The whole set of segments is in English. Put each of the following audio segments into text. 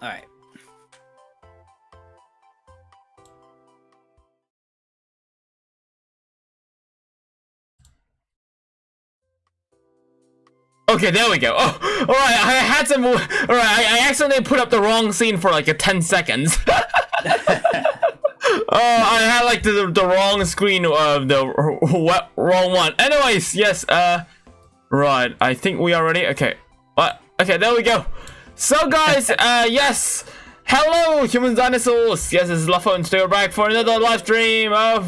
Alright. Okay, there we go. Oh, alright, I had some. Alright, I accidentally put up the wrong scene for like 10 seconds. Oh, I had like the wrong screen of the wrong one. Anyways, yes, right, I think we are ready. Okay, what? Okay, there we go. So, guys, yes. Hello, humans, dinosaurs. Yes, this is Lopho, and today we're back for another live stream of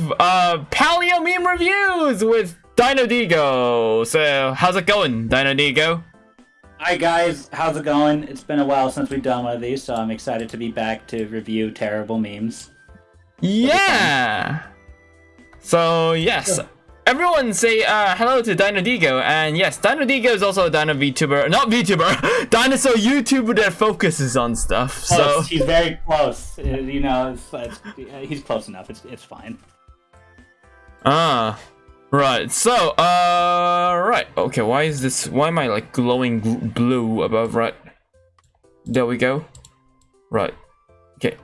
PALEO meme reviews with Dino Digo. So, how's it going, Dino Digo? Hi guys, how's it going? It's been a while since we've done one of these, so I'm excited to be back to review terrible memes. Yeah. So yes, everyone say hello to Dino Digo, and yes, Dino Digo is also a Dino VTuber, not VTuber, dinosaur YouTuber that focuses on stuff. So he's very close. You know, he's close enough. It's fine. Right. So right. Okay. Why is this? Why am I like glowing blue above? Right. There we go. Right. Okay.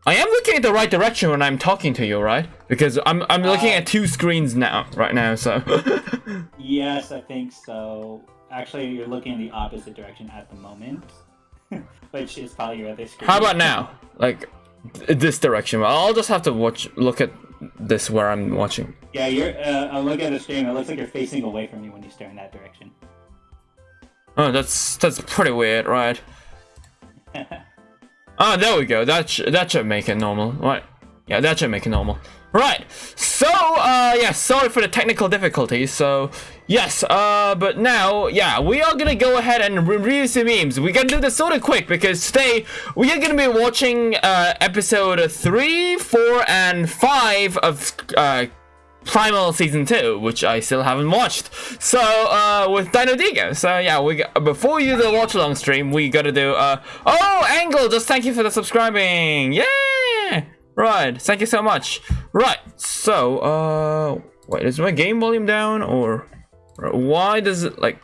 I am looking at the right direction when I'm talking to you, right? Because I'm looking at two screens right now, so. Yes, I think so. Actually, you're looking in the opposite direction at the moment, which is probably your other screen. How about now? Like this direction? Well, I'll just have to look at this where I'm watching. Yeah, you're. I'm looking at the stream. It looks like you're facing away from me when you stare in that direction. Oh, that's pretty weird, right? Oh, there we go. That should make it normal, right? Yeah, that should make it normal. Right. So, yeah, sorry for the technical difficulties. So, yes, but now, yeah, we are gonna go ahead and review some memes. We're gonna do this sort of quick because today we are gonna be watching episode 3, 4, and 5 of PRIMAL Season 2, which I still haven't watched. So, with Dino Digo. So, yeah, before you do the watch-along stream, we gotta do, oh, Angle, just thank you for the subscribing. Yeah! Right, thank you so much. Right, so, wait, is my game volume down, or why does it, like,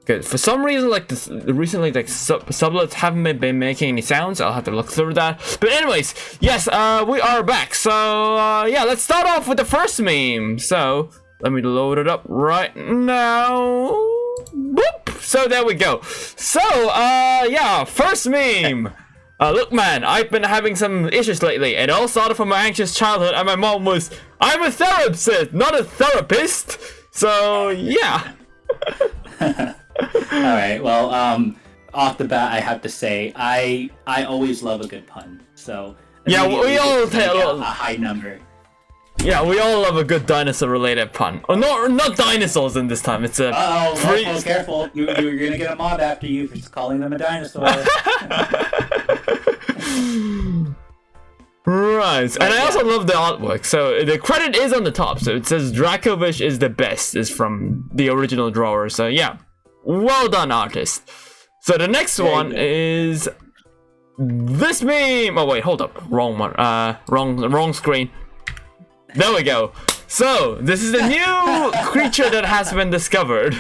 okay, for some reason, like, recently, like, sublets haven't been making any sounds. I'll have to look through that. But anyways, yes, we are back. So, yeah, let's start off with the first meme. So, let me load it up right now. Boop! So, there we go. So, yeah, first meme. Look, man, I've been having some issues lately. It all started from my anxious childhood, and my mom was, I'm a therapist, not a therapist. So, yeah. Alright, well, off the bat, I have to say, I always love a good pun, so... Yeah, we all tell a high number. Yeah, we all love a good dinosaur-related pun. Or not dinosaurs in this time, it's a... Uh-oh, careful, you're gonna get a mob after you for calling them a dinosaur. Right, and I also love the artwork. So the credit is on the top, so it says Dracovish is the best, is from the original drawer. So yeah, well done, artist. So the next one is this meme. Oh wait, hold up, wrong one. Wrong screen. There we go. So this is the new creature that has been discovered.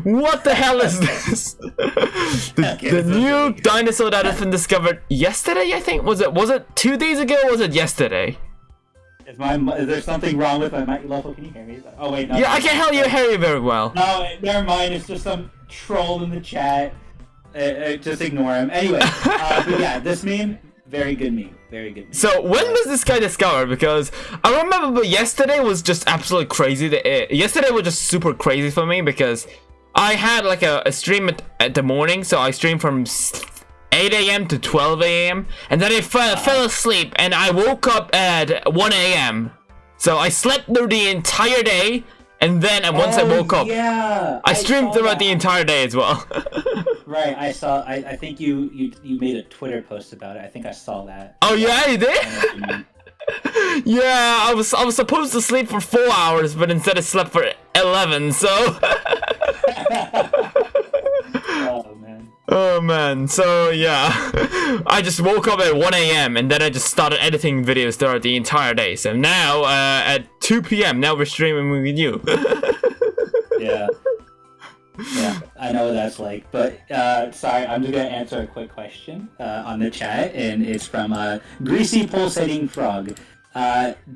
What the hell is this? the new dinosaur that has been discovered yesterday, I think. Was it 2 days ago, or was it yesterday? Is there something wrong with my mic? Lopho, can you hear me? Oh wait, no. Yeah, I can hear you very well. No, never mind. It's just some troll in the chat. Just ignore him. Anyway, but yeah, this meme, very good meme. Very good meme. So when was this guy discovered? Because I remember, but yesterday was just absolutely crazy. Yesterday was just super crazy for me because I had like a stream at the morning, so I streamed from 8 a.m. to 12 a.m. and then I fell asleep and I woke up at 1 a.m. So I slept through the entire day, and then once I woke up, I streamed throughout the entire day as well. Right, I saw. I think you made a Twitter post about it. I think I saw that. Oh yeah, you did. Yeah, I was supposed to sleep for 4 hours, but instead I slept for 11. So. Oh man. Oh man. So yeah, I just woke up at 1 a.m. and then I just started editing videos throughout the entire day. So now at 2 p.m. now we're streaming with you. Yeah. Yeah, I know what that's like. But sorry, I'm just gonna answer a quick question on the chat, and it's from Greasy Pulsating Frog.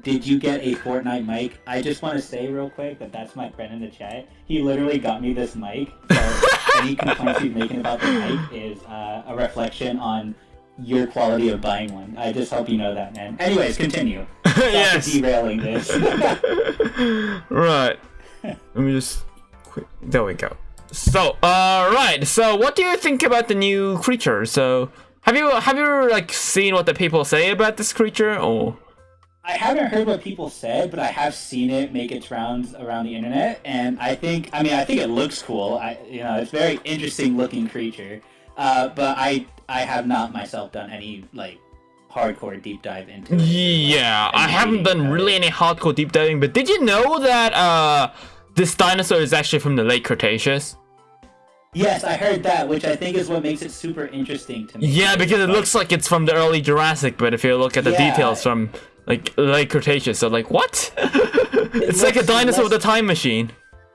Did you get a Fortnite mic? I just want to say real quick that that's my friend in the chat. He literally got me this mic. So any complaints he's making about the mic is a reflection on your quality of buying one. I just hope you know that, man. Anyways, continue. Stop Yes. derailing this. Right. Let me just quit. There we go. So, right. So, what do you think about the new creature? So, have you like seen what the people say about this creature, or? I haven't heard what people said, but I have seen it make its rounds around the internet, and I think it looks cool. It's a very interesting looking creature, but I have not myself done any like hardcore deep dive into it. Yeah, I haven't done really any hardcore deep diving, but did you know that this dinosaur is actually from the late Cretaceous? Yes, I heard that, which I think is what makes it super interesting to me. Yeah, because it looks like it's from the early Jurassic, but if you look at the details from like late Cretaceous, so like what? It's like a dinosaur with a time machine.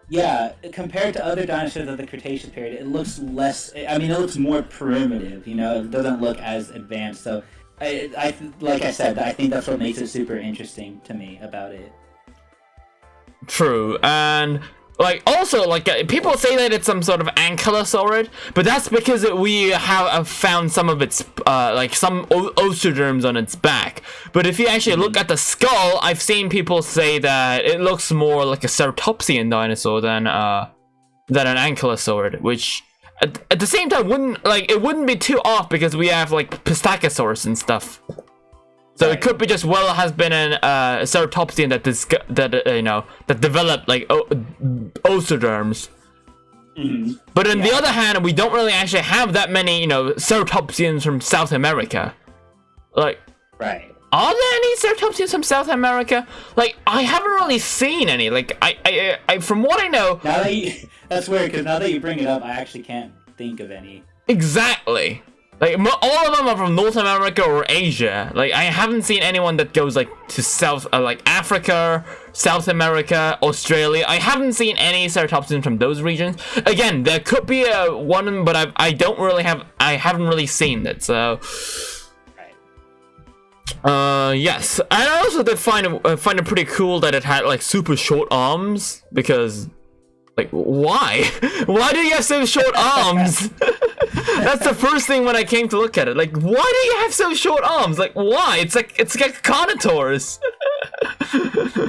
Yeah, compared to other dinosaurs of the Cretaceous period, it looks less. I mean, it looks more primitive. You know, it doesn't look as advanced. So, like I said, I think that's what makes it super interesting to me about it. True, and like also like people say that it's some sort of ankylosaurid, but that's because we have found some of its like some osteoderms on its back. But if you actually look at the skull, I've seen people say that it looks more like a ceratopsian dinosaur than an ankylosaurid, which at the same time wouldn't be too off because we have like Pistachosaurus and stuff. So it could be just has been a ceratopsian that developed like osteoderms. Mm-hmm. But on the other hand, we don't really actually have that many ceratopsians from South America. Like, are there any ceratopsians from South America? Like, I haven't really seen any. Like, I from what I know. That's weird because now that you bring it up, I actually can't think of any. Exactly. Like, all of them are from North America or Asia. Like, I haven't seen anyone that goes, like, to South, like, Africa, South America, Australia. I haven't seen any ceratopsians from those regions. Again, there could be one, but I haven't really seen it, so... yes. And I also did find it pretty cool that it had, like, super short arms, because... Like, why? Why do you have so short arms? That's the first thing when I came to look at it. Like, why do you have so short arms? Like, why? It's like Carnotaurus.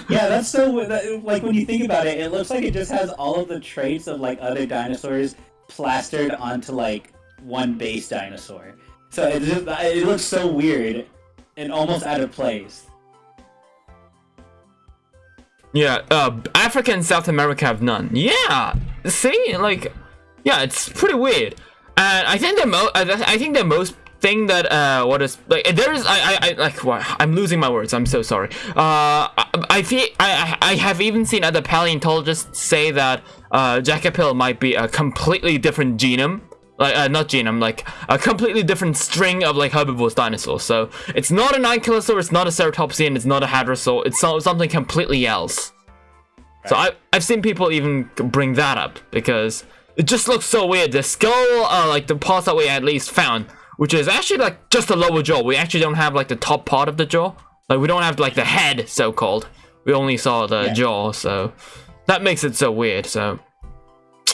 Yeah, that's so like when you think about it, it looks like it just has all of the traits of like other dinosaurs plastered onto like one base dinosaur. So it looks so weird and almost out of place. Yeah, Africa and South America have none. Yeah, see, like, yeah, it's pretty weird. And I think the most thing that what is like there is I'm losing my words. I'm so sorry. I have even seen other paleontologists say that Jackapil might be a completely different genome. Like, not genome, like a completely different string of like herbivorous dinosaurs. So it's not an ankylosaur, it's not a ceratopsian, it's not a hadrosaur, it's something completely else. Right. So I've seen people even bring that up because it just looks so weird. The skull, like the parts that we at least found, which is actually like just the lower jaw. We actually don't have like the top part of the jaw. Like we don't have like the head, so called. We only saw the jaw, so that makes it so weird. So.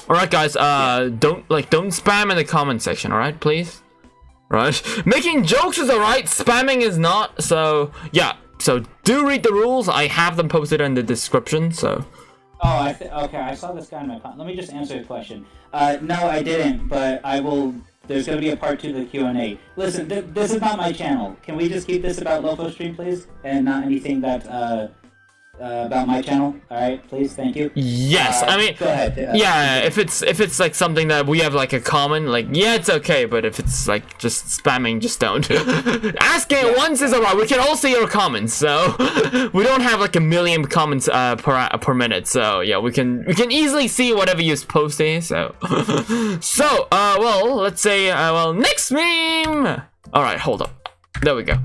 Alright guys, don't spam in the comment section, alright, please? Right? Making jokes is alright, spamming is not, so yeah. So do read the rules, I have them posted in the description, so. Oh, okay, I saw this guy in my comment. Let me just answer your question. No, I didn't, but I will, there's gonna be a part 2 to the Q&A. Listen, this is not my channel. Can we just keep this about Lopho Stream, please? And not anything that, about my channel, all right, please, thank you. Yes, I mean, go ahead. Yeah, if it's like something that we have like a common, like yeah, it's okay. But if it's like just spamming, just don't. Asking it once is alright. We can all see your comments, so we don't have like a million comments per minute. So yeah, we can easily see whatever you post here. So well, let's say next meme. All right, hold up. There we go.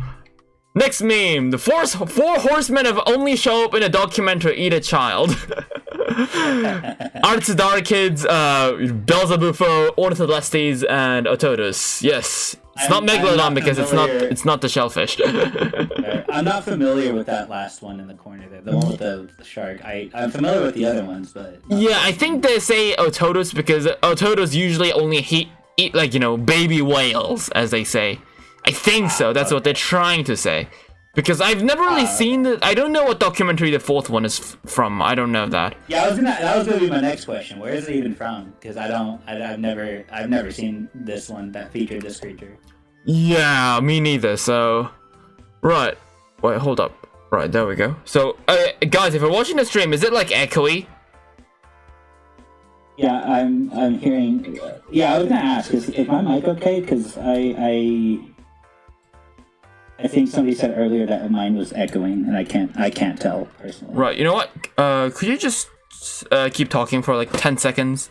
Next meme, the four horsemen have only show up in a documentary eat a child. Artsadara Kids, Belzebufo, Ornitholestes, and Otodus. Yes. It's not Megalodon because it's not the shellfish. I'm not familiar with that last one in the corner there, the one with the shark. I'm familiar with the other ones, but yeah, I think they say Otodus because Otodus usually only eat like, you know, baby whales, as they say. I think so. That's what they're trying to say. Because I've never really seen the. I don't know what documentary the fourth one is from. I don't know that. Yeah, that was gonna be my next question. Where is it even from? Because I've never seen this one that featured this creature. Yeah, me neither. So, right. Wait, hold up. Right, there we go. So, guys, if you're watching the stream, is it like echoey? Yeah, I'm hearing. Yeah, I was gonna ask, is my mic okay? Because I think somebody said earlier that mine was echoing, and I can't tell personally. Right. You know what? Could you just keep talking for like 10 seconds?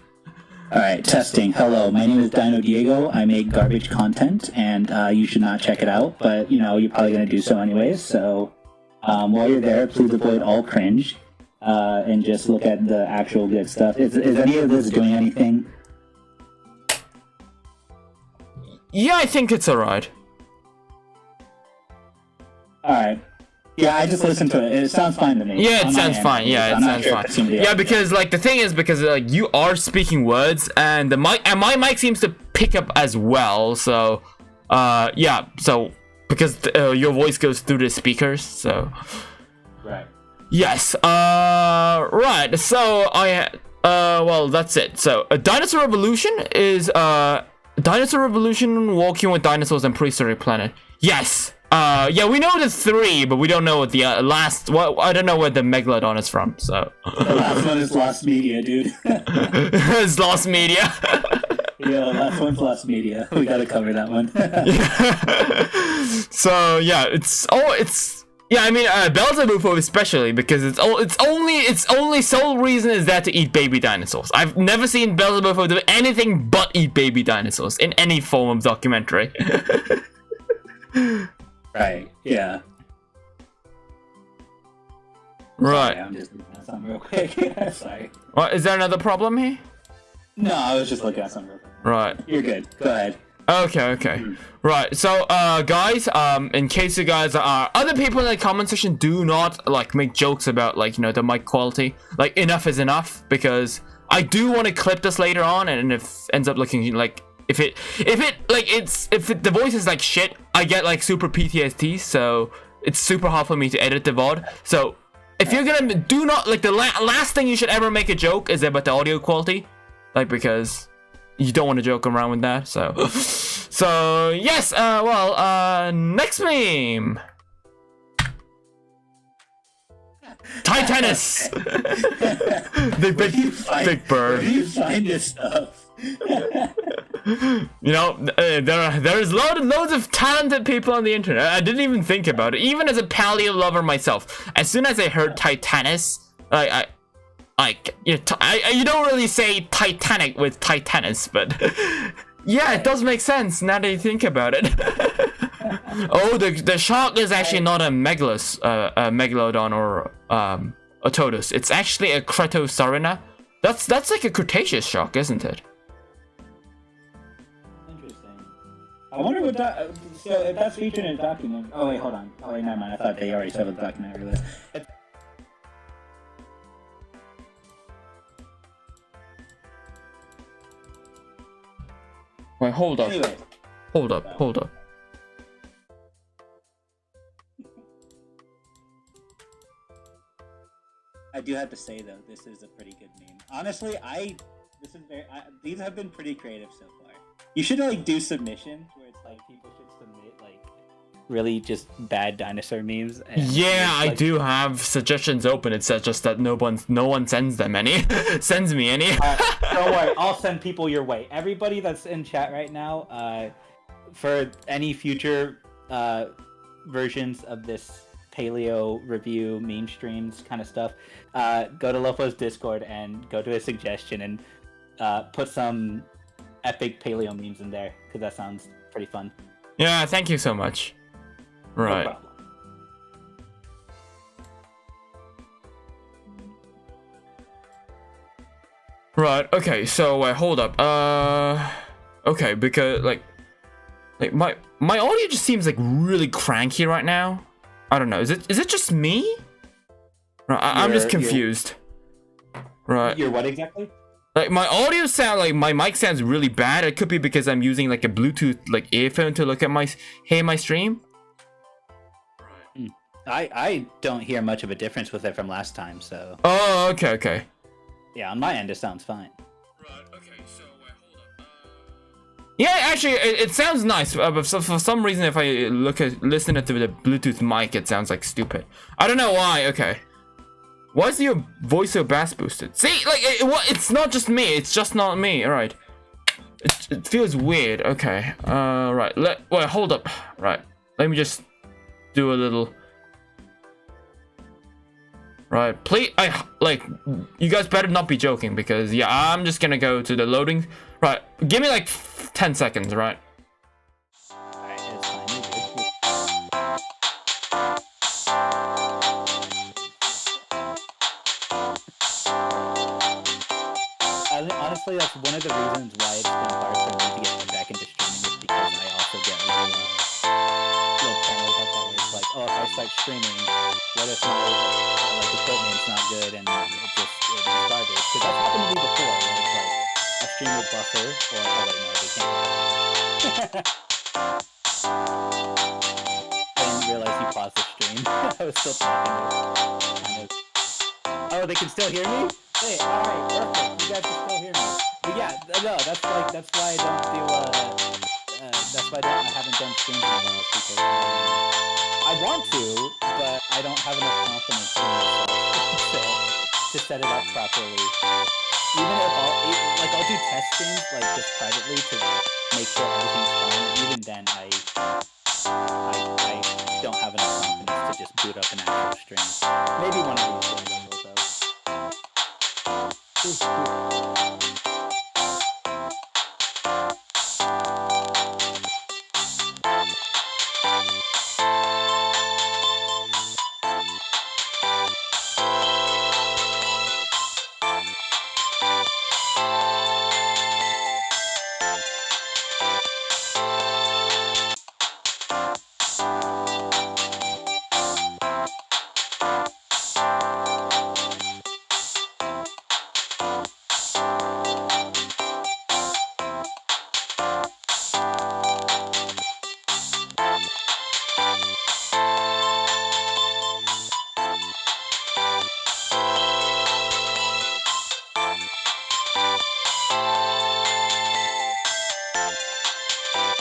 All right, testing. Hello, my name is Dino Diego. I make garbage content, and you should not check it out. But you know, you're probably gonna do so anyways. So while you're there, please avoid all cringe and just look at the actual good stuff. Is any of this doing anything? Yeah, I think it's alright. Alright. Yeah, I just listened to it. It sounds fine to me. Yeah, it sounds fine. Yeah, it sounds fine. Yeah, because like the thing is because like you are speaking words and my mic seems to pick up as well. So, yeah. So because your voice goes through the speakers. So. Right. Yes. Right. So well, that's it. So a Dinosaur Revolution is Dinosaur Revolution, Walking with Dinosaurs and Prehistory Planet. Yes. Yeah, we know the 3, but we don't know what the last. Well, I don't know where the Megalodon is from. So the last one is Lost Media, dude. It's Lost Media. Yeah, the last one's Lost Media. We gotta cover that one. So yeah, yeah. I mean, Belzebufo especially because its only sole reason is that to eat baby dinosaurs. I've never seen Belzebufo do anything but eat baby dinosaurs in any form of documentary. Right, yeah. Right. Sorry, I'm just looking at something real quick. Sorry. What, is there another problem here? No, I was just looking at something real quick. Right. You're good. Go ahead. Okay. Right. So, guys, in case you guys are other people in the comment section, do not like make jokes about like, you know, the mic quality. Like, enough is enough because I do want to clip this later on, and if it ends up looking like if the voice is like shit, I get like super PTSD, so it's super hard for me to edit the VOD. So if you're gonna do not like the last thing you should ever make a joke is about the audio quality, like because you don't want to joke around with that. So yes, next meme. Titanus. The big bird. Where do you find this stuff? You know, there's loads of talented people on the internet. I didn't even think about it. Even as a paleo lover myself, as soon as I heard Titanus, you don't really say Titanic with Titanus, but yeah, it does make sense now that you think about it. Oh, the shark is actually not a megalodon or Otodus. It's actually a Cretosaurina. That's like a Cretaceous shark, isn't it? Interesting. I wonder what so if that's featured in a document. Oh wait, hold on. Oh wait, never mind. I thought they already said what the documentary list. Wait, hold up. Anyway. Hold up. I do have to say though, this is a pretty good meme. Honestly, these have been pretty creative so far. You should like do submissions where it's like people should submit like really just bad dinosaur memes. And yeah, like, I do have suggestions open. It says just that no one sends them any. Sends me any. Don't worry, I'll send people your way. Everybody that's in chat right now, for any future versions of this paleo review meme streams kind of stuff, go to Lopho's Discord and go to his suggestion and put some epic paleo memes in there because that sounds pretty fun. Yeah, thank you so much. Right. No problem. Right. Okay. So wait, hold up. Okay, because like my audio just seems like really cranky right now. I don't know. Is it just me? Right, I'm just confused. Right. You're what exactly? Like my audio sound, like my mic sounds really bad. It could be because I'm using like a Bluetooth like earphone to look at my stream. I don't hear much of a difference with it from last time, so. Oh, okay. Yeah, on my end it sounds fine. Right. Okay. So wait, hold up. Yeah, actually, it sounds nice, but for some reason, if I listen to the Bluetooth mic, it sounds like stupid. I don't know why. Okay. Why is your voice so bass boosted? See, like, it's not just me. It's just not me. All right. It feels weird. Okay. Right. Wait, hold up. Right. Let me just do a little. Right. Please, you guys better not be joking because, yeah, I'm just gonna go to the loading. Right. Give me like 10 seconds, right? Honestly, that's one of the reasons why it's been hard for me to get back into streaming is because I also get little paranoid about that where it's like, oh, if I start streaming, what if my equipment's not good and it's garbage? Because that's happened to me before, where it's like a stream would buffer, or oh wait, no, they can't. I didn't realize you paused the stream. I was still talking. Oh, they can still hear me? Hey, alright, perfect. You guys can still hear me. But yeah, no, that's why I don't do, that's why I haven't done streams in a while, because I want to, but I don't have enough confidence in myself to set it up properly. Even if I'll do test streams, like, just privately to make sure everything's fine, even then I don't have enough confidence to just boot up an actual stream. Maybe one of these days I will, though.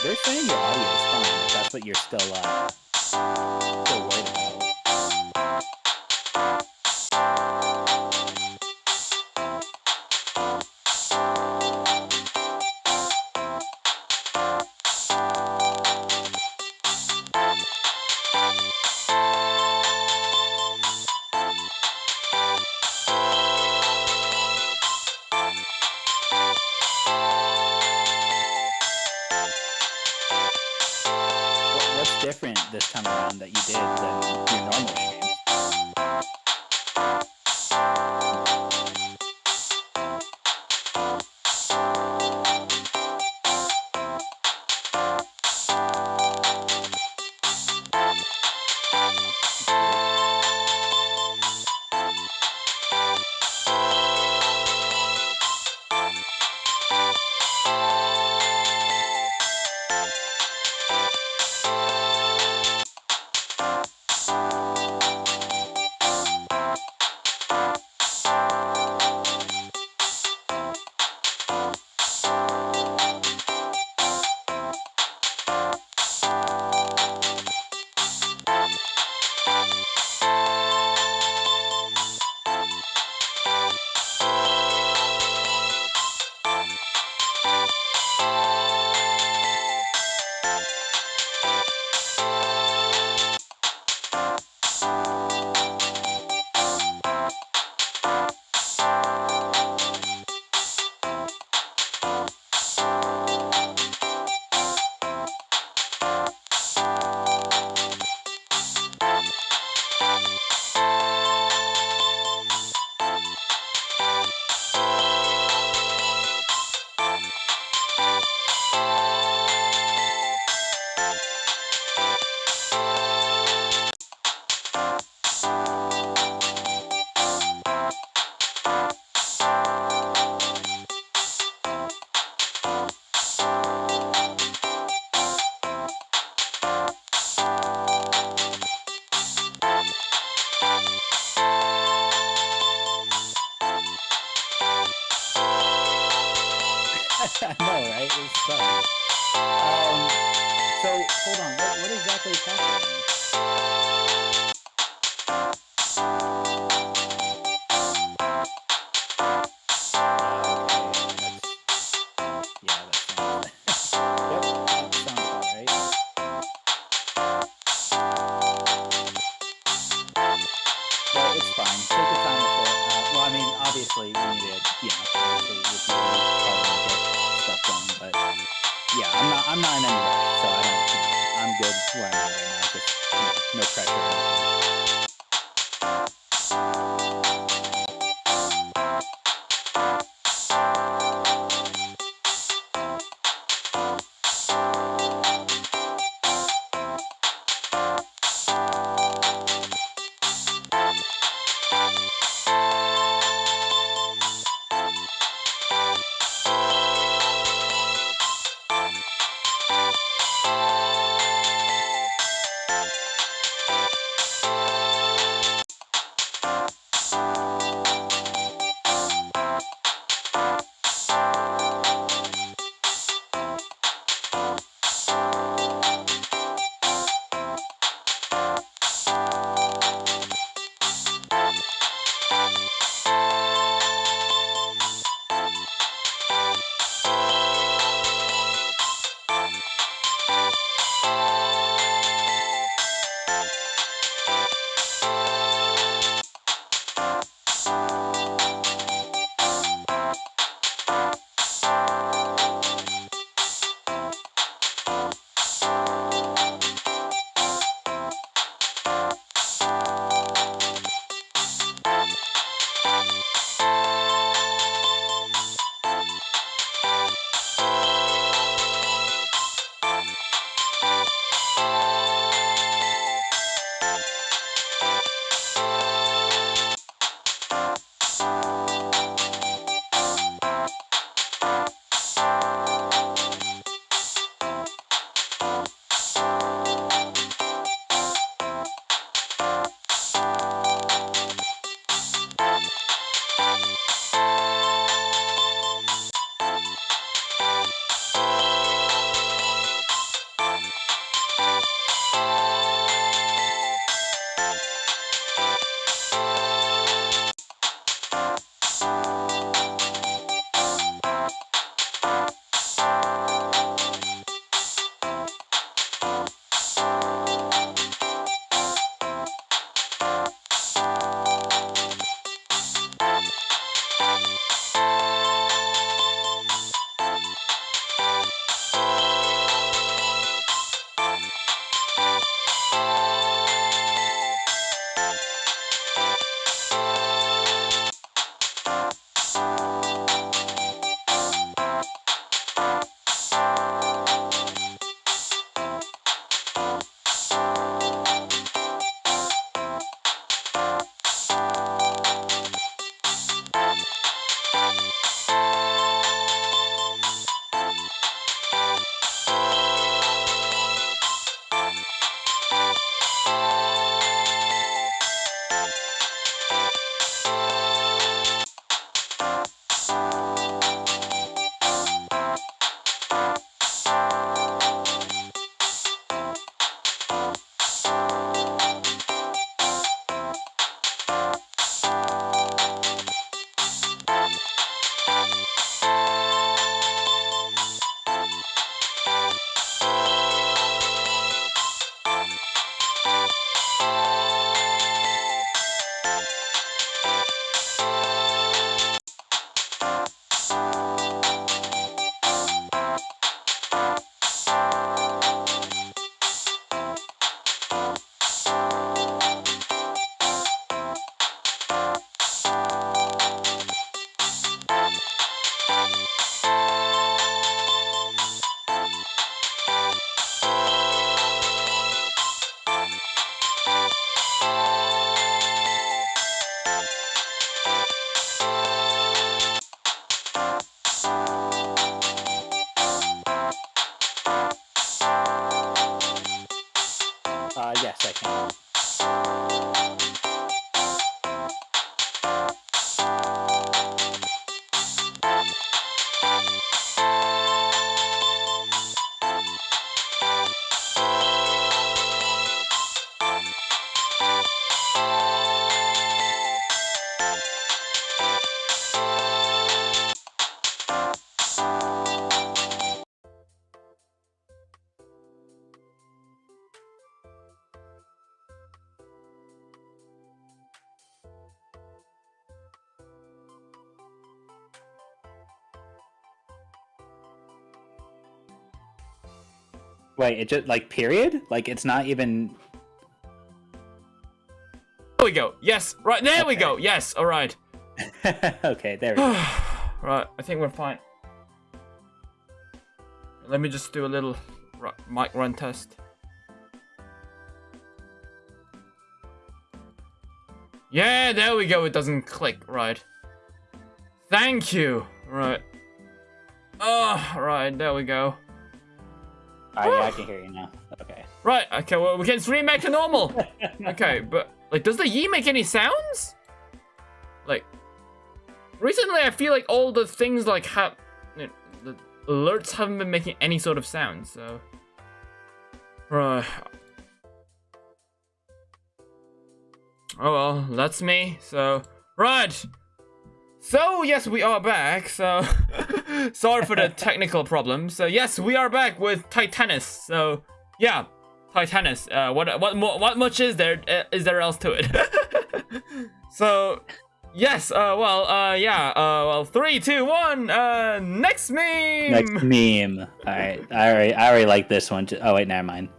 They're saying your audio is fine, if that's what you're still worried about. What's different this time around that you did than your normal streams? I know, right? It sucks. So hold on. What exactly is happening? Yeah, that sounds. Yep, that sounds about right. But it's fine. Take your time with it. Well, I mean, obviously we need to, obviously with you probably get stuff done. But yeah, I'm not in any rush, so I don't. I'm good where I'm at right now. Just no pressure or anything. Wait, it just like period? Like it's not even. There we go. Yes, right there we go. Yes, all right. Okay, there we go. Right, I think we're fine. Let me just do a little mic run test. Yeah, there we go. It doesn't click. Right. Thank you. Right. Oh, right. There we go. Alright, yeah, I can hear you now. Okay. Right. Okay. Well, we can stream back to normal. Okay, but like, does the Yi make any sounds? Like, recently I feel like all the things like the alerts haven't been making any sort of sound. So. Right. Oh well, that's me. So, right. So, yes, we are back. So, sorry for the technical problems. So, yes, we are back with Titanus. So, yeah, Titanus. What much is there else to it? So, yes. Well, 3, 2, 1. Next meme. Next meme. All right. I already like this one. Oh wait, never mind.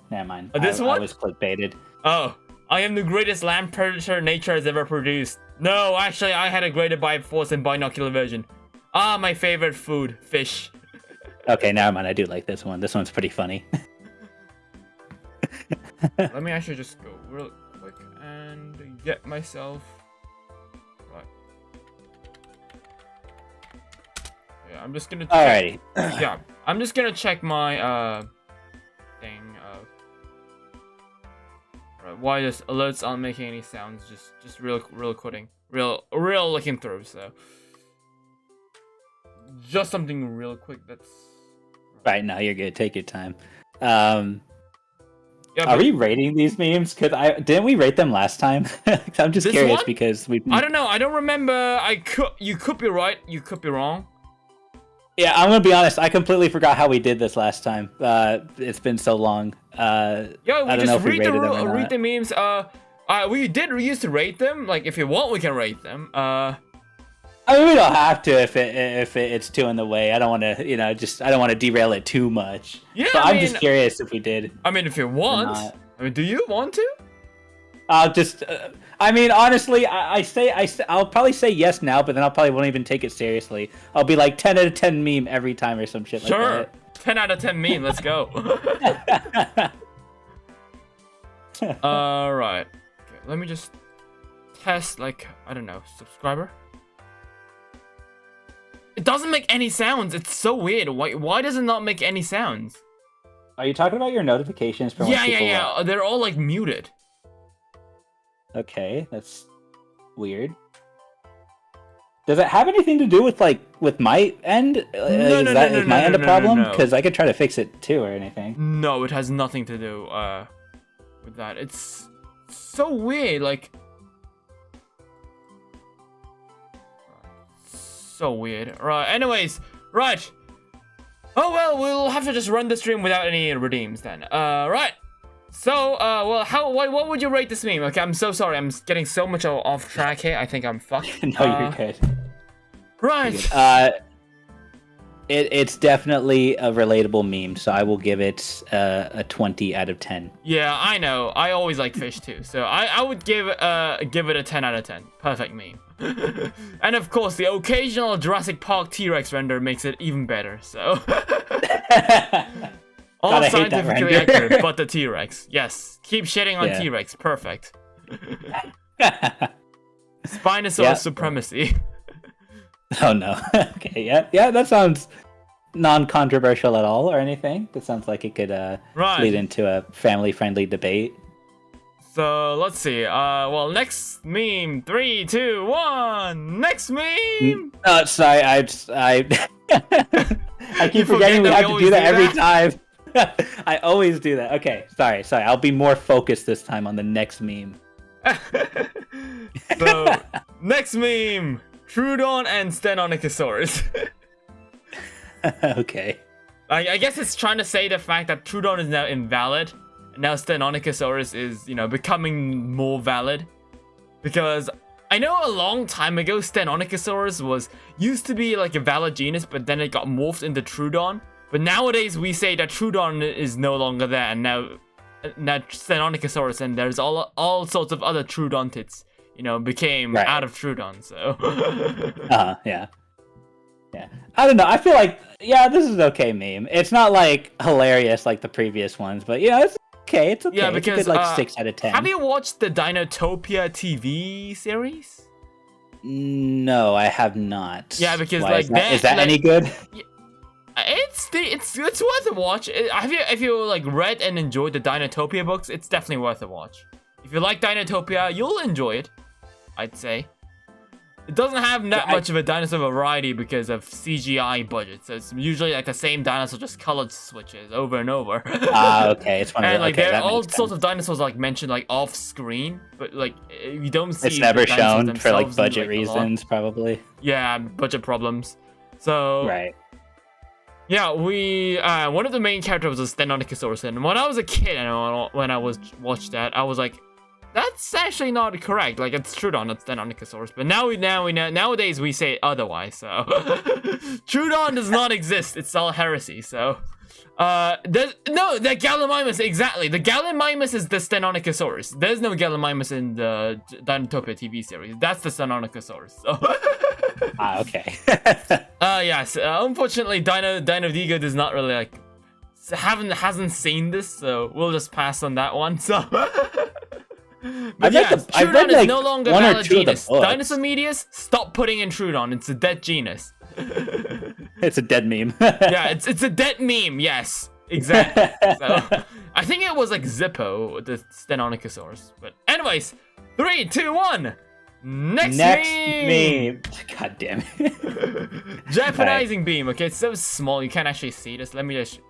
This one? I was clickbaited. Oh. I am the greatest land predator nature has ever produced. No, actually, I had a greater bioforce and binocular vision. Ah, my favorite food, fish. Okay, never mind. I do like this one. This one's pretty funny. Let me actually just go real quick and get myself right. Yeah, I'm just gonna check. Alrighty. Yeah, I'm just gonna check my thing. Why this alerts aren't making any sounds? Just real quitting, real looking through. So just something real quick. That's right. Now you're good. Take your time. yeah, are we rating these memes? Cause didn't we rate them last time? I'm just curious one? because we. I don't know. I don't remember. You could be right. You could be wrong. Yeah, I'm gonna be honest. I completely forgot how we did this last time. It's been so long. Yeah, we I don't just know if we read rated them or read not. the memes. We did used to rate them. Like, if you want, we can rate them. I mean, we don't have to if it's too in the way. I don't want to, I don't want to derail it too much. Yeah, but I'm just curious if we did. I mean, if you want. I mean, do you want to? I'll just. I mean, honestly, I'll probably say yes now, but then I'll probably won't even take it seriously. I'll be like 10 out of 10 meme every time or some shit like Sure. that. 10 out of 10 meme. Let's go. Alright. Okay, let me just test, like, I don't know, subscriber. It doesn't make any sounds. It's so weird. Why does it not make any sounds? Are you talking about your notifications from Yeah. They're all, like, muted. Okay, that's weird. Does it have anything to do with my end? Is my end a problem? Because I could try to fix it too, or anything. No, it has nothing to do with that. It's so weird, like so weird. Right. Anyways, right. Oh well, we'll have to just run the stream without any redeems then. Right. So, well, what would you rate this meme? Okay, I'm so sorry. I'm getting so much off track here. I think I'm fucked. No, you're good. Right. You're good. It's definitely a relatable meme, so I will give it a 20 out of 10. Yeah, I know. I always like fish too, so I would give it a 10 out of 10. Perfect meme. And of course, the occasional Jurassic Park T-Rex render makes it even better. So. All scientifically accurate, but the T-Rex. Yes. Keep shitting on T-Rex. Perfect. Spinosaurus supremacy. Oh no. Okay, yeah, that sounds non-controversial at all or anything. That sounds like it could lead into a family-friendly debate. So, let's see. Well, next meme. 3, 2, 1. Next meme! Sorry, I keep forgetting we have to do that every time. I always do that. Okay, sorry. I'll be more focused this time on the next meme. So, next meme. Troodon and Stenonychosaurus. Okay. I guess it's trying to say the fact that Troodon is now invalid. And now Stenonychosaurus is, becoming more valid. Because I know a long time ago Stenonychosaurus used to be like a valid genus, but then it got morphed into Troodon. But nowadays we say that Troodon is no longer there, and now Stenonychosaurus and there's all sorts of other Troodontids, became out of Troodon. So. Yeah. Yeah. I don't know. I feel like this is okay meme. It's not like hilarious like the previous ones, but it's okay. It's okay. Yeah, because it's a good, 6 out of 10. Have you watched the Dinotopia TV series? No, I have not. Yeah, because is that any good? It's worth a watch. If you read and enjoyed the Dinotopia books, it's definitely worth a watch. If you like Dinotopia, you'll enjoy it, I'd say. It doesn't have that much of a dinosaur variety because of CGI budget, so it's usually the same dinosaur, just colored switches over and over. Okay, it's one of and there are all sorts of dinosaurs mentioned off screen, but you don't see. It's never shown for budget reasons, probably. Yeah, budget problems. So right. Yeah, we one of the main characters was a Stenonychosaurus, and when I was a kid and when I watched that, I was like, that's actually not correct. It's Troodon, not Stenonychosaurus. But nowadays we say otherwise. So Troodon does not exist. It's all heresy. So the Gallimimus, exactly. The Gallimimus is the Stenonychosaurus. There's no Gallimimus in the Dinotopia TV series. That's the Stenonychosaurus. So. Okay. Yes. Unfortunately, Dino Digo does not really hasn't seen this, so we'll just pass on that one. So. But Troodon is no longer valid genus. Dinosaur Medius, stop putting in Troodon. It's a dead genus. It's a dead meme. Yeah, it's a dead meme. Yes, exactly. So I think it was Zippo, the Stenonychosaurus. But anyways, 3, 2, 1. Next meme. God damn it. Japanizing beam. Okay, it's so small you can't actually see this. Let me just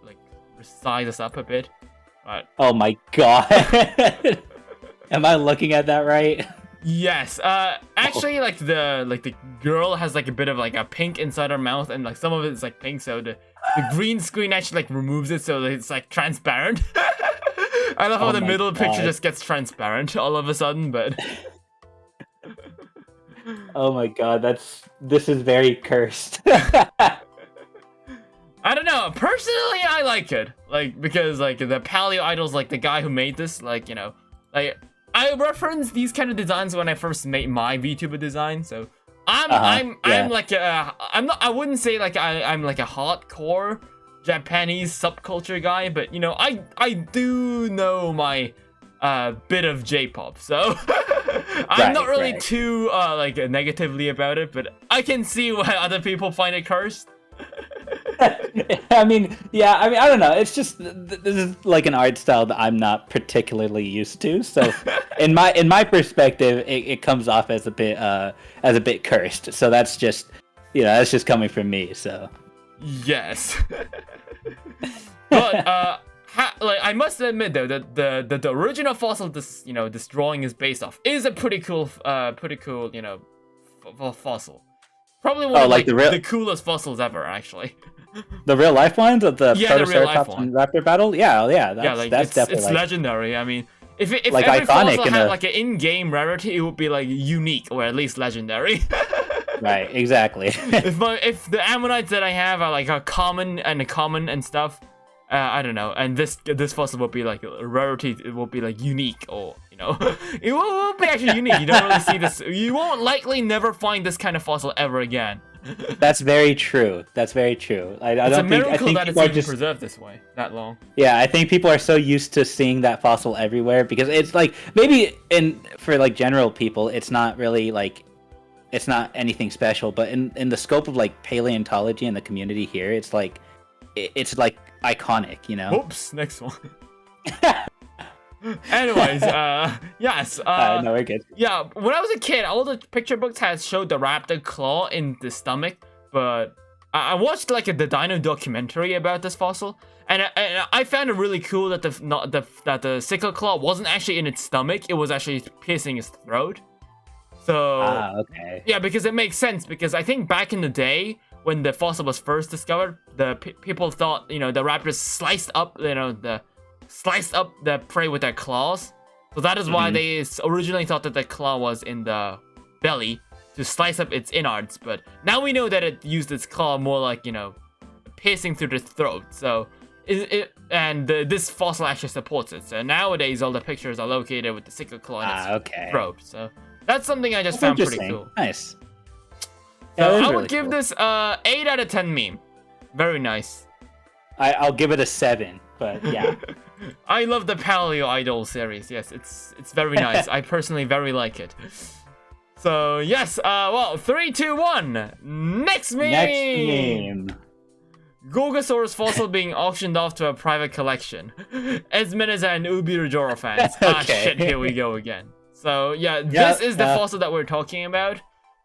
size this up a bit. All right. Oh my god. Am I looking at that right? Yes. Actually, the girl has a bit of a pink inside her mouth, and some of it is pink. So the green screen actually removes it, so that it's transparent. I love how the middle picture just gets transparent all of a sudden, but. Oh my god, this is very cursed. I don't know. Personally, I like it. Because the Paleo idol's the guy who made this. I reference these kind of designs when I first made my VTuber design, so I wouldn't say I'm a hardcore Japanese subculture guy, but I do know my bit of J-pop, so I'm not really too negatively about it, but I can see why other people find it cursed. I mean, I don't know. It's just this is an art style that I'm not particularly used to. So, in my perspective, it comes off as a bit cursed. So that's just that's just coming from me. So, yes. But I must admit though that the original fossil this drawing is based off is a pretty cool fossil. Probably one of the coolest fossils ever, actually. The real life ones of the Protoceratops and Raptor battle? Yeah, that's definitely it's legendary. I mean, if every fossil had an in-game rarity, it would be unique or at least legendary. Right, exactly. if the ammonites that I have are a common and stuff, I don't know, and this fossil would be a rarity. It will be unique, or it won't be actually unique. You don't really see this. You won't likely never find this kind of fossil ever again. That's very true. It's a miracle that it's even preserved this way that long. Yeah, I think people are so used to seeing that fossil everywhere because it's maybe for general people, it's not really it's not anything special, but in the scope of paleontology and the community here, it's it's iconic, Oops, next one. Anyways, yes. No, we're good. Yeah, when I was a kid, all the picture books had showed the raptor claw in the stomach, but I watched the Dino documentary about this fossil, and I found it really cool that the sickle claw wasn't actually in its stomach; it was actually piercing its throat. So okay. Yeah, because it makes sense. Because I think back in the day when the fossil was first discovered, the people thought the raptors sliced up the prey with their claws. So that is why they originally thought that the claw was in the belly to slice up its innards. But now we know that it used its claw more piercing through the throat. So this fossil actually supports it. So nowadays all the pictures are located with the sickle claw in its throat. So that's something I just found pretty cool. Nice. So I would give this 8 out of 10 meme. Very nice. I'll give it a 7, but yeah. I love the Paleo Idol series. Yes, it's very nice. I personally very like it. So yes, well, 3, 2, 1. Next meme. Next meme. Gorgosaurus fossil being auctioned off to a private collection. Esmeniz and Ubirajora fans. Ah shit, here we go again. So yeah, this is the fossil that we're talking about.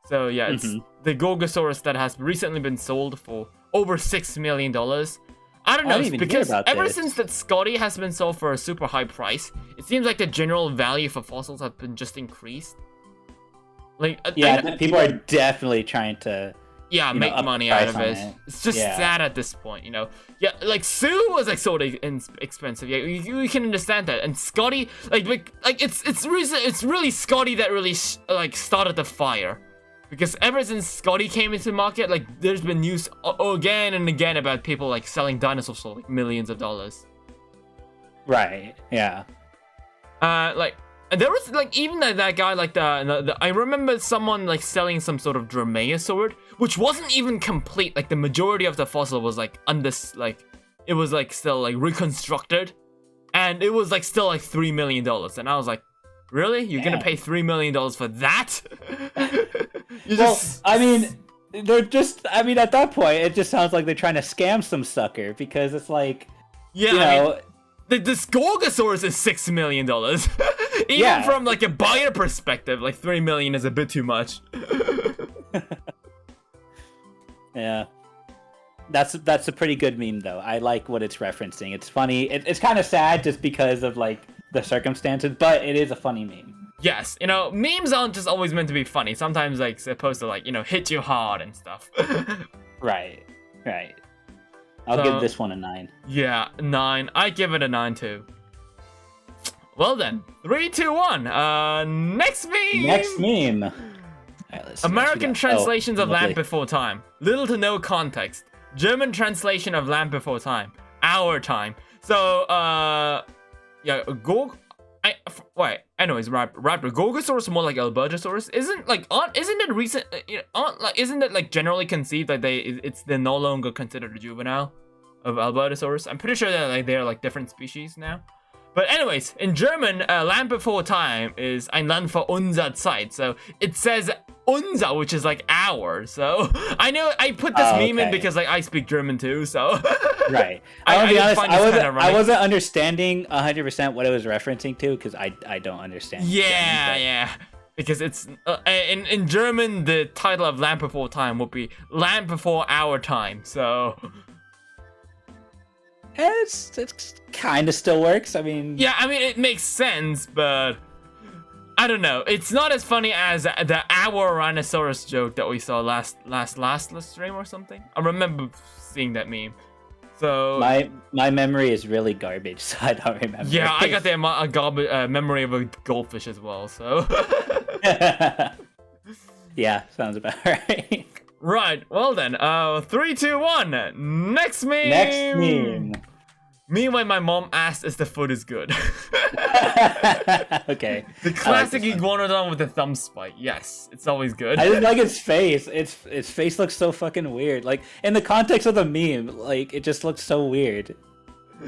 So yeah, it's the Gorgosaurus that has recently been sold for over $6 million. I don't know, because ever since that Scotty has been sold for a super high price, it seems like the general value for fossils have been just increased. Like people are definitely trying to make money out of it. It's just sad at this point, you know. Yeah, like Sue was like sort of expensive. Yeah, you can understand that. And Scotty, like it's really Scotty that really started the fire. Because ever since Scotty came into the market, like there's been news again and again about people like selling dinosaurs for like millions of dollars. Right. Yeah. Like there was like even that guy like the I remember someone like selling some sort of dromaeosaur, which wasn't even complete. Like the majority of the fossil was like it was like still like reconstructed, and it was like still like $3 million. And I was like, really? You're gonna pay $3 million for that? I mean, at that point, it just sounds like they're trying to scam some sucker, because it's like, this Gorgosaurus is $6 million. Even from like a buyer perspective, like $3 million is a bit too much. Yeah. That's a pretty good meme, though. I like what it's referencing. It's funny. It's kind of sad just because of like the circumstances, but it is a funny meme. Yes, you know, memes aren't just always meant to be funny. Sometimes like supposed to like, you know, hit you hard and stuff. Right. I'll give this one a 9. Yeah, 9. I give it a 9 too. Well then, 3, 2, 1. Next meme. Right, American translations of Land Before Time. Little to no context. German translation of Land Before Time. Our time. So, anyways, Raptor. Gorgosaurus is more like Albertosaurus. Isn't it recent? Isn't it like generally conceived that they're no longer considered a juvenile of Albertosaurus? I'm pretty sure that like they're like different species now. But anyways, in German, Land Before Time is ein Land vor unserer Zeit. So it says unser, which is like our. So I know I put this meme in because like I speak German too. So right. I'll be honest, I wasn't understanding 100% what it was referencing to, because I don't understand. Yeah. Because it's in German, the title of Land Before Time would be Land Before Our Time. So it's kind of still works. I mean, it makes sense, but I don't know. It's not as funny as the our Rhinoceros joke that we saw last stream or something. I remember seeing that meme. So my memory is really garbage, so I don't remember. Yeah, I got the memory of a goldfish as well. So yeah, sounds about right. Right. Well then, 3, 2, 1. Next meme. Next meme. Meanwhile, my mom asked if the food is good. Okay. The classic iguanodon with the thumb spike. Yes, it's always good. I just like its face. Its face looks so fucking weird. Like in the context of the meme, like it just looks so weird.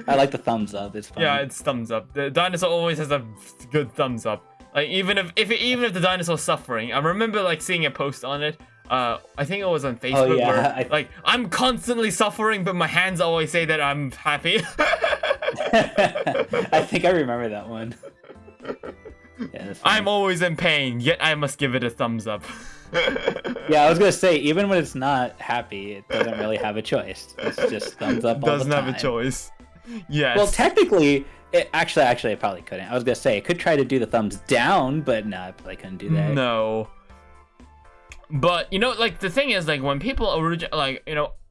I like the thumbs up. It's funny. Yeah, it's thumbs up. The dinosaur always has a good thumbs up. Like even if the dinosaur's suffering, I remember like seeing a post on it. I think it was on Facebook where I'm constantly suffering, but my hands always say that I'm happy. I think I remember that one. Yeah, I'm always in pain, yet I must give it a thumbs up. Yeah, I was gonna say, even when it's not happy, it doesn't really have a choice. It's just thumbs up all the time. Doesn't have a choice. Yes. Well, technically, it probably couldn't. I was gonna say it could try to do the thumbs down, but no, it probably couldn't do that. No. But you know, like the thing is, like when people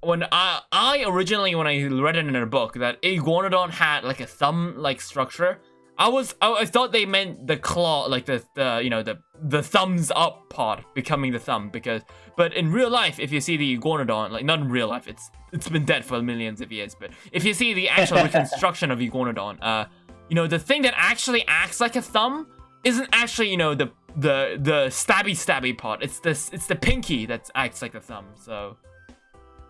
when I originally when I read it in a book that Iguanodon had like a thumb like structure, I thought they meant the claw, like the you know the thumbs up part becoming the thumb, but in real life, if you see the iguanodon, like not in real life, it's been dead for millions of years, but if you see the actual reconstruction of iguanodon, you know, the thing that actually acts like a thumb isn't actually, you know, the stabby part. It's the pinky that acts like a thumb. So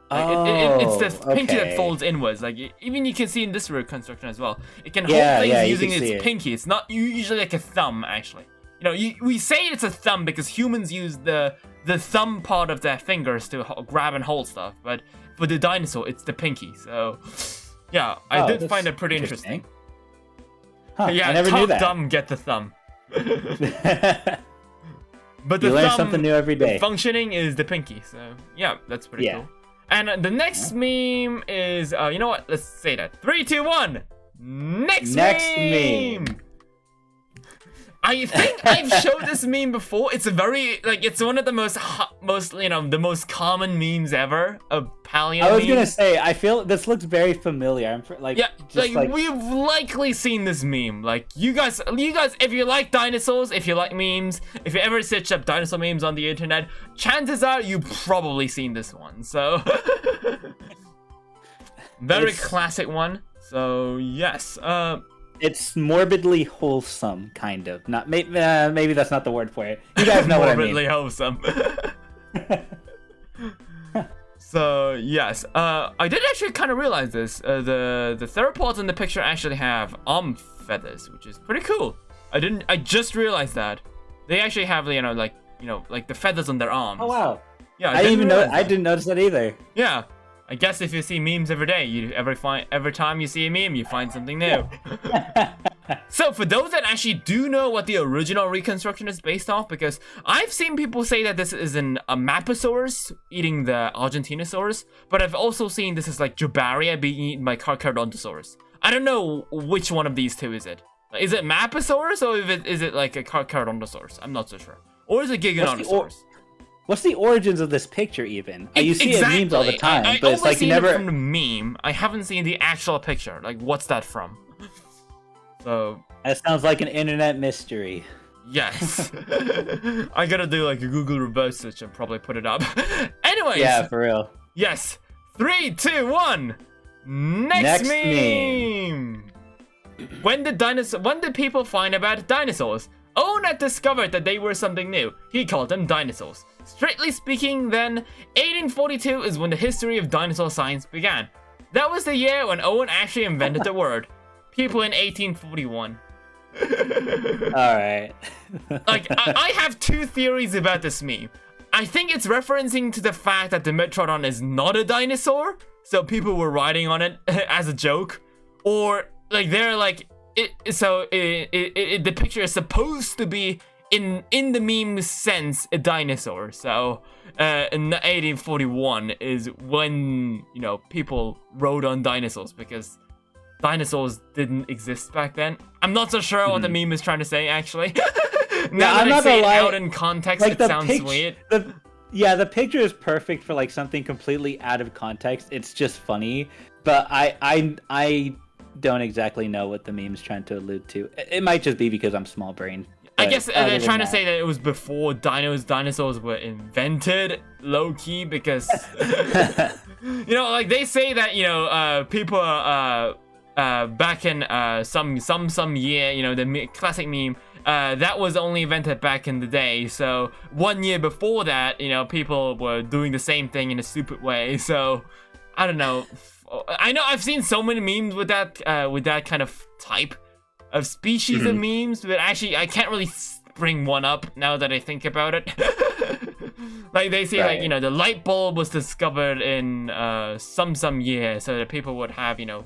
like, it's the pinky that folds inwards. Like even you can see in this reconstruction as well. It can hold things using its pinky. It's not usually like a thumb, actually. You know, we say it's a thumb because humans use the thumb part of their fingers to grab and hold stuff, but for the dinosaur, it's the pinky. So yeah, I did find it pretty interesting. Huh, yeah, I never knew that. Thumb get the thumb. But you the learn thumb something new every day. Functioning is the pinky. So yeah, that's pretty cool. And the next meme is, you know what? Let's say that. 3, 2, 1. Next meme. I think I've showed this meme before. It's a very, like, it's one of the most, you know, the most common memes ever of PALEO. I was gonna say, I feel this looks very familiar. I'm like, yeah, like we've likely seen this meme. Like, you guys, if you like dinosaurs, if you like memes, if you ever search up dinosaur memes on the internet, chances are you've probably seen this one. So, very classic one. So yes, it's morbidly wholesome, kind of. Not maybe that's not the word for it. You guys know what I mean. Morbidly wholesome. So yes, I did actually kind of realize this. The theropods in the picture actually have arm feathers, which is pretty cool. I just realized that they actually have, you know, like the feathers on their arms. Oh wow. Yeah, I didn't notice that either. Yeah. I guess if you see memes every day, every time you see a meme, you find something new. So for those that actually do know what the original reconstruction is based off, because I've seen people say that this is a Maposaurus eating the Argentinosaurus, but I've also seen this is like Jubaria being eaten by Carcharodontosaurus. I don't know which one of these two is it. Is it Maposaurus or is it like a Carcharodontosaurus? I'm not so sure. Or is it Giganotosaurus? What's the origins of this picture even? You see it in memes all the time, but it's like you never... It from the meme. I haven't seen the actual picture. Like, what's that from? So... That sounds like an internet mystery. Yes. I gotta do like a Google reverse search and probably put it up. Anyways. Yeah, for real. Yes. 3, 2, 1. Next meme. When did people find about dinosaurs? Owen had discovered that they were something new. He called them dinosaurs. Strictly speaking, then, 1842 is when the history of dinosaur science began. That was the year when Owen actually invented the word. People in 1841. Alright. Like, I have two theories about this meme. I think it's referencing to the fact that the Metrodon is not a dinosaur, so people were riding on it as a joke. Or, like, they're like... the picture is supposed to be in the meme sense a dinosaur. So in 1841 is when, you know, people rode on dinosaurs because dinosaurs didn't exist back then. I'm not so sure what the meme is trying to say actually. Now that I say it out in context, like, it sounds weird. The picture is perfect for like something completely out of context. It's just funny, but I don't exactly know what the meme's trying to allude to. It might just be because I'm small brained. I guess they're trying to say that it was before dinosaurs were invented, low key, because you know, like they say that, you know, people back in some year, you know, the classic meme that was only invented back in the day. So 1 year before that, you know, people were doing the same thing in a stupid way. So I don't know. I know I've seen so many memes with that kind of type of species of memes, but actually I can't really bring one up now that I think about it. Like they say, like, you know, the light bulb was discovered in some year, so that people would have, you know,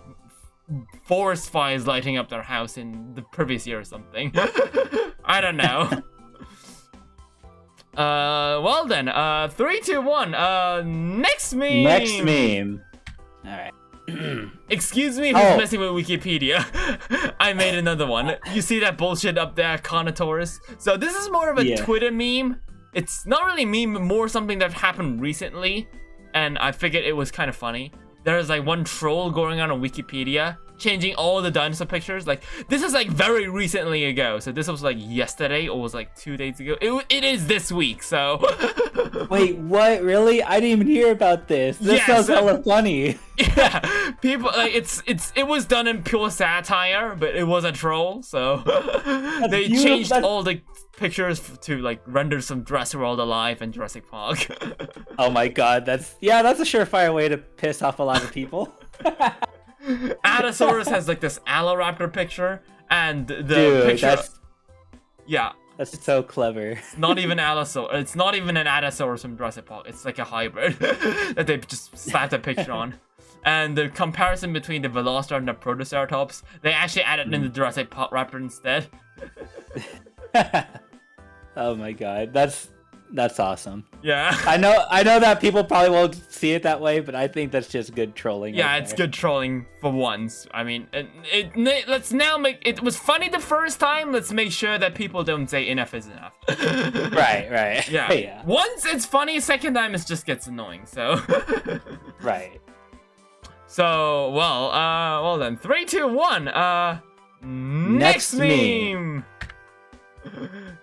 forest fires lighting up their house in the previous year or something. I don't know. Well then, 3, 2, 1. Next meme. Alright. Excuse me who's messing with Wikipedia. I made another one. You see that bullshit up there, Carnotaurus? So this is more of a Twitter meme. It's not really a meme, but more something that happened recently. And I figured it was kind of funny. There's like one troll going on Wikipedia changing all the dinosaur pictures. Like, this is like very recently ago. So this was like yesterday or was like 2 days ago. It is this week, so. Wait, what? Really? I didn't even hear about this. This sounds hella funny. Yeah, people like it was done in pure satire, but it was a troll, so they changed all the pictures to like render some Jurassic World alive and Jurassic Park. Oh my god, that's a surefire way to piss off a lot of people. Dinosaurs has like this Aloraptor picture, and the picture. That's so clever. It's not even Allosaur. It's not even an Adasaurus from Jurassic Park. It's like a hybrid that they just slapped a picture on. And the comparison between the Velociraptor and the Protoceratops, they actually added in the Jurassic Park Raptor instead. Oh my god, that's awesome. Yeah. I know that people probably won't see it that way, but I think that's just good trolling. Yeah, it's good trolling for once. I mean, let's now make it was funny the first time. Let's make sure that people don't say enough is enough. Right. Yeah. Once it's funny, second time it just gets annoying. So. Right. So well then, 3, 2, 1. Next meme.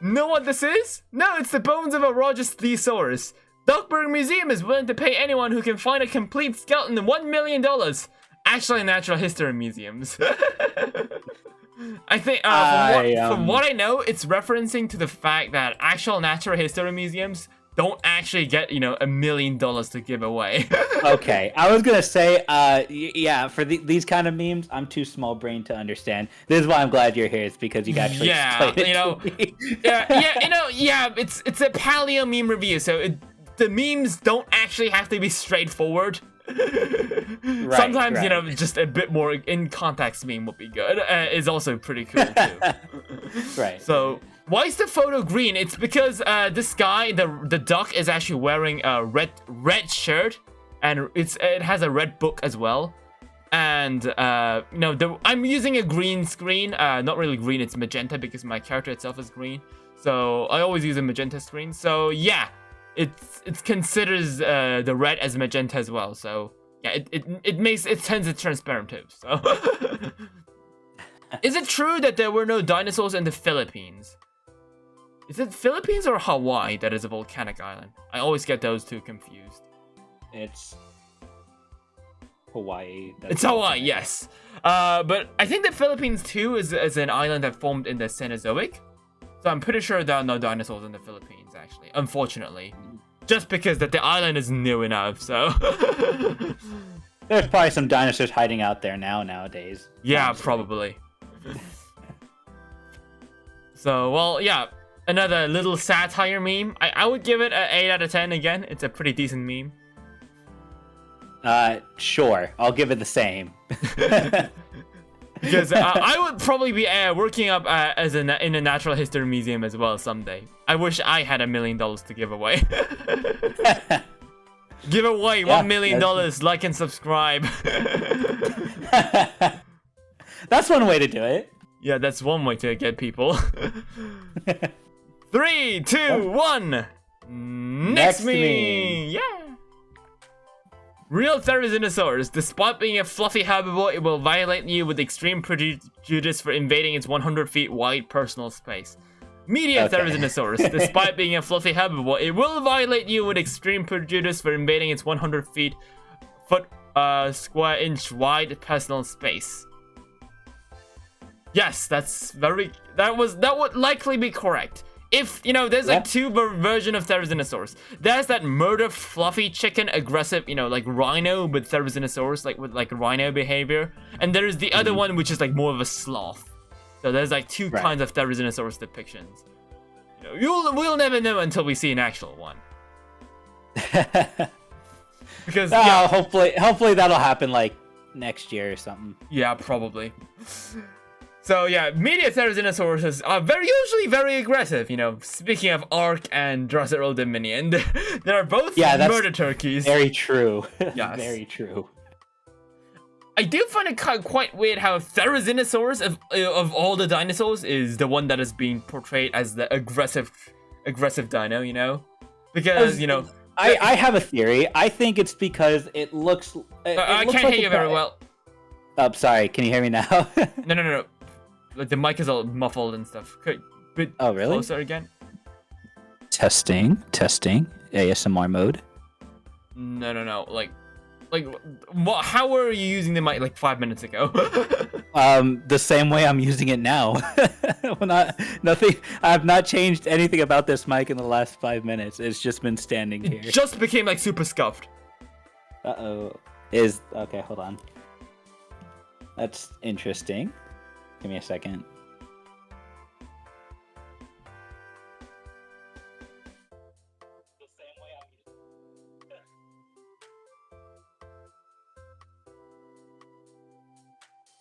Know what this is? No, it's the bones of a Rogestesaurus. Duckburg Museum is willing to pay anyone who can find a complete skeleton $1 million. Actually, natural history museums. I think, from what I know, it's referencing to the fact that actual natural history museums don't actually get, $1 million to give away. Okay, I was gonna say, yeah, for these kind of memes, I'm too small brain to understand. This is why I'm glad you're here. It's because you got actually explain it to me. It's a PALEO meme review, so the memes don't actually have to be straightforward. Sometimes, just a bit more in context meme would be good. Is also pretty cool too. Right. So. Why is the photo green? It's because this guy, the duck, is actually wearing a red shirt, and it has a red book as well. And I'm using a green screen. Not really green, it's magenta because my character itself is green. So I always use a magenta screen. So yeah, it considers the red as magenta as well. So yeah, it turns it transparent too. So is it true that there were no dinosaurs in the Philippines? Is it Philippines or Hawaii that is a volcanic island? I always get those two confused. It's Hawaii. It's Hawaii, yes. But I think the Philippines too is an island that formed in the Cenozoic. So I'm pretty sure there are no dinosaurs in the Philippines, actually. Unfortunately. Just because that the island is new enough, so... There's probably some dinosaurs hiding out there nowadays. Yeah, probably. So, well, yeah. Another little satire meme. I would give it an 8 out of 10 again. It's a pretty decent meme. Sure. I'll give it the same. Because I would probably be working up in a natural history museum as well someday. I wish I had $1 million to give away. Give away $1 million. Like and subscribe. That's one way to do it. Yeah, that's one way to get people. 3, 2, 1. Next meme. Yeah. Real Therizinosaurus. Despite being a fluffy herbivore, it will violate you with extreme prejudice for invading its 100 feet wide personal space. Medium Therizinosaurus. Despite being a fluffy herbivore, it will violate you with extreme prejudice for invading its 100 foot square inch wide personal space. Yes, that would likely be correct. If, there's like two version of Therizinosaurus. There's that murder fluffy chicken aggressive, like rhino, but Therizinosaurus, like with like rhino behavior. And there's the other one, which is like more of a sloth. So there's like two kinds of Therizinosaurus depictions. We'll never know until we see an actual one. Because hopefully that'll happen like next year or something. Yeah, probably. So yeah, Media Therizinosaurus are usually very aggressive. Speaking of Ark and Jurassic World Dominion, they are both murder turkeys. Very true. Yes. Very true. I do find it quite weird how Therizinosaurus of all the dinosaurs is the one that is being portrayed as the aggressive dino. Because I have a theory. I think it's because it looks. I can't hear you very well. Oh, sorry. Can you hear me now? No. Like the mic is all muffled and stuff. Could bit Oh, really? closer again? Testing. ASMR mode. No. Like, what? How were you using the mic like 5 minutes ago? The same way I'm using it now. Nothing. I've not changed anything about this mic in the last 5 minutes. It's just been standing here. It just became like super scuffed. Uh-oh. Okay, hold on. That's interesting. Give me a second.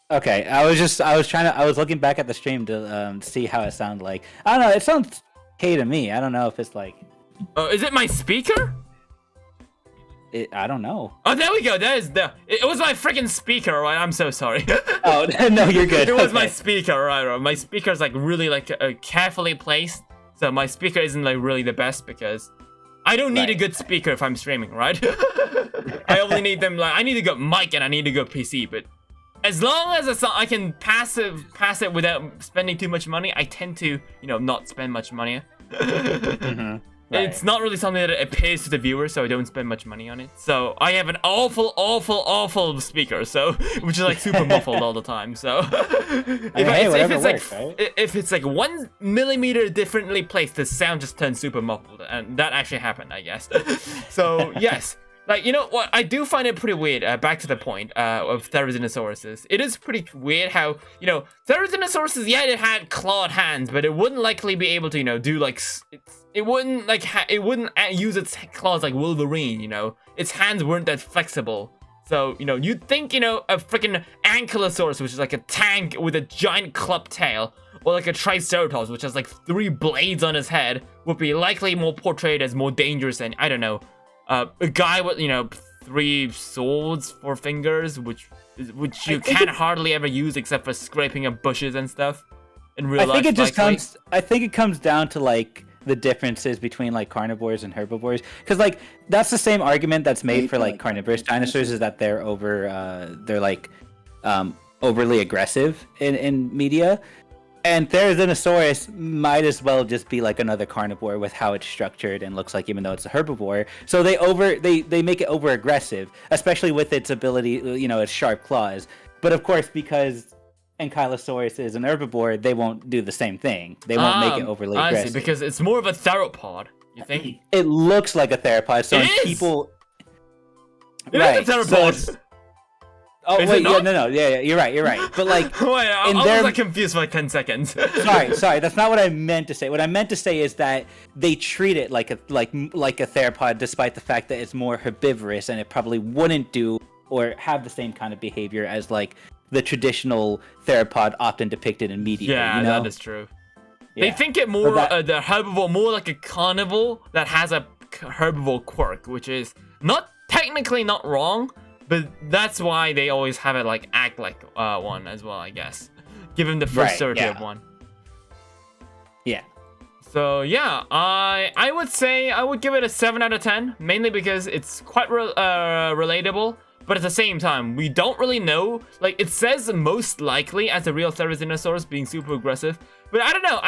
Okay, I was looking back at the stream to see how it sounded like. I don't know, it sounds okay to me. I don't know if it's like... Is it my speaker? I don't know. Oh, there we go. It was my freaking speaker, right? I'm so sorry. Oh, no, you're good. It was okay. my speaker, right? My speaker's like really like carefully placed. So my speaker isn't like really the best because I don't need a good speaker if I'm streaming, right? I only need them like I need a good mic and I need a good PC, but as long as I can pass it without spending too much money, I tend to, not spend much money. Mm-hmm. Right. It's not really something that appeals to the viewer, so I don't spend much money on it. So I have an awful speaker, which is like super muffled all the time. So if it's like 1 millimeter differently placed, the sound just turns super muffled, and that actually happened, I guess. So yes. Like, you know what, I do find it pretty weird, back to the point of Therizinosaurus. It is pretty weird how, Therizinosaurus, yeah, it had clawed hands, but it wouldn't likely be able to, do like, it wouldn't use its claws like Wolverine, Its hands weren't that flexible. So, you'd think, a freaking Ankylosaurus, which is like a tank with a giant club tail, or like a Triceratops, which has like 3 blades on his head, would be likely more portrayed as more dangerous than, I don't know, a guy with 3 swords for fingers, which you can hardly ever use except for scraping up bushes and stuff in real life. I think it comes down to like the differences between like carnivores and herbivores, because like that's the same argument that's made for like carnivorous dinosaurs, is that they're overly aggressive in media. And Therizinosaurus might as well just be like another carnivore with how it's structured and looks like, even though it's a herbivore. So they make it over aggressive, especially with its ability, its sharp claws. But of course, because Ankylosaurus is an herbivore, they won't do the same thing. They won't make it overly aggressive. I see, because it's more of a theropod, you think? It looks like a theropod. So people... It is a theropod. Oh, wait, yeah, you're right. But like, wait, I was like confused for like 10 seconds. sorry, that's not what I meant to say. What I meant to say is that they treat it like a theropod, despite the fact that it's more herbivorous and it probably wouldn't do or have the same kind of behavior as like the traditional theropod often depicted in media. Yeah, that is true. Yeah. They think it more the herbivore more like a carnivore that has a herbivore quirk, which is technically not wrong. But that's why they always have it like act like one as well, I guess. Give him the first of one. Yeah. So yeah, I would say I would give it a 7 out of 10, mainly because it's quite relatable. But at the same time, we don't really know. Like, it says most likely as a real Therizinosaurus being super aggressive. But I don't know.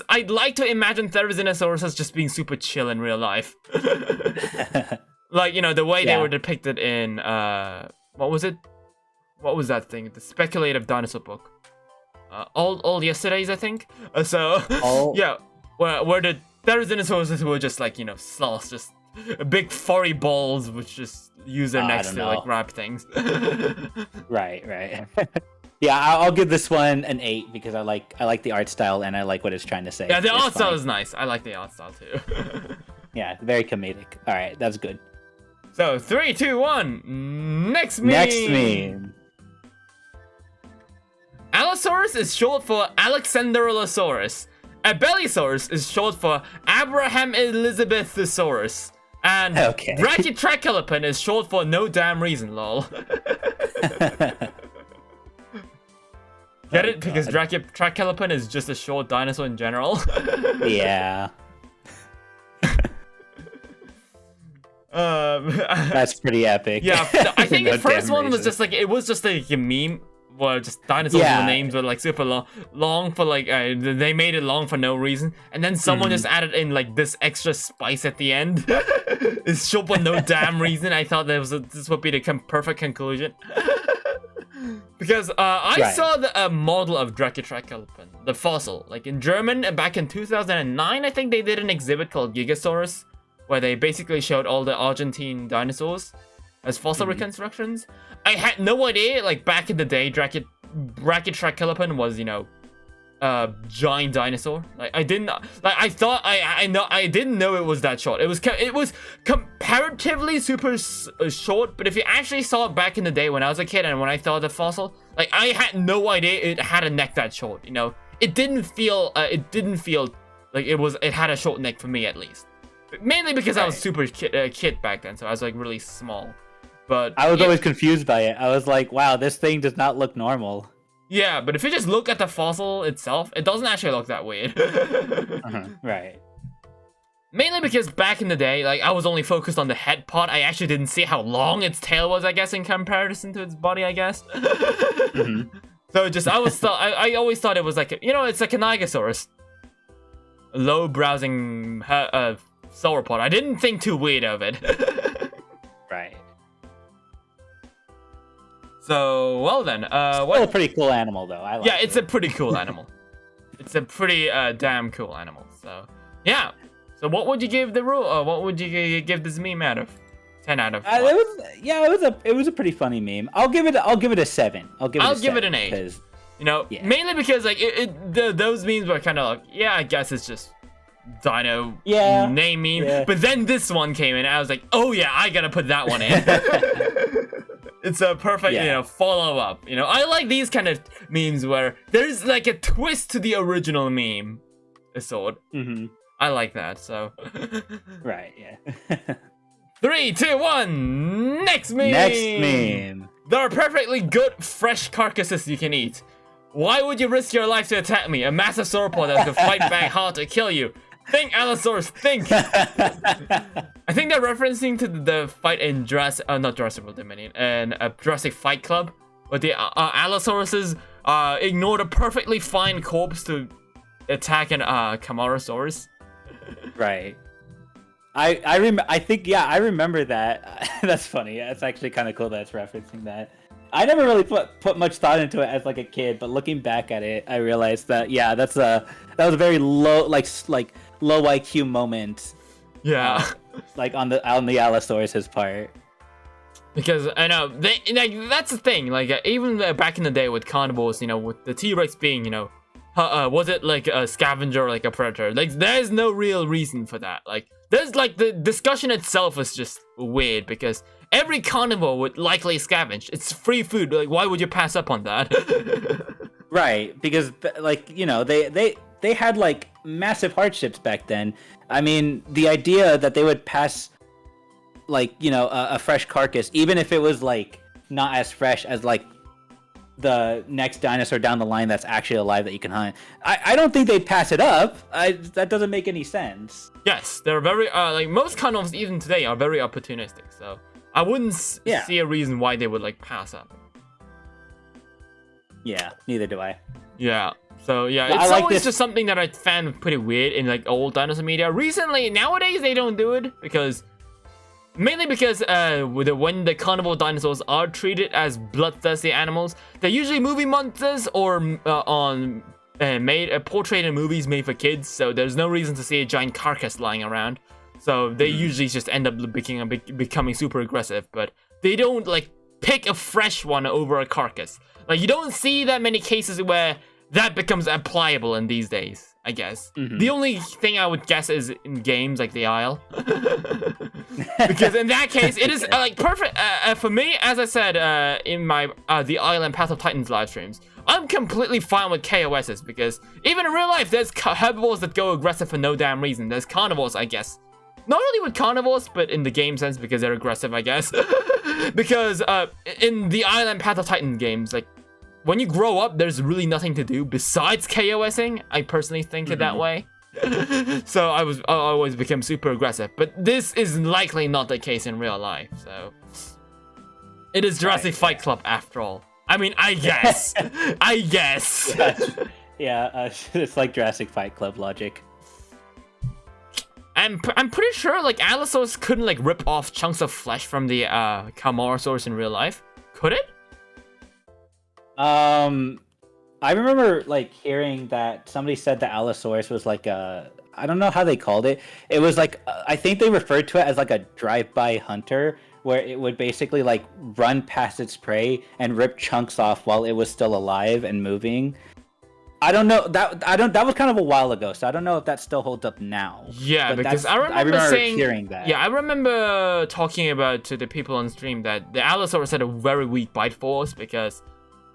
I'd like to imagine Therizinosaurus as just being super chill in real life. Like, the way they were depicted in, what was it? What was that thing? The speculative dinosaur book. All Yesterdays, I think? Yeah, where the Therizinosaurs were just like, sloths, just big furry balls, which just use their necks to, like, grab things. Right. Yeah, I'll give this one an 8 because I like the art style and I like what it's trying to say. Yeah, the art style is nice. I like the art style, too. Yeah, very comedic. All right, that's good. So, 3, 2, 1. Next meme. Allosaurus is short for Alexanderolosaurus. Abelisaurus is short for Abraham Elizabethosaurus. And Brachytrachelopon is short for no damn reason, lol. Get it? Because Brachytrachelopon is just a short dinosaur in general. Yeah. That's pretty epic. Yeah, I think the first one was just like, it was just like a meme. were just dinosaurs. Yeah. The names were like super long for like they made it long for no reason, and then someone just added in like this extra spice at the end. It's short for no damn reason. I thought this would be the perfect conclusion. Because I saw the model of Drachytrachelopan, the fossil, like in German, and back in 2009, I think they did an exhibit called Gigasaurus, where they basically showed all the Argentine dinosaurs as fossil reconstructions. I had no idea, like back in the day, Drachytrachelopan was, you know, a giant dinosaur. Like I didn't, like I thought I didn't know it was that short. It was comparatively super short, but if you actually saw it back in the day when I was a kid and when I saw the fossil, like I had no idea it had a neck that short. You know, it didn't feel like it had a short neck for me, at least. Mainly because I was super kid back then, so I was like really small. But I was always confused by it. I was like, wow, this thing does not look normal. Yeah, but if you just look at the fossil itself, it doesn't actually look that weird. Right. Mainly because back in the day, like I was only focused on the head part. I actually didn't see how long its tail was, I guess, in comparison to its body, I guess. So just I always thought it was like, you know, it's like an Nigosaurus. A low browsing sauropod. I didn't think too weird of it. Right. So, well then, Still a pretty cool animal, though. I like yeah, it's a pretty cool animal. It's a pretty damn cool animal. So, yeah. So, what would you give the rule? What would you give this meme out of 10 out of? It was a pretty funny meme. I'll give it a 7. I'll give it an 8. You know, mainly because like those memes were kind of like, yeah, I guess it's just Dino name meme. Yeah. But then this one came in, and I was like, oh yeah, I gotta put that one in. It's a perfect, you know, follow-up. You know, I like these kind of memes where there's like a twist to the original meme. A sword. I like that, so. Right, yeah. 3, 2, 1, next meme! Next meme. There are perfectly good, fresh carcasses you can eat. Why would you risk your life to attack me? A massive sauropod that could fight back hard to kill you. Think, Allosaurus, think! I think they're referencing to the fight in not Jurassic World Dominion, and Jurassic Fight Club, where the Allosauruses ignored a perfectly fine corpse to attack an Camarasaurus. Right. I remember that. That's funny. That's actually kind of cool that it's referencing that. I never really put much thought into it as like a kid, but looking back at it, I realized that that was a very low low IQ moment. Yeah. Like on the Allosaurus's part. Because I know that's the thing. Like even back in the day with carnivores, you know, with the T-Rex being, you know, was it like a scavenger or like a predator? Like there's no real reason for that. Like there's like the discussion itself is just weird because every carnivore would likely scavenge. It's free food. Like why would you pass up on that? Right, because like, you know, they had like massive hardships back then. I mean, the idea that they would pass like, you know, a fresh carcass, even if it was like not as fresh as like the next dinosaur down the line that's actually alive that you can hunt, I don't think they'd pass it up. That doesn't make any sense. Yes, they're very like most carnivores even today are very opportunistic, so I wouldn't see a reason why they would like pass up. Yeah, neither do I. Yeah. So yeah, it's always just something that I found pretty weird in like old dinosaur media. Recently, nowadays they don't do it mainly because when the carnivore dinosaurs are treated as bloodthirsty animals, they're usually movie monsters or portrayed in movies made for kids. So there's no reason to see a giant carcass lying around. So they usually just end up becoming super aggressive, but they don't like pick a fresh one over a carcass. Like you don't see that many cases where that becomes pliable in these days, I guess. The only thing I would guess is in games like The Isle. Because in that case, it is like perfect. For me, as I said in my The Isle and Path of Titans live streams, I'm completely fine with KOSs because even in real life, there's herbivores that go aggressive for no damn reason. There's carnivores, I guess. Not only with carnivores, but in the game sense because they're aggressive, I guess. Because in the Isle and Path of Titan games, like, when you grow up, there's really nothing to do besides KOSing. I personally think it that way. So I always became super aggressive. But this is likely not the case in real life. So it is Jurassic Fight Club after all. I mean, I guess. I guess. Yeah, it's like Jurassic Fight Club logic. I'm pretty sure like Allosaurus couldn't like rip off chunks of flesh from the Camarasaurus in real life. Could it? I remember like hearing that somebody said the Allosaurus was like a, I don't know how they called it. It was like I think they referred to it as like a drive-by hunter, where it would basically like run past its prey and rip chunks off while it was still alive and moving. I don't know that was kind of a while ago, so I don't know if that still holds up now. Yeah, but because I remember saying, hearing that. Yeah, I remember talking about to the people on stream that the Allosaurus had a very weak bite force because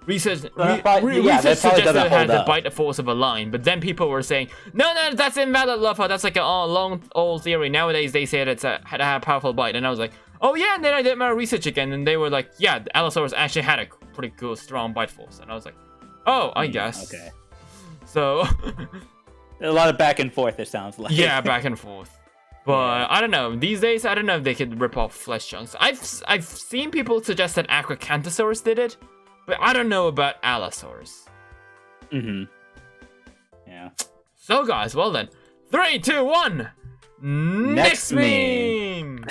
research suggested it had the bite force of a lion, but then people were saying, no, that's invalid, Lopho. That's like a long old theory. Nowadays they say that had a powerful bite, and I was like, oh yeah, and then I did my research again, and they were like, yeah, the Allosaurus actually had a pretty good, strong bite force, and I was like, oh, I guess. Okay. So a lot of back and forth, it sounds like. Yeah, back and forth. But I don't know. These days, I don't know if they could rip off flesh chunks. I've seen people suggest that Acrocanthosaurus did it, but I don't know about Allosaurus. Yeah. So guys, well then, 3, 2, 1. Next meme.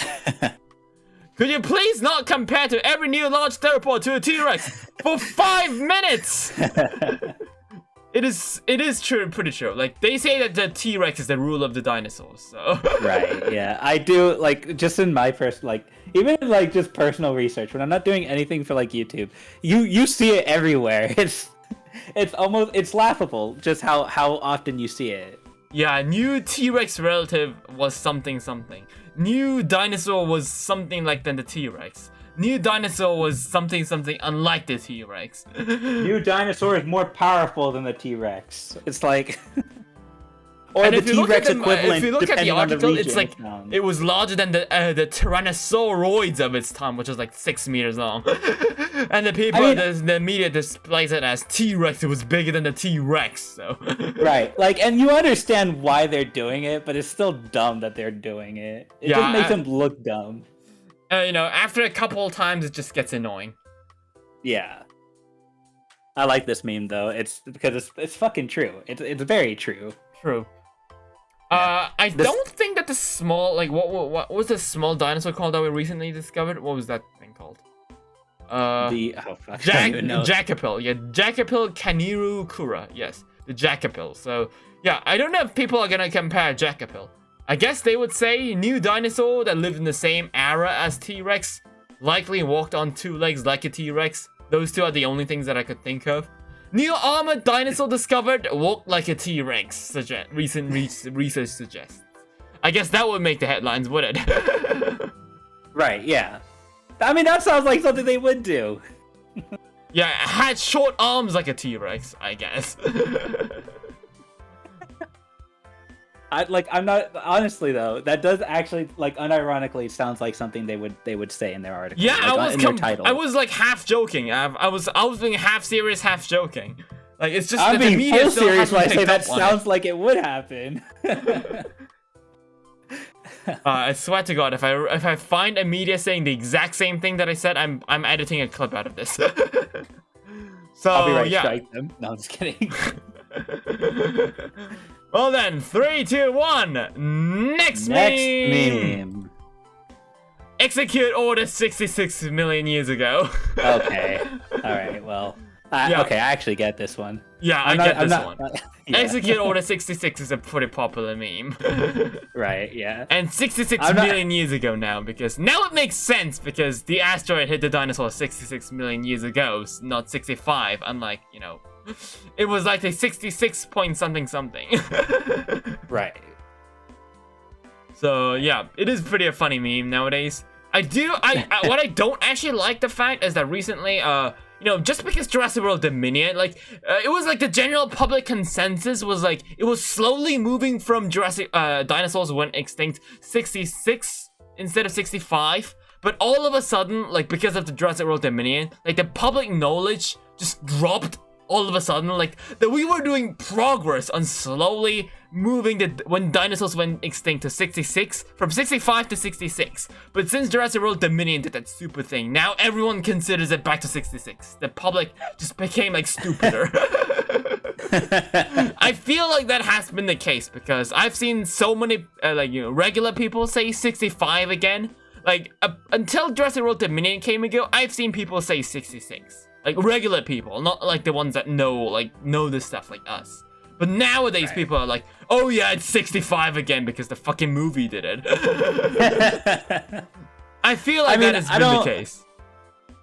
Could you please not compare to every new large theropod to a T-Rex for 5 minutes? It is true, pretty true. Like, they say that the T-Rex is the rule of the dinosaurs, so. Right, yeah. I do, like, just in my even like just personal research, when I'm not doing anything for like YouTube, you see it everywhere. It's laughable just how often you see it. Yeah, new T-Rex relative was something. New dinosaur was something like than the T-Rex. New dinosaur was something unlike the T-Rex. New dinosaur is more powerful than the T-Rex. It's like, or and the T-Rex equivalent. If you look at the article, it's like found. It was larger than the Tyrannosauroids of its time, which was like 6 meters long. And the people, the media displays it as T-Rex. It was bigger than the T-Rex. So right, like, and you understand why they're doing it, but it's still dumb that they're doing it. It just makes them look dumb. You know, after a couple of times, it just gets annoying. Yeah. I like this meme though. It's because it's fucking true. It's very true. True. I don't think that the small, like, what was the small dinosaur called that we recently discovered? What was that thing called? Jackapil. Yeah, Jackapil Kaniru Kura. Yes, the Jackapil. So yeah, I don't know if people are gonna compare Jackapil. I guess they would say new dinosaur that lived in the same era as T-Rex, likely walked on 2 legs like a T-Rex. Those two are the only things that I could think of. New armored dinosaur discovered, walked like a T-Rex, recent research suggests. I guess that would make the headlines, would it? Right, yeah. I mean, that sounds like something they would do. Yeah, had short arms like a T-Rex, I guess. I'm not, honestly though, that does actually, like, unironically sounds like something they would say in their article. Yeah, like, in their title. I was like half joking. I was being half serious, half joking. Like, it's just I'm that the media full still serious when I hasn't say picked that up on sounds it. like it would happen. I swear to God, if I find a media saying the exact same thing that I said, I'm editing a clip out of this. So I'll be right, yeah. strike them. No, I'm just kidding. Well then, 3, 2, 1. Next meme. Execute order 66 million years ago. Okay. All right. Well. Okay, I actually get this one. Yeah, I get this one. Yeah. Execute order 66 is a pretty popular meme. Right. Yeah. And 66 million years ago now, because now it makes sense because the asteroid hit the dinosaur 66 million years ago, not 65. Unlike, you know. It was like a 66 point something. Right. So yeah, it is pretty a funny meme nowadays. What I don't actually like the fact is that recently, you know, just because Jurassic World Dominion, like, it was like the general public consensus was like, it was slowly moving from dinosaurs went extinct 66 instead of 65. But all of a sudden, like, because of the Jurassic World Dominion, like, the public knowledge just dropped all of a sudden, like, that we were doing progress on slowly moving when dinosaurs went extinct to 66, from 65 to 66. But since Jurassic World Dominion did that super thing, now everyone considers it back to 66. The public just became, like, stupider. I feel like that has been the case, because I've seen so many, regular people say 65 again. Like, until Jurassic World Dominion came ago, I've seen people say 66. Like, regular people, not like the ones that know this stuff like us. But nowadays, people are like, oh yeah, it's 65 again because the fucking movie did it. I feel like that has been the case.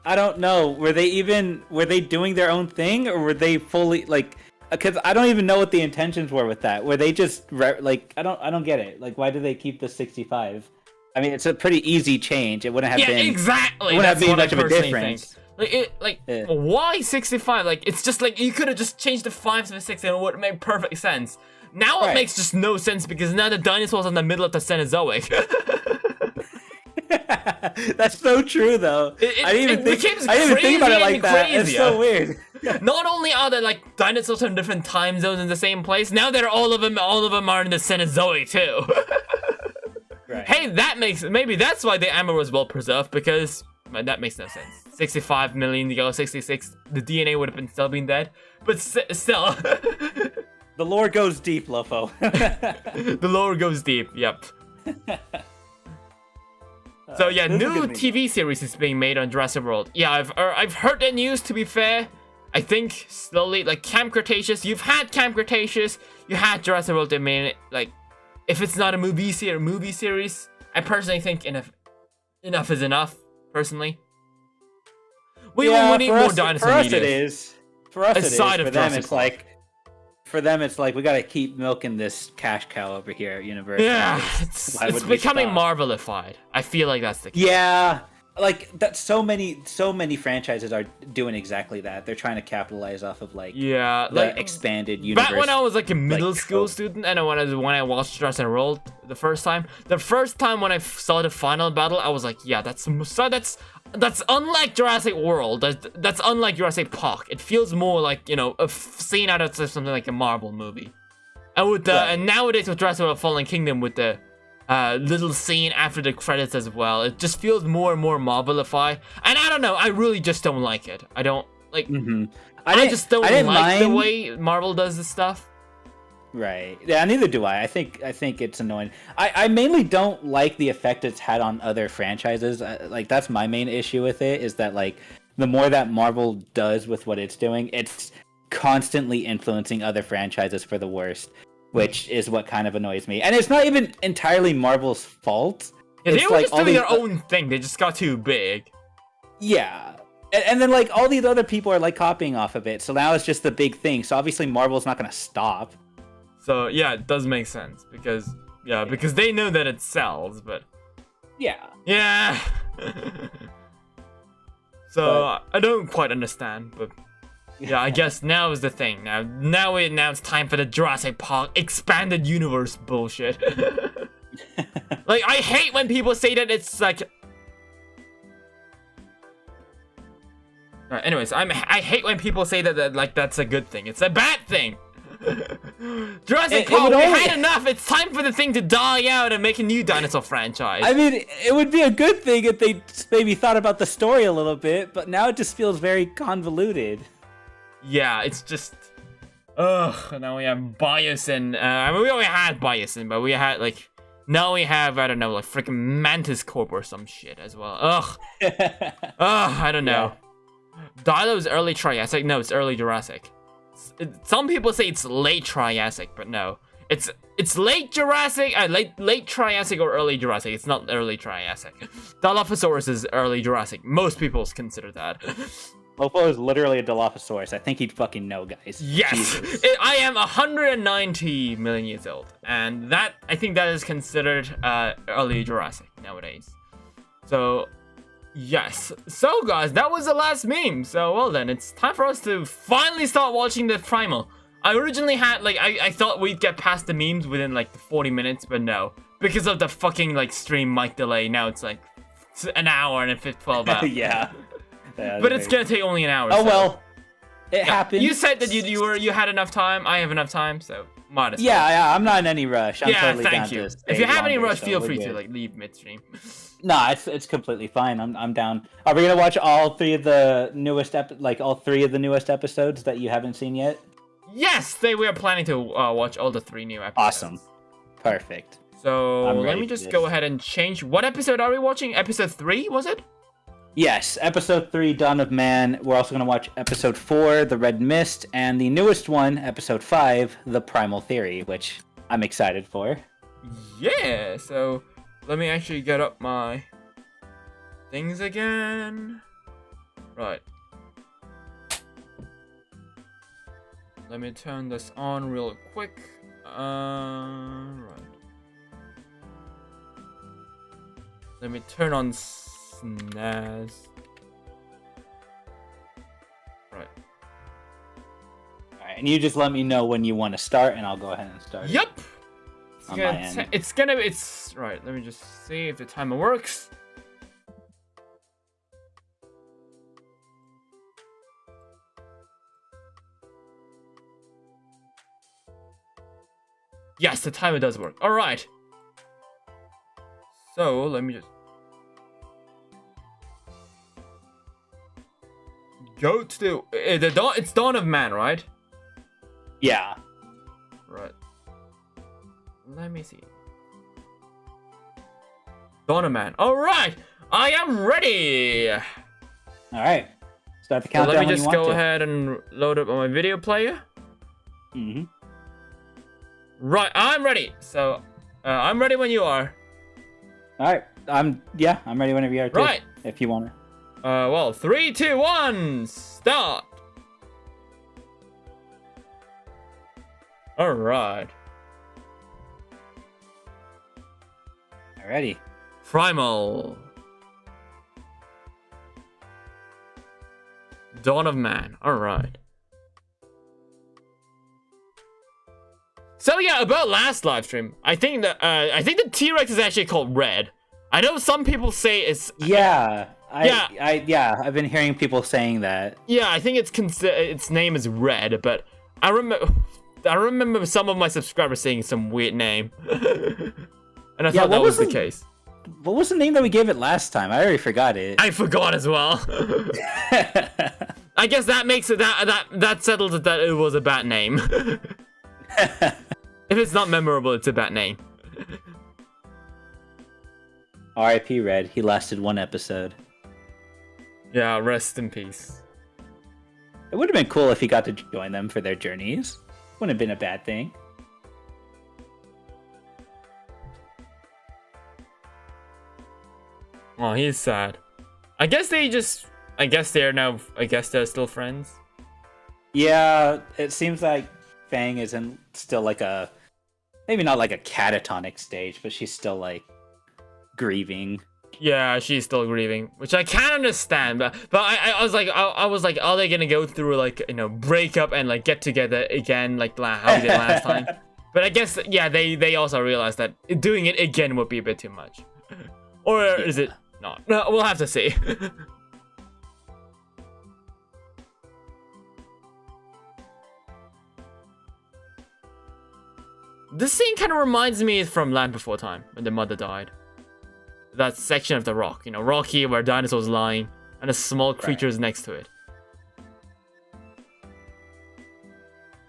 I don't know. Were they doing their own thing, or were they fully, like, because I don't even know what the intentions were with that. Were they just, like, I don't get it. Like, why do they keep the 65? I mean, it's a pretty easy change. It wouldn't have been... Yeah, exactly! It wouldn't have been much of a difference. Why 65? Like, it's just like, you could have just changed the 5 to the 6 and it would make perfect sense. Now it makes just no sense, because now the dinosaurs are in the middle of the Cenozoic. That's so true, though. I didn't even think about it like that. It's so weird. Not only are there, like, dinosaurs in different time zones in the same place, now they're all of them are in the Cenozoic, too. Right. Hey, maybe that's why the amber was well preserved, because that makes no sense. 65 million ago, 66, the DNA would have still been dead, but still. The lore goes deep, Lopho. The lore goes deep. Yep. So yeah, new TV series is being made on Jurassic World. Yeah, I've heard the news. To be fair, I think slowly, like, Camp Cretaceous. You've had Camp Cretaceous. You had Jurassic World Dominion. Like, if it's not a movie series, I personally think enough is enough. Personally, we need more dinosaur media. For us, it is. For us, it is. For them, it's like we gotta keep milking this cash cow over here at Universal. Yeah, it's becoming Marvelified. I feel like that's the case. Yeah, like that. So many franchises are doing exactly that. They're trying to capitalize off of the expanded universe. Back when I was like a middle school student, and when I watched Jurassic World the first time when I saw the final battle, I was like, yeah, that's unlike Jurassic World. That's unlike Jurassic Park. It feels more like, a scene out of something like a Marvel movie. And and nowadays with Jurassic World Fallen Kingdom, with the little scene after the credits as well, it just feels more and more Marvelified. And I don't know, I really just don't like it. I don't like. I just don't like the way Marvel does this stuff. Right. Yeah, neither do I. I think it's annoying. I mainly don't like the effect it's had on other franchises. Like, that's my main issue with it, is that, like, the more that Marvel does with what it's doing, it's constantly influencing other franchises for the worst, which is what kind of annoys me. And it's not even entirely Marvel's fault. Yeah, they were just doing their own thing. They just got too big. Yeah. And then, like, all these other people are, like, copying off of it. So now it's just the big thing. So obviously Marvel's not going to stop. So yeah, it does make sense, because they know that it sells, but yeah. So I don't quite understand, but yeah, I guess now is the thing. Now it's time for the Jurassic Park expanded universe bullshit. Like, I hate when people say that it's like. Anyways, I hate when people say that like that's a good thing. It's a bad thing. Jurassic Park, we had enough. It's time for the thing to die out and make a new dinosaur franchise. I mean, it would be a good thing if they maybe thought about the story a little bit, but now it just feels very convoluted. Yeah, it's just... now we have Biosin. I mean, we already had Biosin, but we had, like... Now we have, I don't know, like, freaking Mantis Corp or some shit as well. I don't know. Yeah. Dilo's early Triassic? No, it's early Jurassic. Some people say it's late Triassic, but no. It's late Jurassic, late Triassic or early Jurassic. It's not early Triassic. Dilophosaurus is early Jurassic. Most people consider that. Lopho is literally a Dilophosaurus. I think he'd fucking know, guys. Yes! I am 190 million years old. And that, I think that is considered early Jurassic nowadays. So, yes. So, guys, that was the last meme. So, well then, it's time for us to finally start watching the Primal. I originally had, like, I thought we'd get past the memes within, like, 40 minutes, but no. Because of the fucking, like, stream mic delay, now it's, like, an hour and 12 hours. Yeah. But it's gonna take only an hour. Oh, so. well. It happened. You said that you had enough time. I have enough time, so might as well. Yeah, I'm not in any rush. I'm totally thank down you. to If stay you have any longer, rush, so feel we're free good. to like leave midstream. No, it's completely fine. I'm down. Are we gonna watch all three of the newest episodes that you haven't seen yet? Yes, we are planning to watch all the 3 new episodes. Awesome. Perfect. So I'm let ready me for just this. go ahead and change. What episode are we watching? Episode 3, was it? Yes, episode 3, Dawn of Man. We're also gonna watch episode 4, The Red Mist, and the newest one, episode 5, The Primal Theory, which I'm excited for. Yeah, so let me actually get up my things again. Right. Let me turn this on real quick. Right. Let me turn on Snaz. Right. Alright, and you just let me know when you want to start, and I'll go ahead and start. Yep. On my end. It's right. Let me just see if the timer works. Yes, the timer does work. All right. So let me just go to the dawn. It's Dawn of Man, right? Yeah. Right. Let me see. Dawn of Man. All right. I am ready. Alright. Start the So countdown let me when just you want go to. ahead and load up on my video player. Mm-hmm. Right, I'm ready. So, I'm ready when you are. Alright. I'm ready whenever you are too. Right. If you want to. Well, 3, 2, 1, start. All right. Alrighty. Primal. Dawn of Man. All right. So yeah, about last live stream, I think the T-Rex is actually called Red. I know some people say it's Yeah. I've been hearing people saying that. yeah, I think its name is Red, but I remember some of my subscribers saying some weird name, and I thought that was the case. What was the name that we gave it last time? I already forgot it. I forgot as well. I guess that makes it that settles it that it was a bad name. If it's not memorable, it's a bad name. R.I.P. Red. He lasted 1 episode. Yeah, rest in peace. It would have been cool if he got to join them for their journeys. Wouldn't have been a bad thing. Oh, he's sad. I guess they're still friends. Yeah, it seems like Fang is in still like maybe not like a catatonic stage, but she's still like grieving. Yeah, she's still grieving, which I can understand. But I was like, are they gonna go through like break up and like get together again like how we did last time? But I guess yeah, they also realized that doing it again would be a bit too much. Or is it not? No, we'll have to see. This scene kind of reminds me from Land Before Time, when the mother died. That section of the rock, rock here where dinosaurs lying, and a small creature is next to it.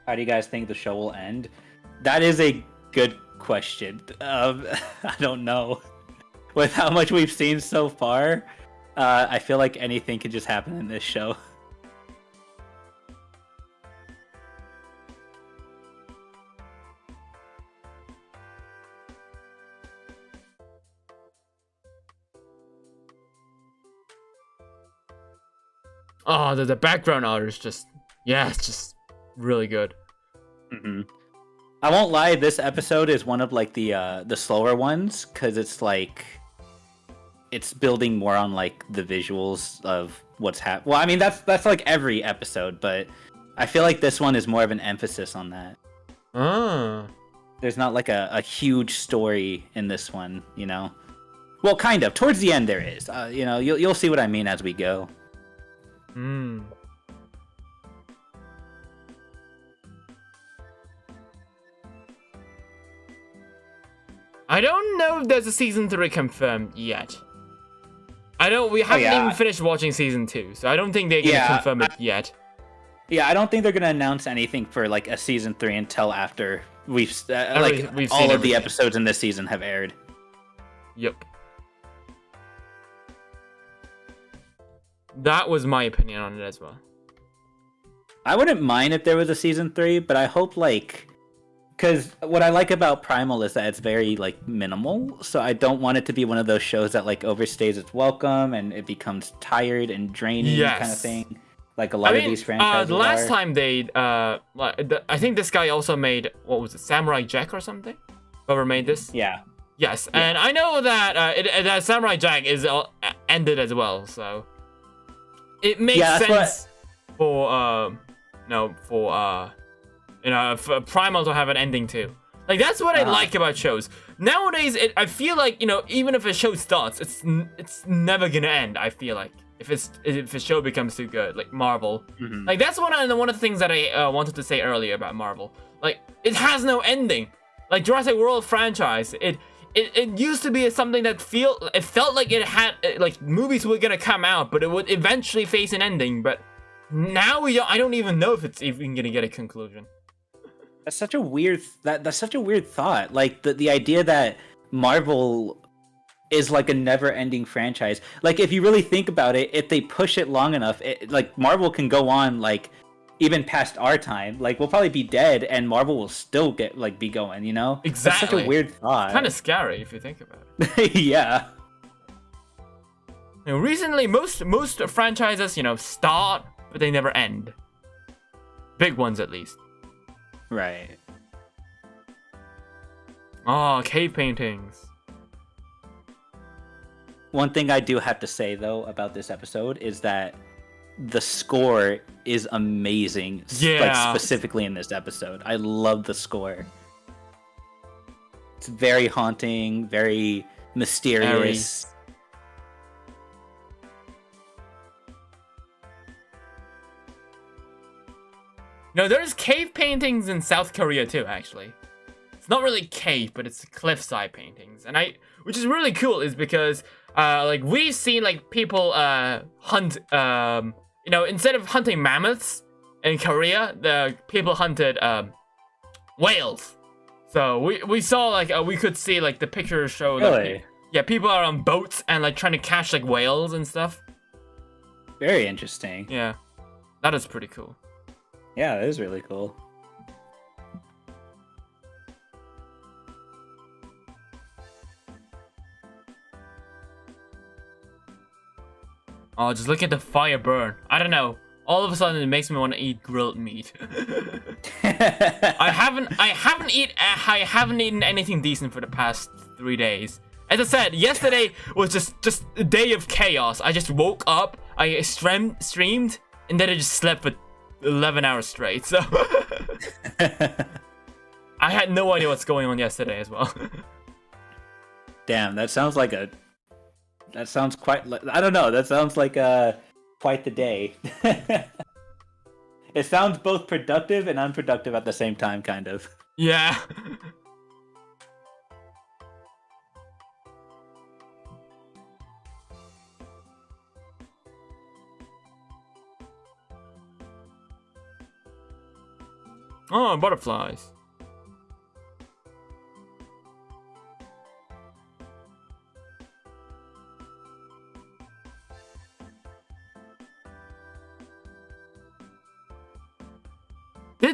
How do you guys think the show will end? That is a good question. I don't know. With how much we've seen so far, I feel like anything could just happen in this show. Oh, the background art is just, yeah, it's just really good. Mm-hmm. I won't lie, this episode is one of like the slower ones because it's like it's building more on like the visuals of what's happening. Well, I mean that's like every episode, but I feel like this one is more of an emphasis on that. Ah. There's not like a huge story in this one, Well, kind of. Towards the end there is. You'll see what I mean as we go. Hmm. I don't know if there's a season 3 confirmed yet. We haven't even finished watching season 2, so I don't think they're gonna confirm it yet. Yeah, I don't think they're gonna announce anything for like a season 3 until after we've seen all of the episodes in this season have aired. Yep. That was my opinion on it as well. I wouldn't mind if there was a season 3, but I hope because what I like about Primal is that it's very like minimal, so I don't want it to be one of those shows that like overstays its welcome and it becomes tired and draining kind of thing. Like a lot of these franchises. The last time they, I think this guy also made, what was it, Samurai Jack or something? Whoever made this? Yeah. Yes, and I know that that Samurai Jack is ended as well, so it makes sense for for Primal to have an ending too. Like that's what I like about shows. Nowadays, I feel like even if a show starts, it's never gonna end. I feel like if a show becomes too good, like Marvel, like that's one of the things that I wanted to say earlier about Marvel. Like it has no ending. Like Jurassic World franchise, it used to be something that felt like it had like movies were gonna come out, but it would eventually face an ending. But now I don't even know if it's even gonna get a conclusion. That's such a weird that's such a weird thought. Like the idea that Marvel is like a never-ending franchise. Like if you really think about it, if they push it long enough, like Marvel can go on like even past our time. Like we'll probably be dead, and Marvel will still be going. Exactly. That's such a weird thought. Kind of scary if you think about it. Yeah. Recently, most franchises, start, but they never end. Big ones, at least. Right. Oh, cave paintings. One thing I do have to say, though, about this episode is that the score is amazing. Yeah. Like, specifically in this episode. I love the score. It's very haunting, very mysterious. No, there's cave paintings in South Korea too, actually. It's not really cave, but it's cliffside paintings. And which is really cool is because we've seen like people hunt instead of hunting mammoths in Korea, the people hunted whales. So we saw we could see like the pictures show really? People are on boats and like trying to catch like whales and stuff. Very interesting. Yeah. That is pretty cool. Yeah, that is really cool. Oh, just look at the fire burn. I don't know. All of a sudden, it makes me want to eat grilled meat. I haven't eaten anything decent for the past 3 days. As I said, yesterday was just a day of chaos. I just woke up, I streamed, and then I just slept for 11 hours straight. So I had no idea what's going on yesterday as well. Damn, that sounds quite. I don't know. That sounds like quite the day. It sounds both productive and unproductive at the same time, kind of. Yeah. Oh, butterflies.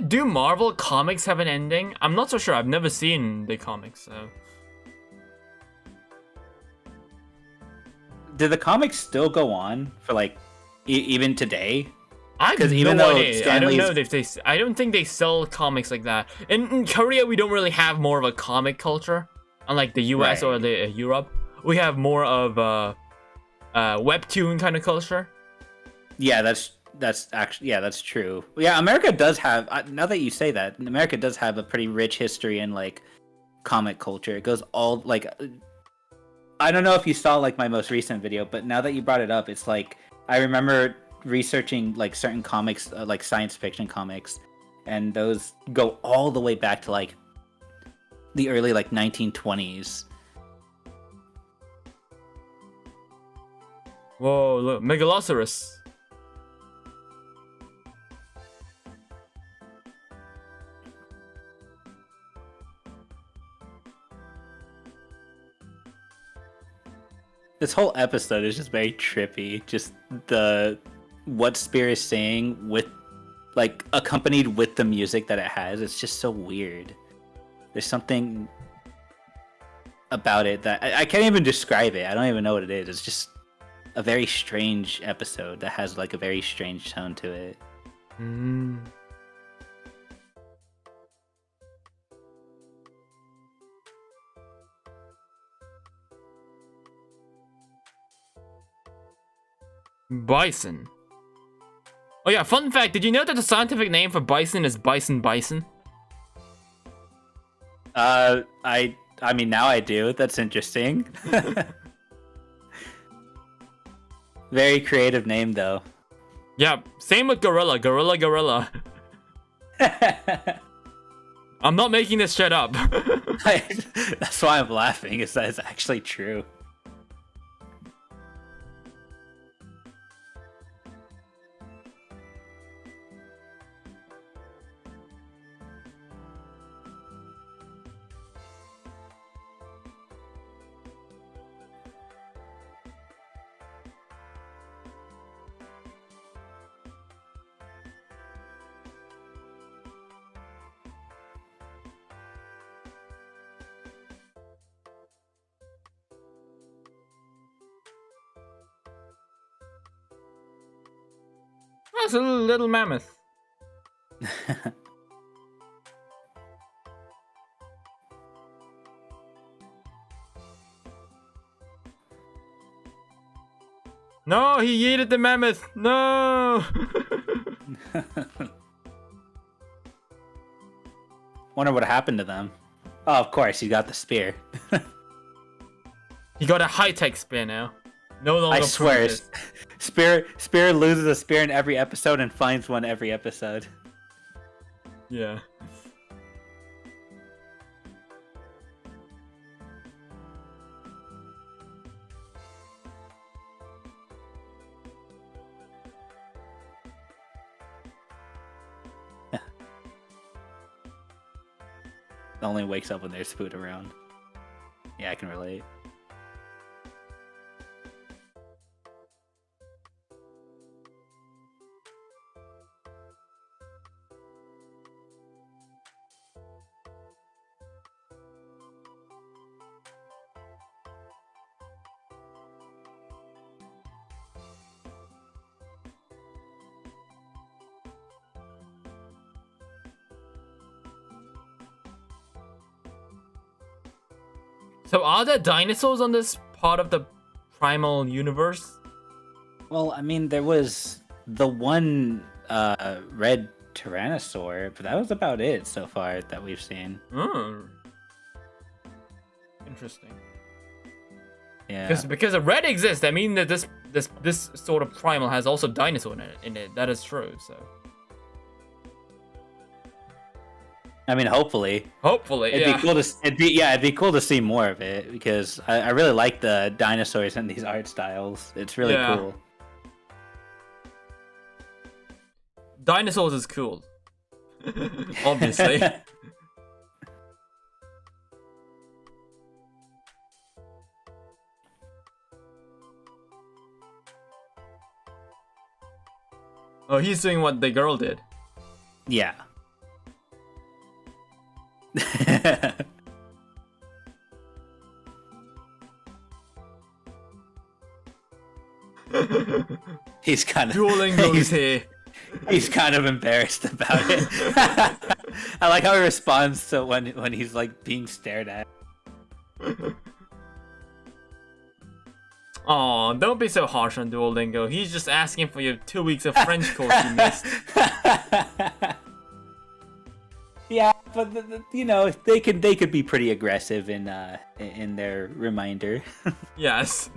Do Marvel comics have an ending? I'm not so sure. I've never seen the comics, so. Do the comics still go on for like even today? I have no idea. I don't know if they. I don't think they sell comics like that. In Korea, we don't really have more of a comic culture, unlike the US or the Europe. We have more of a webtoon kind of culture. Yeah, that's true. Yeah, America does have. Now that you say that, America does have a pretty rich history in like comic culture. It goes all like. I don't know if you saw like my most recent video, but now that you brought it up, it's like I remember researching like certain comics, like science fiction comics, and those go all the way back to like the early like 1920s. Whoa, look, Megalosaurus. This whole episode is just very trippy. Just what Spear is saying with, like, accompanied with the music that it has. It's just so weird. There's something about it that I can't even describe it. I don't even know what it is. It's just a very strange episode that has like a very strange tone to it. Bison. Oh yeah, fun fact, did you know that the scientific name for bison is bison bison? I mean, now I do. That's interesting. Very creative name, though. Yeah, same with gorilla. Gorilla. I'm not making this shit up. That's why I'm laughing, is that it's actually true. That's a little mammoth. No, he yeeted the mammoth. No. Wonder what happened to them. Oh, of course, he got the spear. He got a high-tech spear now. No longer. I swear, Spear loses a spear in every episode and finds one every episode. Yeah. Only wakes up when there's food around. Yeah, I can relate. So are there dinosaurs on this part of the primal universe? Well, I mean, there was the one red Tyrannosaur, but that was about it so far that we've seen. Interesting. Yeah. Because a red exists, I mean that this sort of primal has also dinosaur in it. That is true. So. I mean, hopefully. Hopefully, it'd yeah. be cool to it'd be cool to see more of it because I really like the dinosaurs and these art styles. It's really cool. Dinosaurs is cool. Obviously. Oh, he's doing what the girl did. Yeah. He's kind of Duolingo's here. He's kind of embarrassed about it. I like how he responds to when he's like being stared at. Oh, don't be so harsh on Duolingo. He's just asking for your 2 weeks of French course you missed. Yeah, but you know they could be pretty aggressive in their reminder. Yes.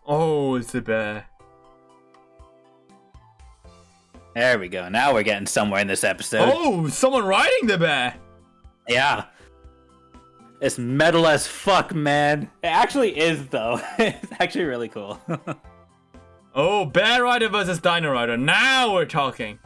Oh, it's a bear. There we go. Now we're getting somewhere in this episode. Oh, someone riding the bear. Yeah. It's metal as fuck, man. It actually is, though. It's actually really cool. Oh, bear rider versus dino rider. Now we're talking.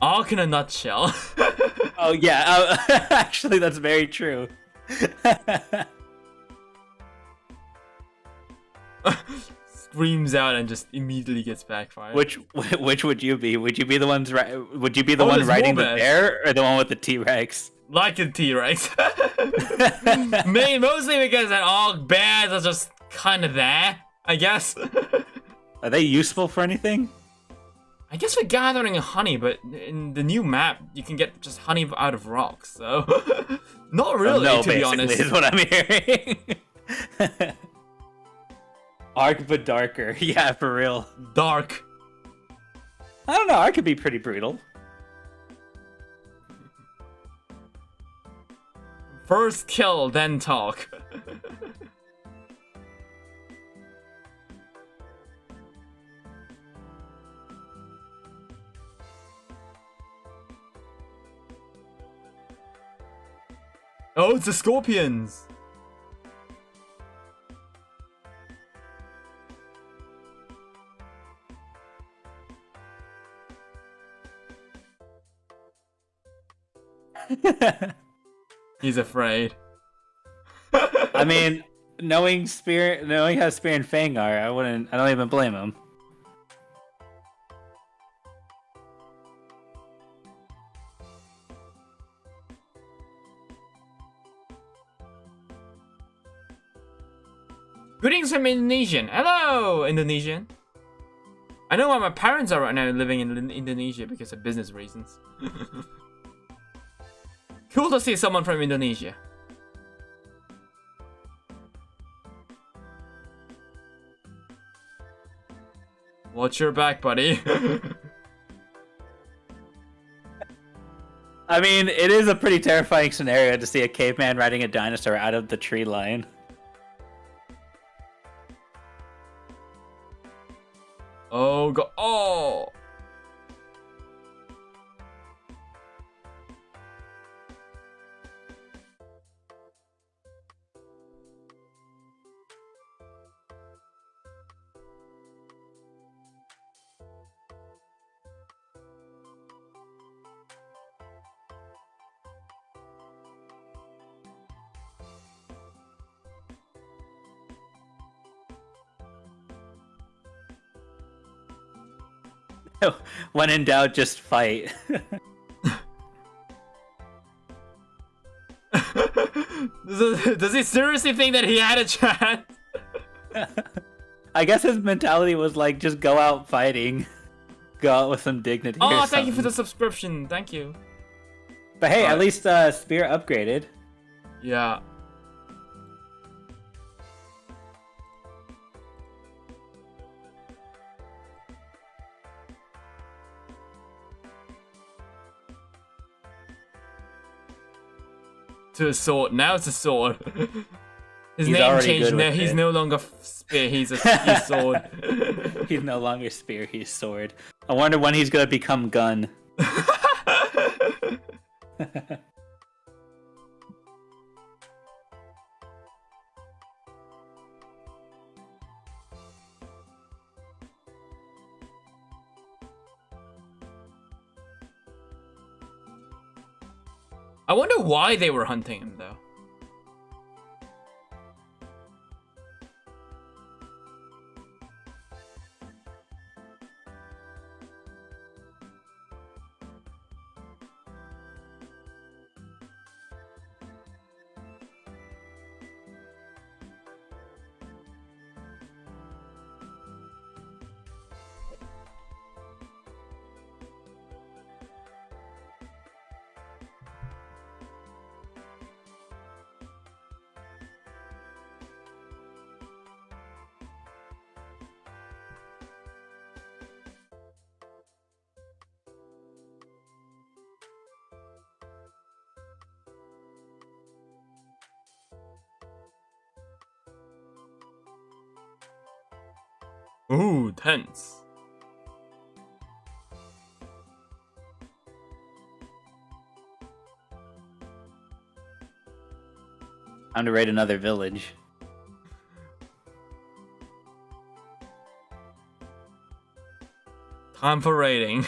Arc in a nutshell. Oh, yeah. Actually, that's very true. Screams out and just immediately gets backfired. Which would you be? Would you be the one there's riding more the bears. bear, or the one with the T-Rex? Like a T-Rex. Mostly because bears are just kind of there, I guess. Are they useful for anything? I guess for gathering honey, but in the new map, you can get just honey out of rocks, so... Not really, No, to be basically, honest. is what I'm hearing. Arc but darker. Yeah, for real. Dark. I don't know, Arc could be pretty brutal. First kill, then talk. Oh, it's the scorpions! He's afraid. I mean, knowing how Spear and Fang are, I don't even blame him. Greetings from Indonesian. Hello, Indonesian. I know why my parents are right now living in Indonesia because of business reasons. Cool to see someone from Indonesia. Watch your back, buddy. I mean, it is a pretty terrifying scenario to see a caveman riding a dinosaur out of the tree line. Oh, go. Oh! When in doubt, just fight. Does he seriously think that he had a chance? I guess his mentality was like, just go out fighting. Go out with some dignity. Oh, or thank you for something. the subscription. Thank you. But hey, at least Spear upgraded. Yeah. To a sword. Now it's a sword. His He's name already changed. good Now with he's it. no longer Spear. He's sword. He's no longer Spear, he's Sword. I wonder when he's gonna become Gun. I wonder why they were hunting him though. Ooh, tense. Time to raid another village. Time for raiding.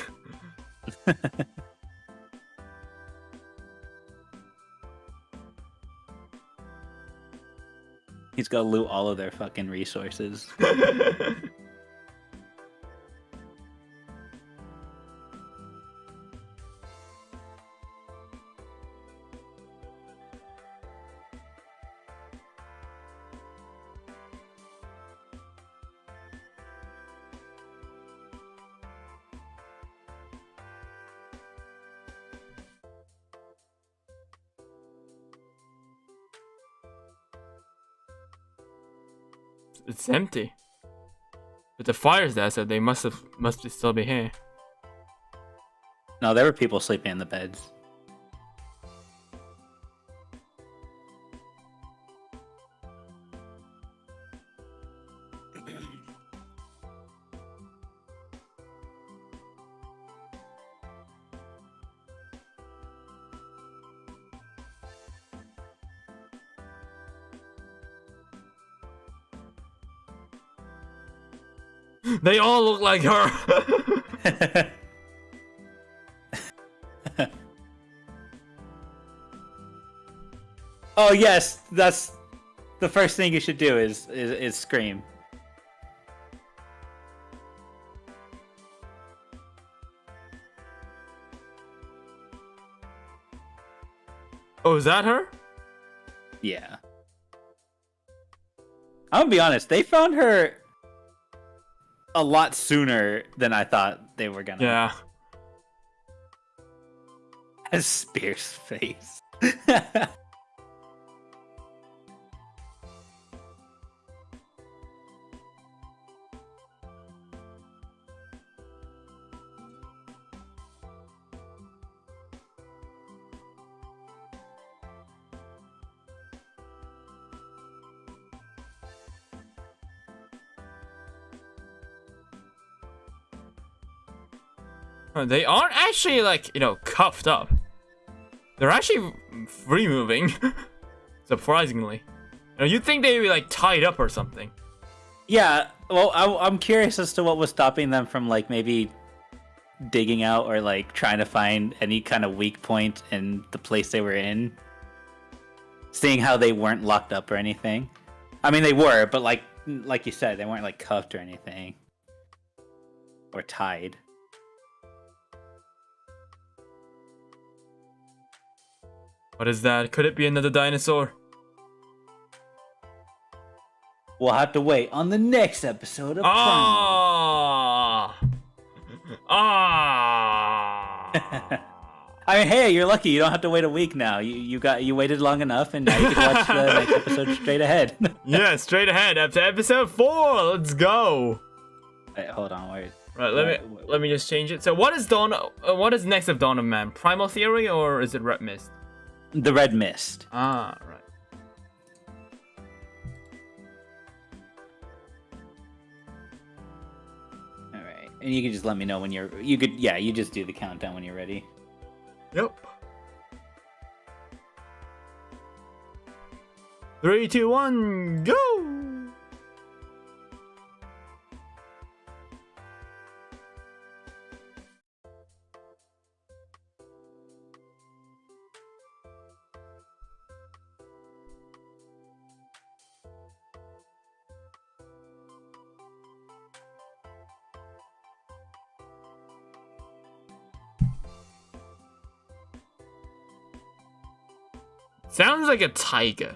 He's gonna loot all of their fucking resources. It's empty. But the fire's there, so they must still be here. No, there were people sleeping in the beds. They all look like her. Oh yes, that's the first thing you should do is scream. Oh, is that her? Yeah. I'm gonna be honest, they found her a lot sooner than I thought they were gonna. Yeah. Has Spear's face. They aren't actually, like, you know, cuffed up. They're actually free moving. Surprisingly. You know, you'd think they'd be, like, tied up or something. Yeah, well, I'm curious as to what was stopping them from, like, maybe digging out or, like, trying to find any kind of weak point in the place they were in. Seeing how they weren't locked up or anything. I mean, they were, but, like you said, they weren't, like, cuffed or anything. Or tied. What is that? Could it be another dinosaur? We'll have to wait on the next episode of PRIMAL. I mean, hey, you're lucky. You don't have to wait a week now. You waited long enough, and now you can watch the next episode straight ahead. Yeah, straight ahead up to episode 4. Let's go. Wait, hold on, wait. Right, let me just change it. So, what is next of Dawn of Man? Primal Theory, or is it Red Mist? The Red Mist. Ah, right. All right, and you can just let me know when you just do the countdown when you're ready. Yep. 3, 2, 1, go! Sounds like a tiger,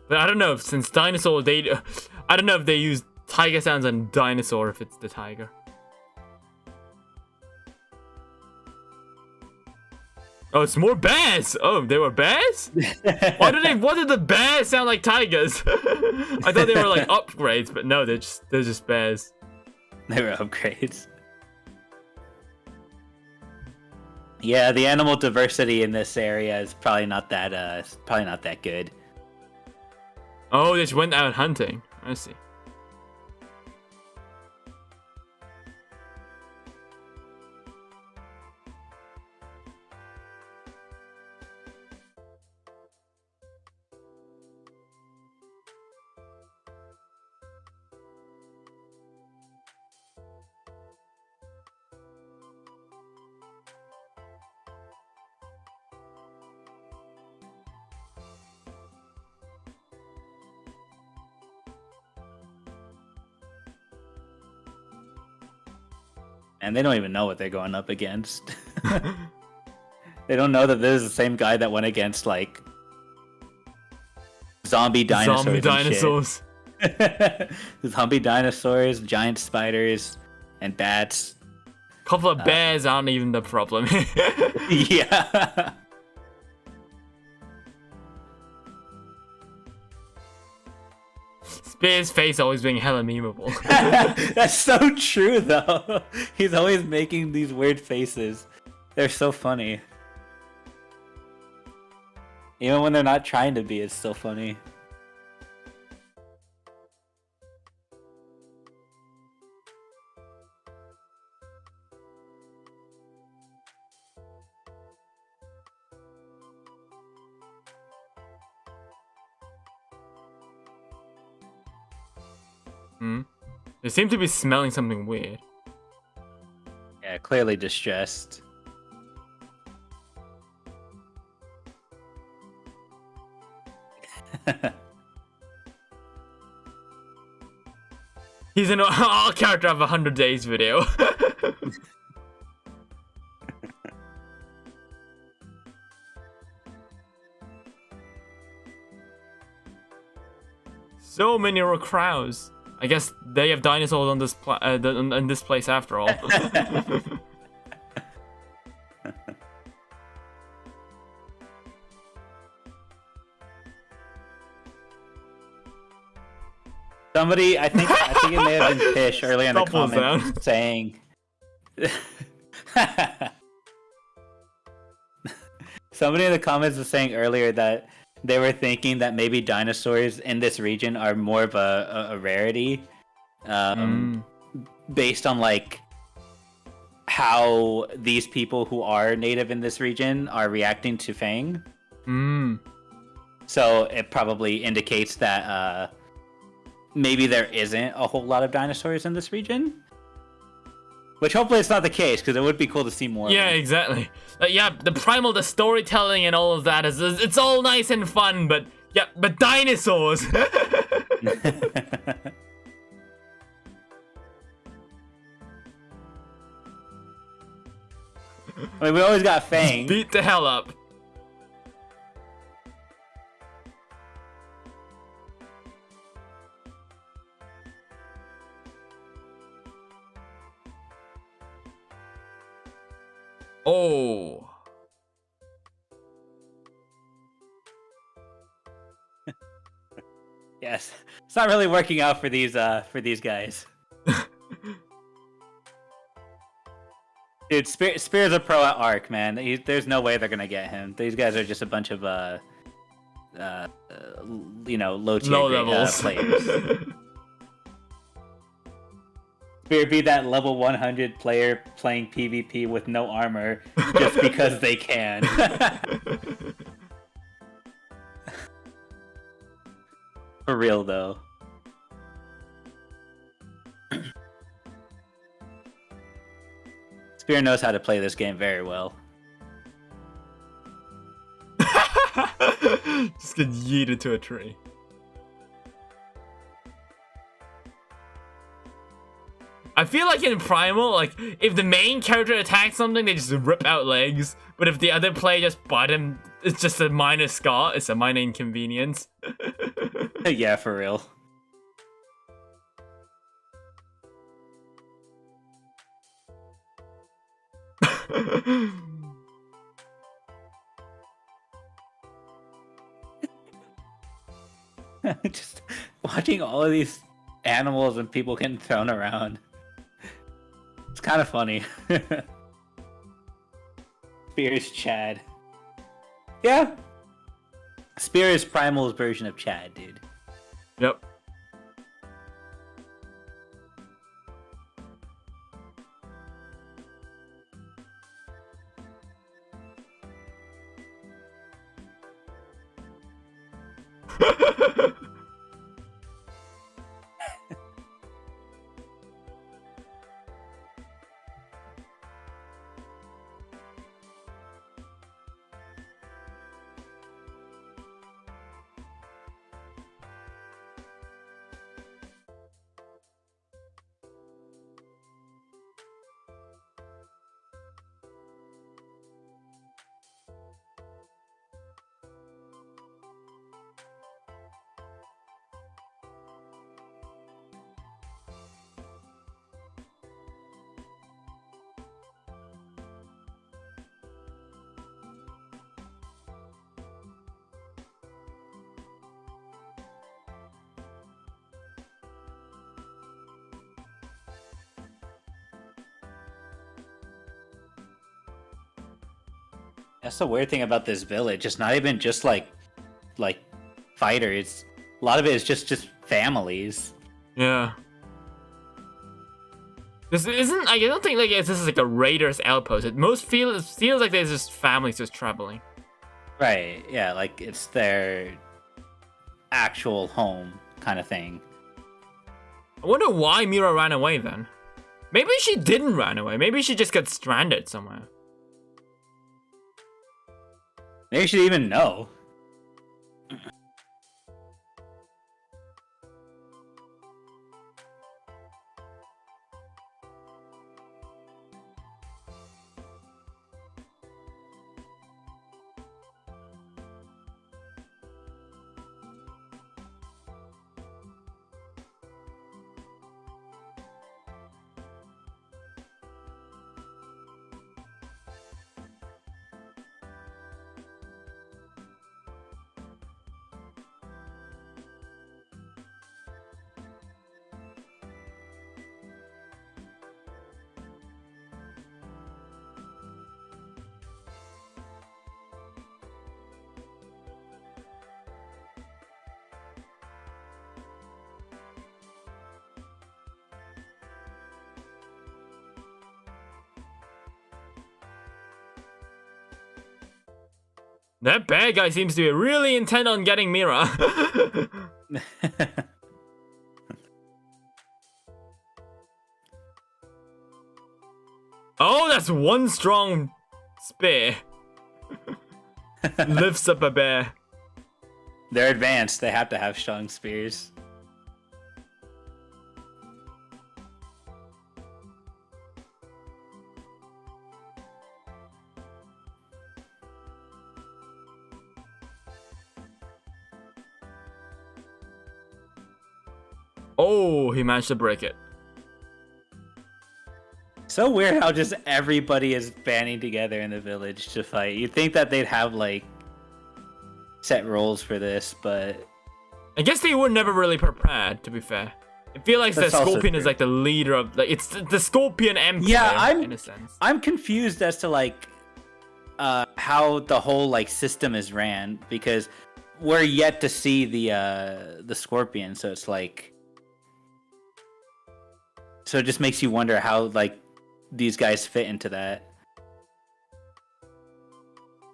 but I don't know if since dinosaur I don't know if they use tiger sounds on dinosaur if it's the tiger. Oh, it's more bears. Oh, they were bears. Why did the bears sound like tigers? I thought they were like upgrades, but no, they're just bears. They were upgrades. Yeah, the animal diversity in this area is probably not that good. Oh, they just went out hunting. I see. And they don't even know what they're going up against. They don't know that this is the same guy that went against like zombie dinosaurs. Zombie dinosaurs. Zombie dinosaurs, giant spiders, and bats. Couple of bears aren't even the problem. Yeah. Spear's face always being hella memeable. That's so true, though. He's always making these weird faces. They're so funny. Even when they're not trying to be, it's still funny. They seem to be smelling something weird. Yeah, clearly distressed. He's an all character of 100 days video. So many crowds. I guess they have dinosaurs on this in this place after all. Somebody, I think it may have been Fish earlier in the comments saying. Somebody in the comments was saying earlier that they were thinking that maybe dinosaurs in this region are more of a rarity, based on like how these people who are native in this region are reacting to Fang. So it probably indicates that maybe there isn't a whole lot of dinosaurs in this region. Which hopefully it's not the case, because it would be cool to see more. Yeah, exactly. Yeah, the primal, the storytelling and all of that it's all nice and fun, but yeah, but dinosaurs. I mean, we always got Fang. Beat the hell up. Oh. Yes, it's not really working out for these guys. Dude, Spear's a pro at Arc, man. There's no way they're gonna get him. These guys are just a bunch of low tier levels players. Spear be that level 100 player playing PvP with no armor just because they can. For real, though. Spear knows how to play this game very well. Just get yeeted to a tree. I feel like in Primal, like, if the main character attacks something, they just rip out legs. But if the other player just butt him, it's just a minor scar. It's a minor inconvenience. Yeah, for real. Just watching all of these animals and people getting thrown around. It's kind of funny. Spear's Chad. Yeah. Spear is Primal's version of Chad, dude. Yep. That's the weird thing about this village. It's not even just like fighters. A lot of it is just families. Yeah. This isn't. I don't think like this is like a raiders outpost. It feels like there's just families just traveling. Right. Yeah. Like it's their actual home kind of thing. I wonder why Mira ran away then. Maybe she didn't run away. Maybe she just got stranded somewhere. Maybe she didn't even know. That bad guy seems to be really intent on getting Mira. Oh, that's one strong spear. Lifts up a bear. They're advanced. They have to have strong spears. Oh, he managed to break it. So weird how just everybody is banding together in the village to fight. You'd think that they'd have like set roles for this, but I guess they were never really prepared, to be fair. I feel like the That's also Scorpion is true. like the leader of like it's the Scorpion Empire Yeah, in a sense. I'm confused as to like how the whole like system is ran, because we're yet to see the Scorpion, so it's like, so it just makes you wonder how like these guys fit into that.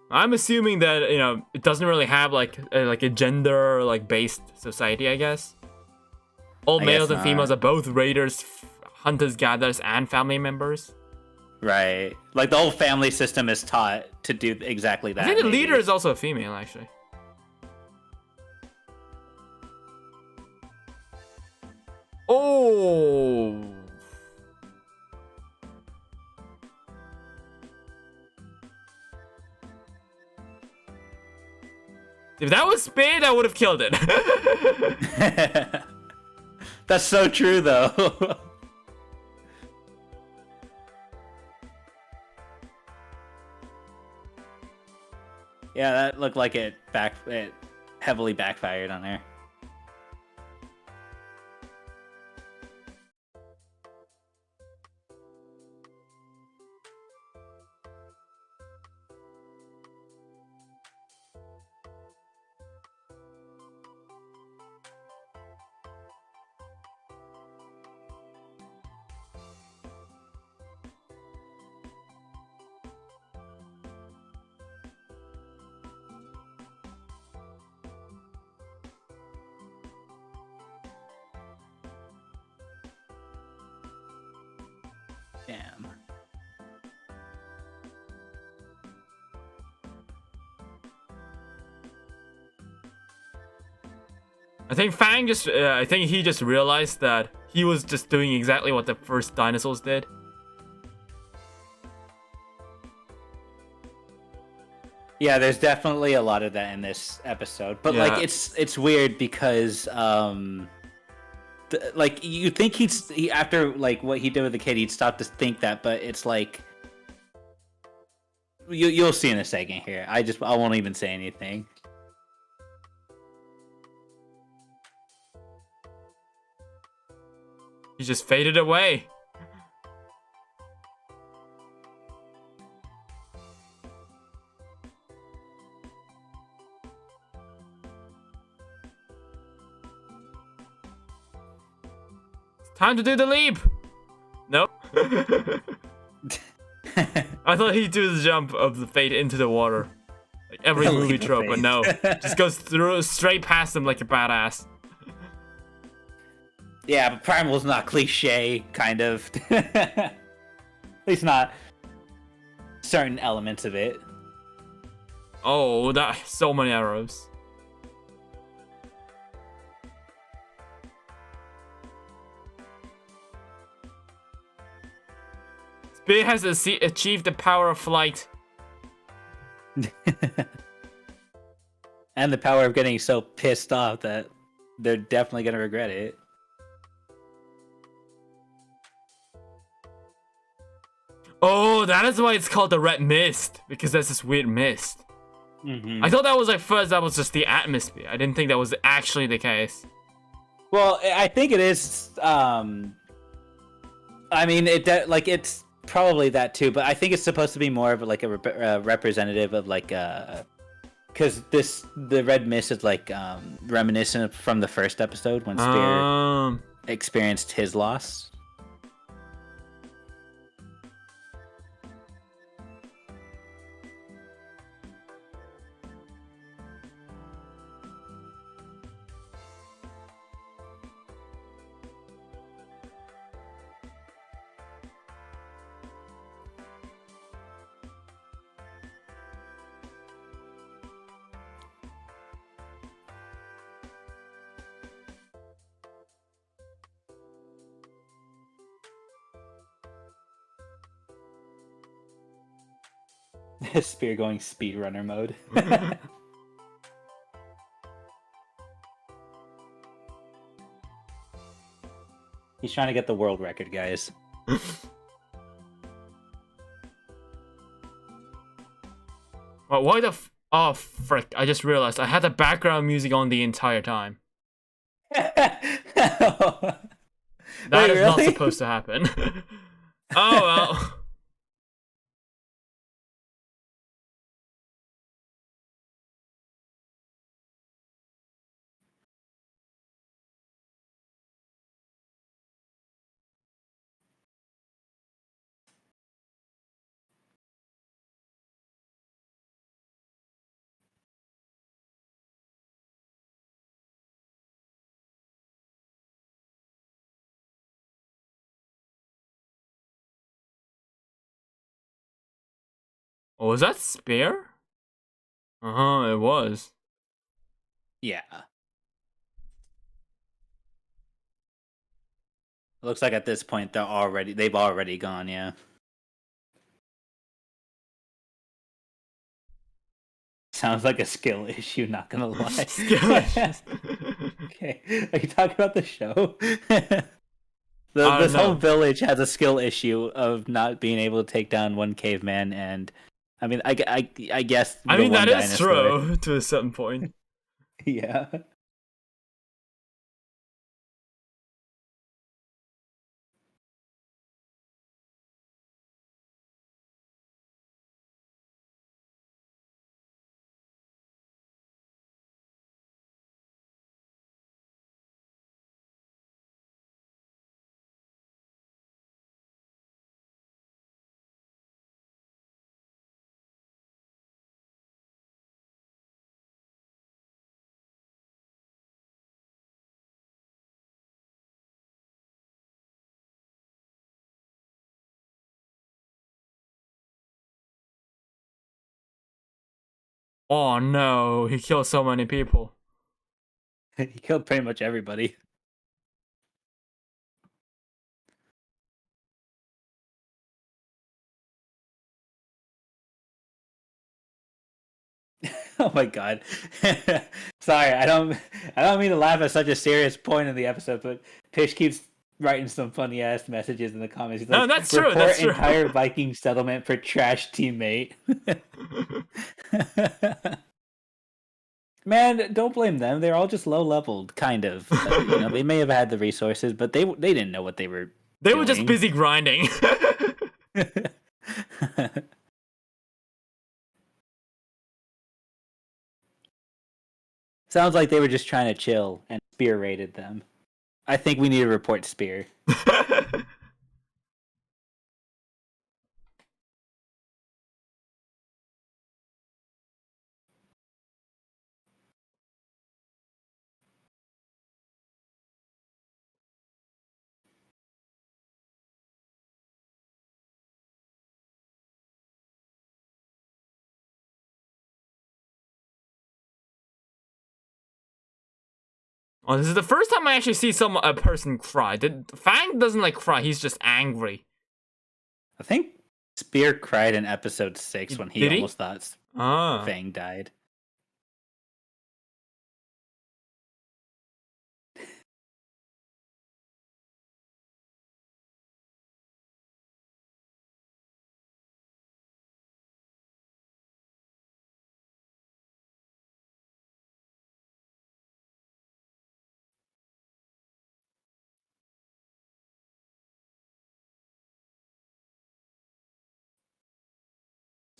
I'm assuming that, you know, it doesn't really have like a gender like based society, I guess. All I males guess and females not. are both raiders, hunters, gatherers, and family members. Right. Like the whole family system is taught to do exactly that. I think the maybe. leader is also a female, actually. Oh. If that was Spade, I would have killed it. That's so true, though. Yeah, that looked like it heavily backfired on there. Damn. I think Fang just, I think he just realized that he was just doing exactly what the first dinosaurs did. Yeah, there's definitely a lot of that in this episode, but Yeah. like it's weird because like you think he after like what he did with the kid, he'd stop to think that, but it's like you'll see in a second here. I won't even say anything. He just faded away. Time to do the leap. Nope. I thought he'd do the jump of the fate into the water. Like every movie trope, but no. Just goes through straight past them like a badass. Yeah, but Primal's not cliche, kind of. At least not certain elements of it. Oh, that so many arrows. Spear has achieved the power of flight. And the power of getting so pissed off that they're definitely gonna regret it. Oh, that is why it's called the red mist, because there's this weird mist. I thought that was like first that was just the atmosphere. I didn't think that was actually the case. Well, I think it is. I mean, it's probably that too, but I think it's supposed to be more of like a representative of like because the red mist is like reminiscent from the first episode when Spear experienced his loss. Spear going speedrunner mode. He's trying to get the world record, guys. Well, why the oh, frick. I just realized I had the background music on the entire time. That is not supposed to happen. Oh, well. Oh, was that Spear? Uh-huh, it was. Yeah. It looks like at this point they've already gone, yeah. Sounds like a skill issue, not gonna lie. Skill issues. Okay. Are you talking about the show? This whole village has a skill issue of not being able to take down one caveman, and I mean, I guess. I mean, that is dinosaur. true to a certain point. Yeah. Oh no, he killed so many people. He killed pretty much everybody. Oh my god. Sorry, I don't mean to laugh at such a serious point in the episode, but Pish keeps writing some funny ass messages in the comments. He's like, no, that's true. That's true. Entire Viking settlement for trash teammate. Man, don't blame them. They're all just low leveled, kind of. They may have had the resources, but they didn't know what they were. They were just busy grinding. Sounds like they were just trying to chill, and Spear raided them. I think we need to report Spear. Oh, this is the first time I actually see a person cry. Fang doesn't like cry, he's just angry. I think Spear cried in episode 6 when he almost thought Fang died.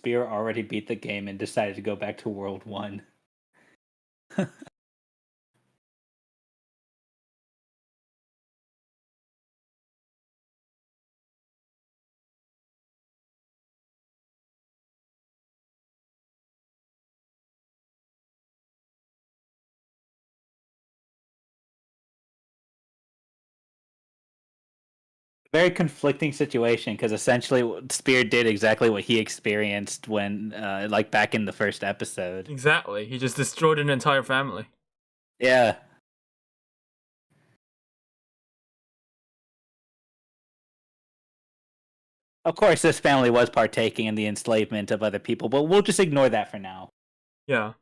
Spear already beat the game and decided to go back to World 1. Very conflicting situation because essentially Spear did exactly what he experienced when, like, back in the first episode. Exactly, he just destroyed an entire family. Yeah. Of course, this family was partaking in the enslavement of other people, but we'll just ignore that for now. Yeah.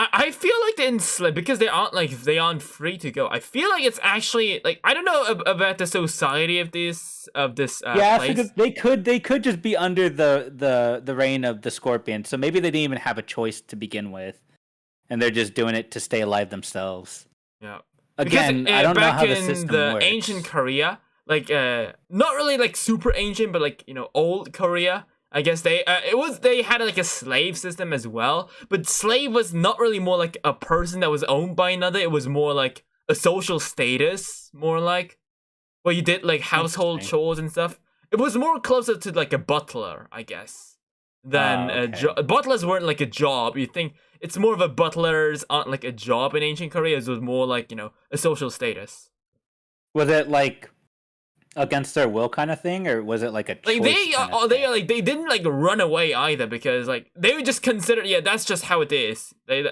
I feel like the enslaved, because they aren't free to go. I feel like it's actually like, I don't know about the society of this yeah, place. So they could just be under the reign of the Scorpion, so maybe they didn't even have a choice to begin with, and they're just doing it to stay alive themselves. Yeah. Again, because, I don't know how the back in system the works. ancient Korea, like not really like super ancient, but like, you know, old Korea, I guess they had like a slave system as well, but slave was not really more like a person that was owned by another. It was more like a social status, more like where you did like household chores and stuff. It was more closer to like a butler, I guess, than butlers weren't like a job. You think it's more of a butler's like a job in ancient Korea. It was more like, you know, a social status. Was it like against their will kind of thing, or was it like a choice they didn't like run away either, because like they would just consider, yeah, that's just how it is. They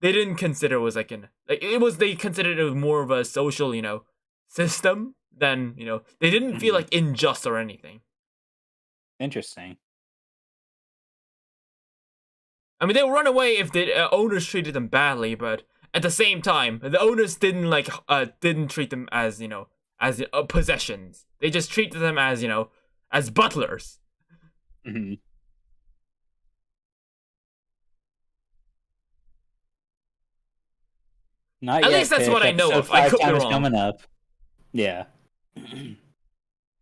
didn't consider it was like they considered it was more of a social, you know, system than, you know, they didn't feel like unjust or anything. Interesting. I mean, they would run away if the owners treated them badly, but at the same time, the owners didn't treat them as, you know, as possessions. They just treated them as, you know, as butlers. Mm-hmm. Not At yet, least that's Fish. what I know of. I could be wrong. Coming up. Yeah.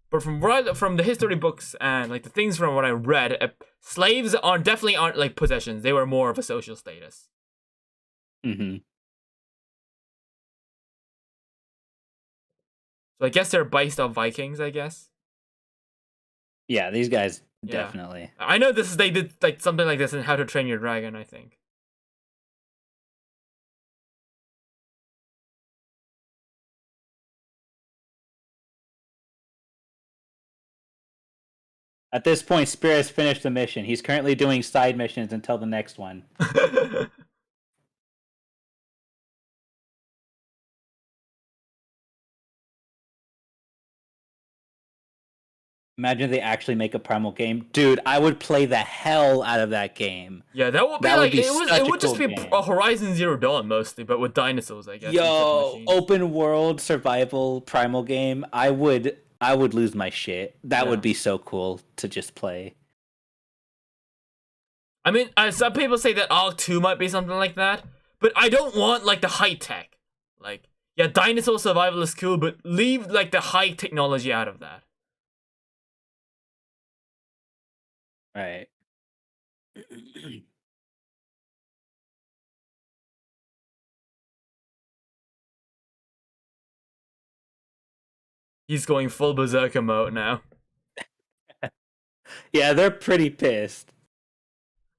But from the history books and like the things from what I read, slaves definitely aren't like possessions. They were more of a social status. Mm-hmm. So I guess they're based on Vikings, I guess. Yeah, these guys definitely. I know they did like something like this in How to Train Your Dragon, I think. At this point, Spear has finished the mission. He's currently doing side missions until the next one. Imagine they actually make a Primal game. Dude, I would play the hell out of that game. Yeah, that would be it would just be a Horizon Zero Dawn mostly, but with dinosaurs, I guess. Yo, open world survival Primal game. I would lose my shit. That would be so cool to just play. I mean, some people say that Ark 2 might be something like that, but I don't want like the high tech. Like, yeah, dinosaur survival is cool, but leave like the high technology out of that. Right. He's going full berserker mode now. Yeah, they're pretty pissed.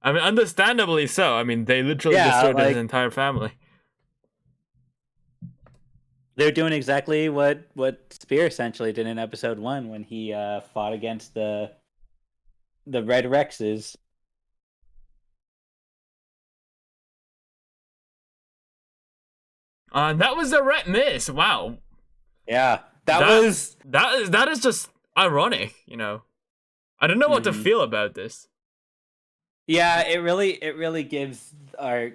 I mean, understandably so. I mean, they literally Yeah, destroyed his like entire family. they're doing exactly what Spear essentially did in episode 1 when he fought against the Red Rexes. That was a ret miss. Wow. Yeah, that is just ironic. You know, I don't know what to feel about this. Yeah, it really gives our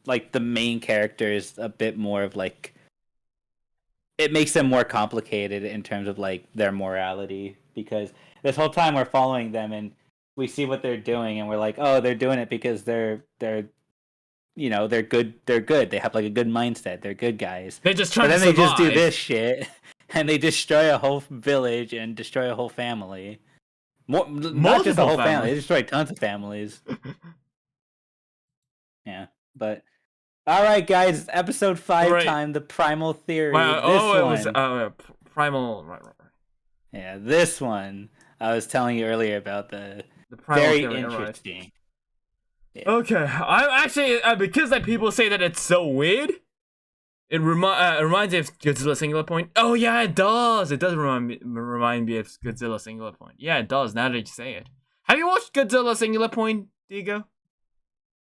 like the main characters a bit more of like it makes them more complicated in terms of like their morality because this whole time we're following them and we see what they're doing and we're like, oh, they're doing it because they're you know they're good they have like a good mindset, they're good guys. They just try but to then survive. they just do this shit and they destroy a whole village and destroy a whole family. Not just a whole family. They destroy tons of families. Yeah, but all right, guys, episode 5 time, the primal theory. Wow. It was primal. Right. Yeah, this one I was telling you earlier about the primal very theory, interesting. Right. Yeah. Okay, I'm actually because like people say that it's so weird. It reminds me of Godzilla Singular Point. Oh yeah, it does. It does remind me of Godzilla Singular Point. Yeah, it does. Now that you say it, have you watched Godzilla Singular Point, Diego?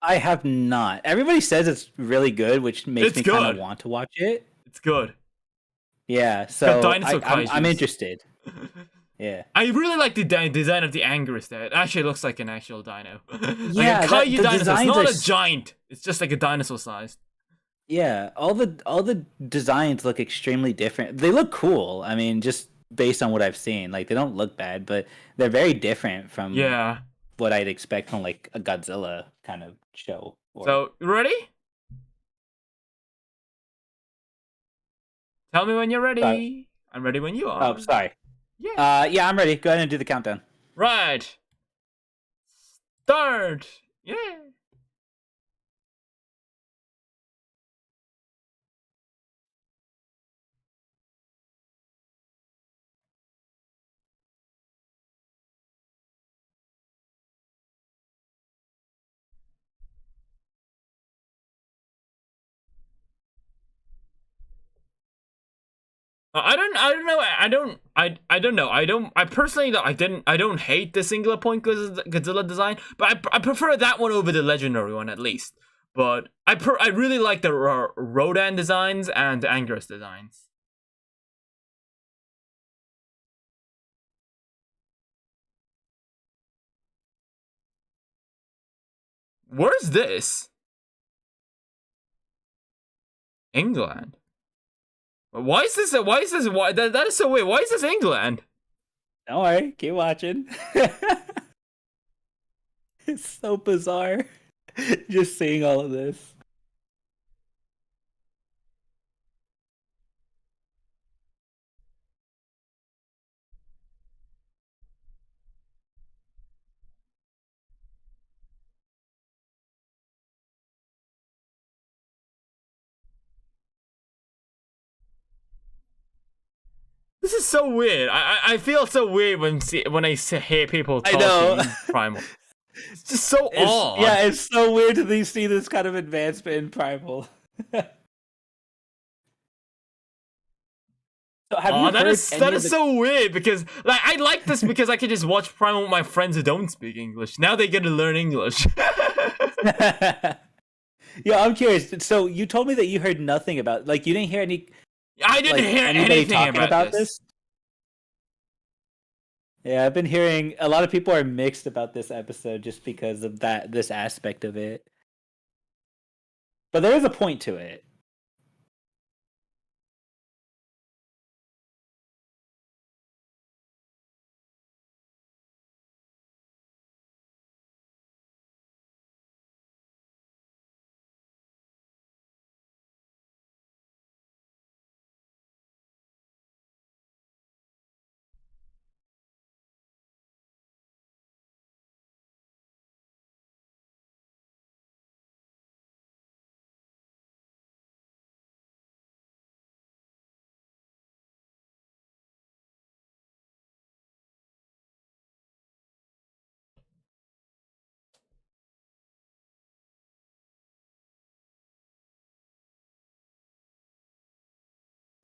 I have not. Everybody says it's really good, which makes me kind of want to watch it. It's good. Yeah, so I'm interested. Yeah, I really like the design of the Anguirus there. It actually looks like an actual dino. Yeah, like a kaiju dinosaur. It's not a giant. It's just like a dinosaur sized. Yeah, all the designs look extremely different. They look cool. I mean, just based on what I've seen, like they don't look bad, but they're very different from what I'd expect from like a Godzilla kind of show. So, ready? Tell me when you're ready. I'm ready when you are. Oh, sorry. Yeah. Yeah, I'm ready. Go ahead and do the countdown. Right. Start. Yeah. I don't hate the singular point Godzilla design, but I prefer that one over the legendary one at least. But I really like the Rodan designs and the Anguirus designs. Where's this? England. Why is this? That is so weird. Why is this England? Don't worry, keep watching. It's so bizarre, just seeing all of this. This is so weird. I feel so weird when I hear people talking Primal. It's just so odd. Yeah, it's so weird to see this kind of advancement in Primal. So that is so weird because like I like this because I can just watch Primal with my friends who don't speak English. Now they get to learn English. Yeah, I'm curious. So you told me that you heard nothing about, like, you didn't hear any. I didn't hear anything about this. Yeah, I've been hearing a lot of people are mixed about this episode just because of this aspect of it. But there is a point to it.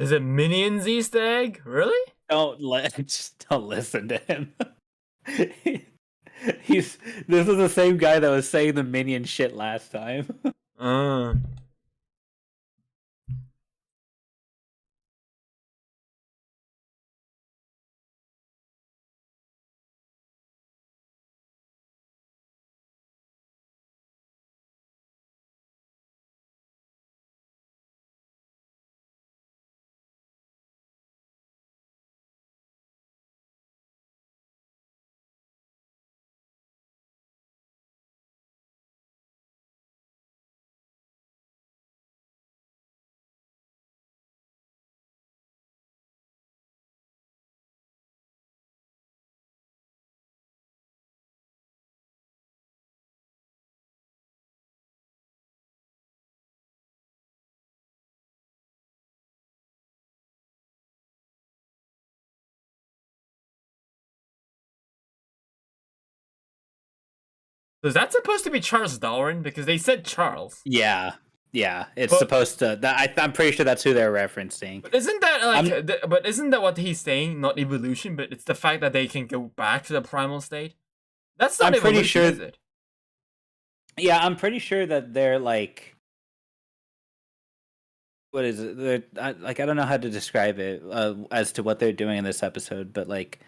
Is it Minions Easter egg? Really? Just don't listen to him. He's this is the same guy that was saying the minion shit last time. Uh. Is that supposed to be Charles Darwin? Because they said Charles. Yeah, it's But- supposed to. I'm pretty sure that's who they're referencing. But isn't that like? But isn't that what he's saying? Not evolution, but it's the fact that they can go back to the primal state. That's not I'm pretty evolution, sure- is it? Yeah, I'm pretty sure that they're like. What is it? I don't know how to describe it as to what they're doing in this episode, but like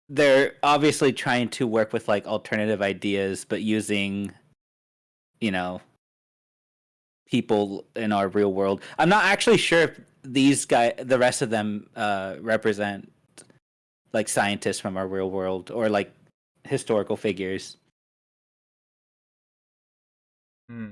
they're obviously trying to work with like alternative ideas, but using, you know, people in our real world. I'm not actually sure if the rest of them, represent like scientists from our real world or like historical figures. Hmm.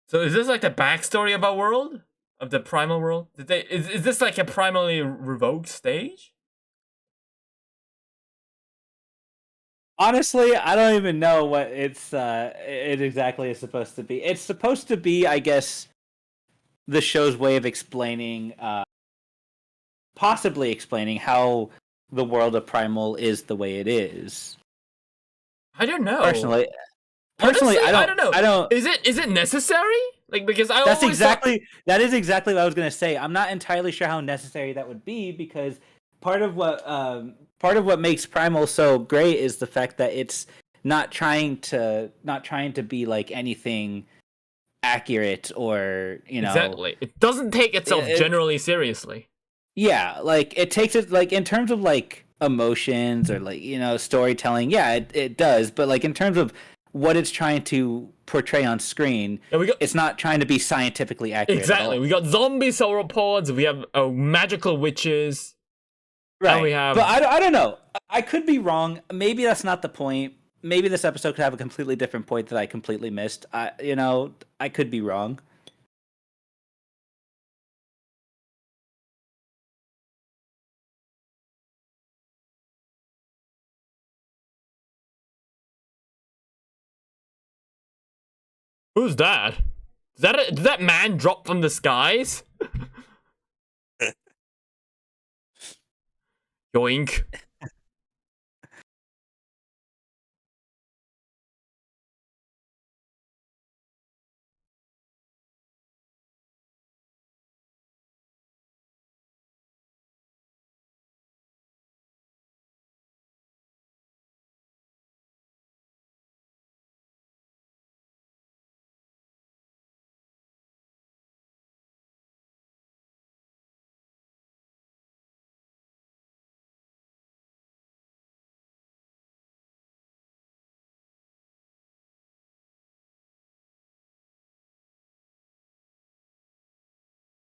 So is this like the backstory of our world? Of the primal world? Is this like a primally revoked stage? Honestly, I don't even know what it exactly is supposed to be. It's supposed to be, I guess, the show's way of explaining, possibly explaining how the world of Primal is the way it is. I don't know. Personally, Honestly, I don't know. I don't. Is it necessary? Like, because I That is exactly what I was gonna say. I'm not entirely sure how necessary that would be, because part of what makes Primal so great is the fact that it's not trying to be like anything accurate, or exactly. It doesn't take itself generally seriously. Yeah, like it takes it like in terms of like emotions or like storytelling. Yeah, it does, but like in terms of what it's trying to portray on screen, it's not trying to be scientifically accurate. Exactly. We got zombie sauropods. We have magical witches. Right. And we have. But I don't know. I could be wrong. Maybe that's not the point. Maybe this episode could have a completely different point that I completely missed. I could be wrong. Who's that? Did that man drop from the skies? Yoink.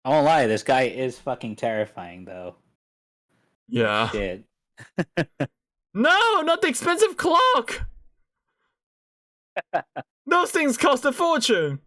I won't lie, this guy is fucking terrifying though. Yeah. Shit. No, not the expensive clock! Those things cost a fortune!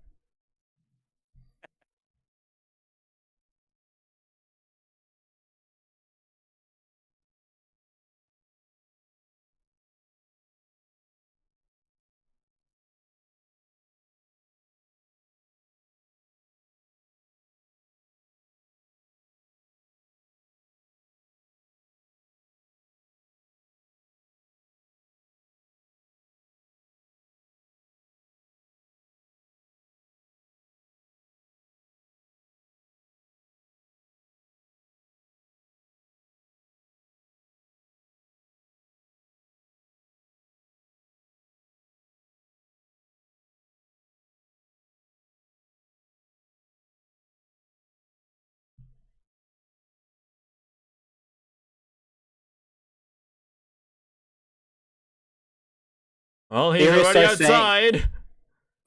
Well, he's Theorists already are saying-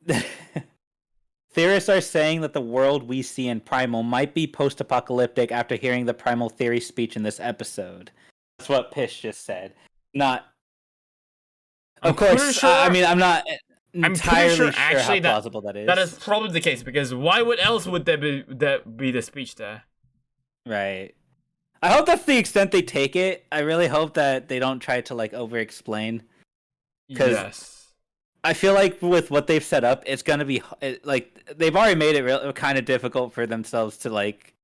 outside! Theorists are saying that the world we see in Primal might be post-apocalyptic after hearing the Primal Theory speech in this episode. That's what Pish just said. Not. Of course, sure, I mean, I'm not I'm entirely pretty sure sure actually how plausible that is. That is probably the case, because why would else would there be the speech there? Right. I hope that's the extent they take it. I really hope that they don't try to like over-explain. Yes. I feel like with what they've set up, it's gonna be like they've already made it kind of difficult for themselves to like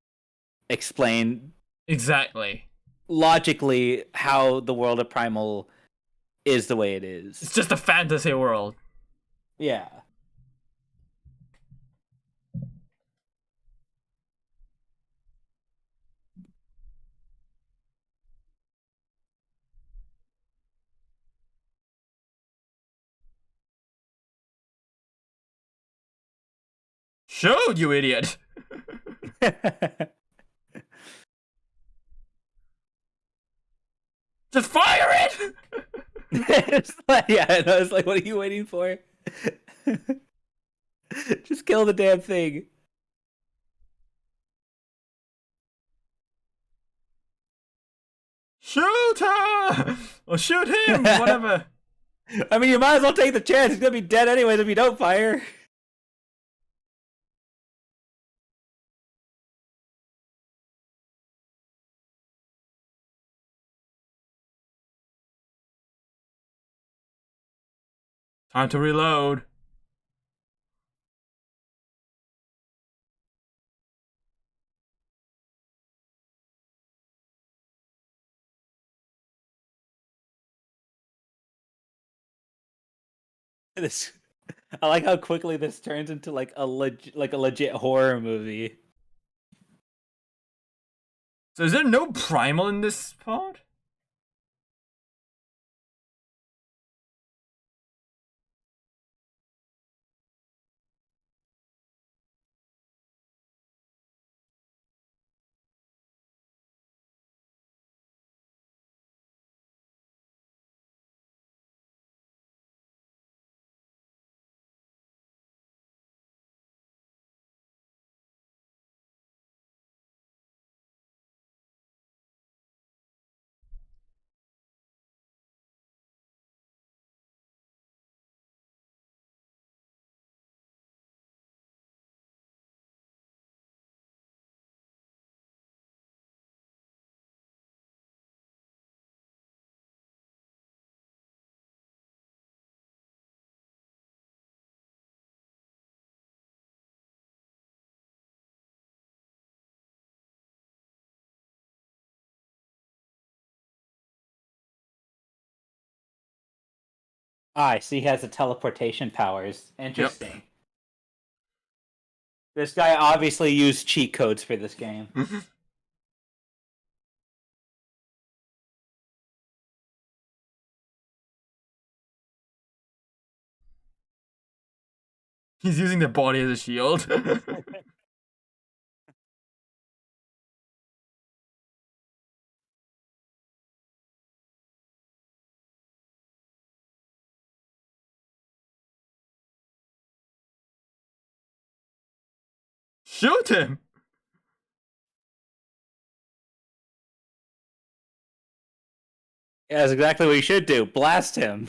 explain Exactly. logically how the world of Primal is the way it is. It's just a fantasy world. Yeah. Showed, you idiot! Just fire it! It's like, yeah, it's like, what are you waiting for? Just kill the damn thing. Shoot her! Or shoot him! Whatever. I mean, you might as well take the chance. He's gonna be dead anyways if you don't fire. Time to reload. This, I like how quickly this turns into like a legit horror movie. So is there no primal in this part? Ah, I see he has the teleportation powers. Interesting. This guy obviously used cheat codes for this game. He's using the body as a shield. Shoot him! Yeah, that's exactly what you should do. Blast him.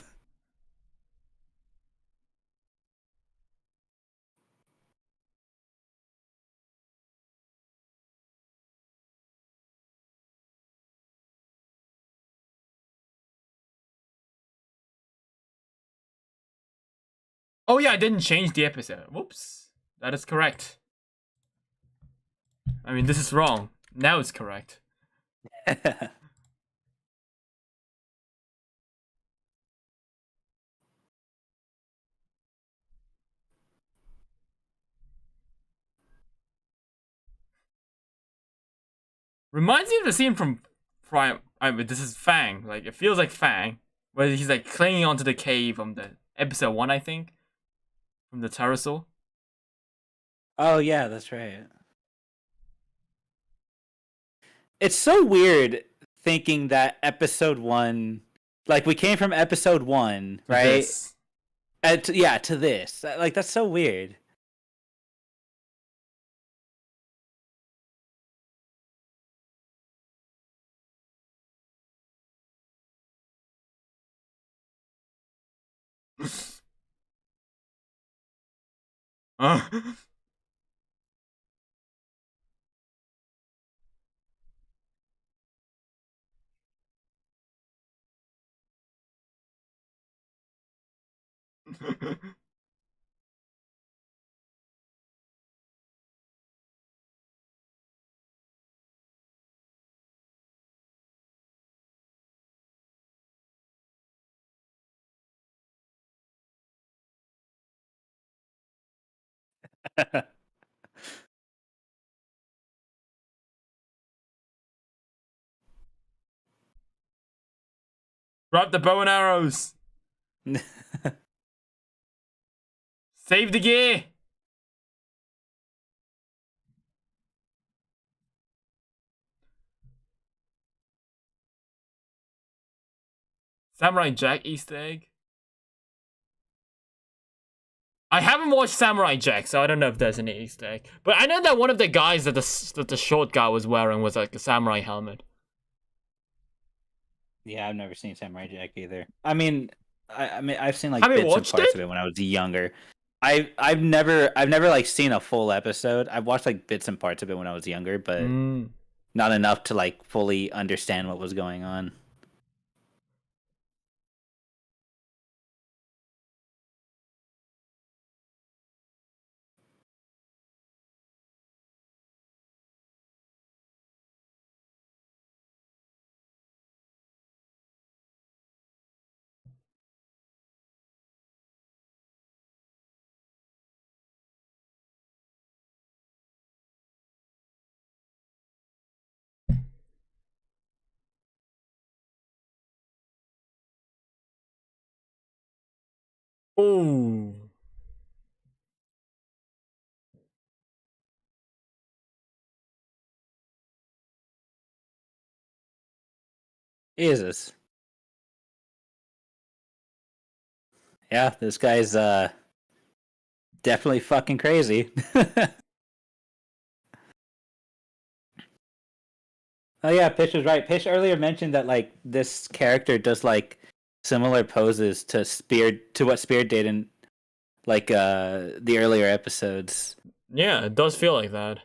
Oh yeah, I didn't change the episode. Whoops. That is correct. I mean, this is wrong. Now it's correct. Reminds me of the scene from Prime. I mean, this is Fang. Like, it feels like Fang, where he's like clinging onto the cave from the episode 1, I think, from the pterosaur. Oh yeah, that's right. It's so weird thinking that episode 1, like we came from episode 1, right? This. Yeah, to this. Like that's so weird. Uh. Grab the bow and arrows. Save the gear. Samurai Jack Easter egg. I haven't watched Samurai Jack, so I don't know if there's any Easter egg. But I know that one of the guys that the short guy was wearing was like a samurai helmet. Yeah, I've never seen Samurai Jack either. I mean, I've seen like Have you bits and watched parts it? of it when I was younger. I've never like seen a full episode. I've watched like bits and parts of it when I was younger, but not enough to like fully understand what was going on. Oh. Jesus. Yeah, this guy's definitely fucking crazy. Oh yeah, Pish was right. Pish earlier mentioned that like this character does like similar poses to what Spear did in like the earlier episodes. Yeah, it does feel like that.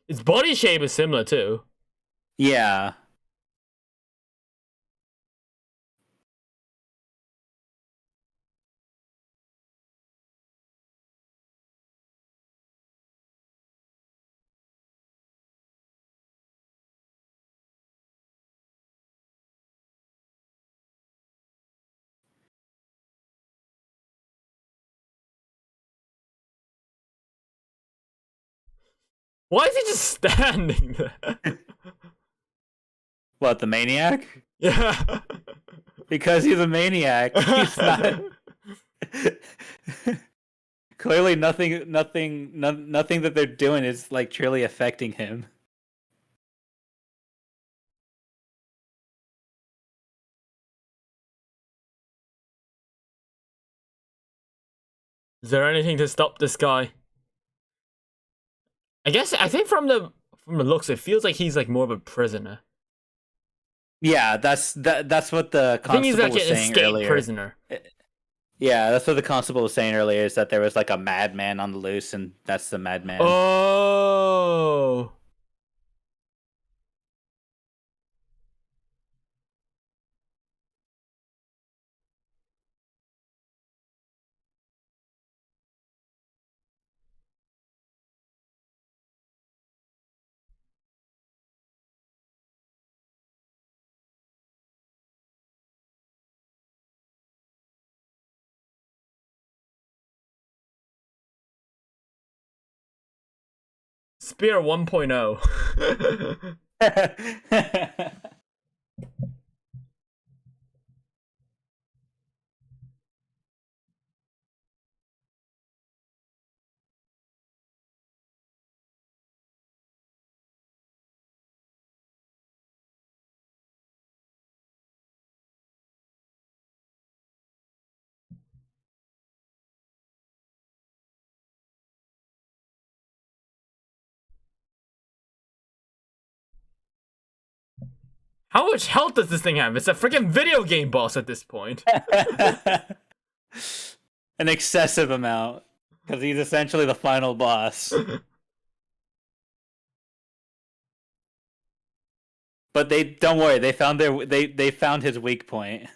Its body shape is similar too. Yeah. Why is he just standing there? What, the maniac? Yeah. Because he's a maniac. He's not. Clearly, nothing that they're doing is like truly affecting him. Is there anything to stop this guy? I think from the looks, it feels like he's like more of a prisoner. Yeah, that's what the I think he's constable like was an saying escaped earlier. prisoner. Yeah, that's what the constable was saying earlier, is that there was like a madman on the loose, and that's the madman. Oh. Spear 1.0. How much health does this thing have? It's a freaking video game boss at this point. An excessive amount, because he's essentially the final boss. But they don't worry, they found they found his weak point.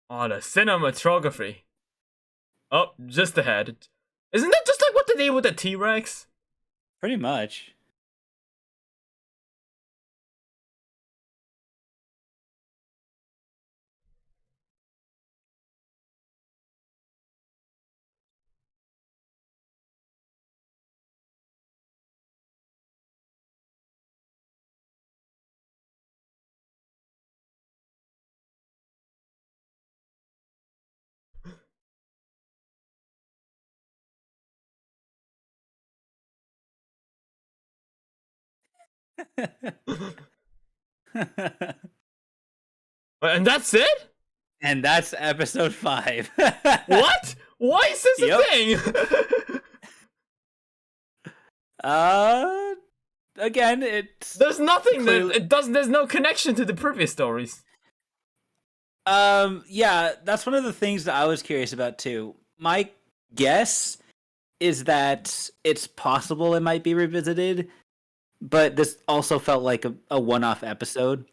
Oh, the cinematography. Oh, just ahead. Isn't that just like what they did with the T-Rex? Pretty much. And that's it? And that's episode 5. What? Why is this Yep. a thing? Again, it's There's nothing clearly... that it doesn't. There's no connection to the previous stories. Yeah, that's one of the things that I was curious about too. My guess is that it's possible it might be revisited, but this also felt like a one-off episode.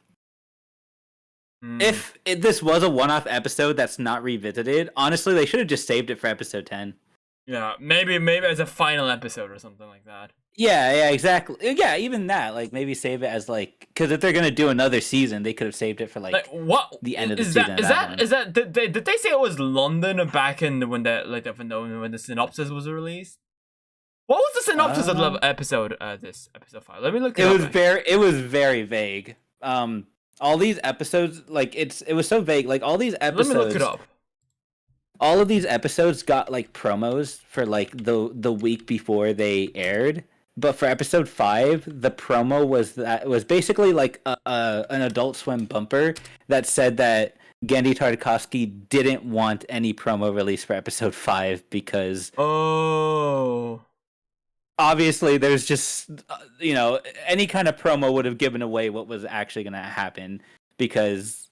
If this was a one-off episode that's not revisited, honestly, they should have just saved it for episode 10. Yeah, maybe as a final episode or something like that. Yeah, exactly. Yeah, even that, like maybe save it as like, because if they're gonna do another season, they could have saved it for like what the end of the is season. that? Is that did they say it was London back in when the synopsis was released? What was the synopsis of the episode? This episode 5. Let me look. It was very vague. All these episodes, like it was so vague. Like all these episodes. Let me look it up. All of these episodes got like promos for like the week before they aired. But for episode 5, the promo was basically like an Adult Swim bumper that said that Gandhi Tartakovsky didn't want any promo release for episode 5 because obviously there's just any kind of promo would have given away what was actually going to happen, because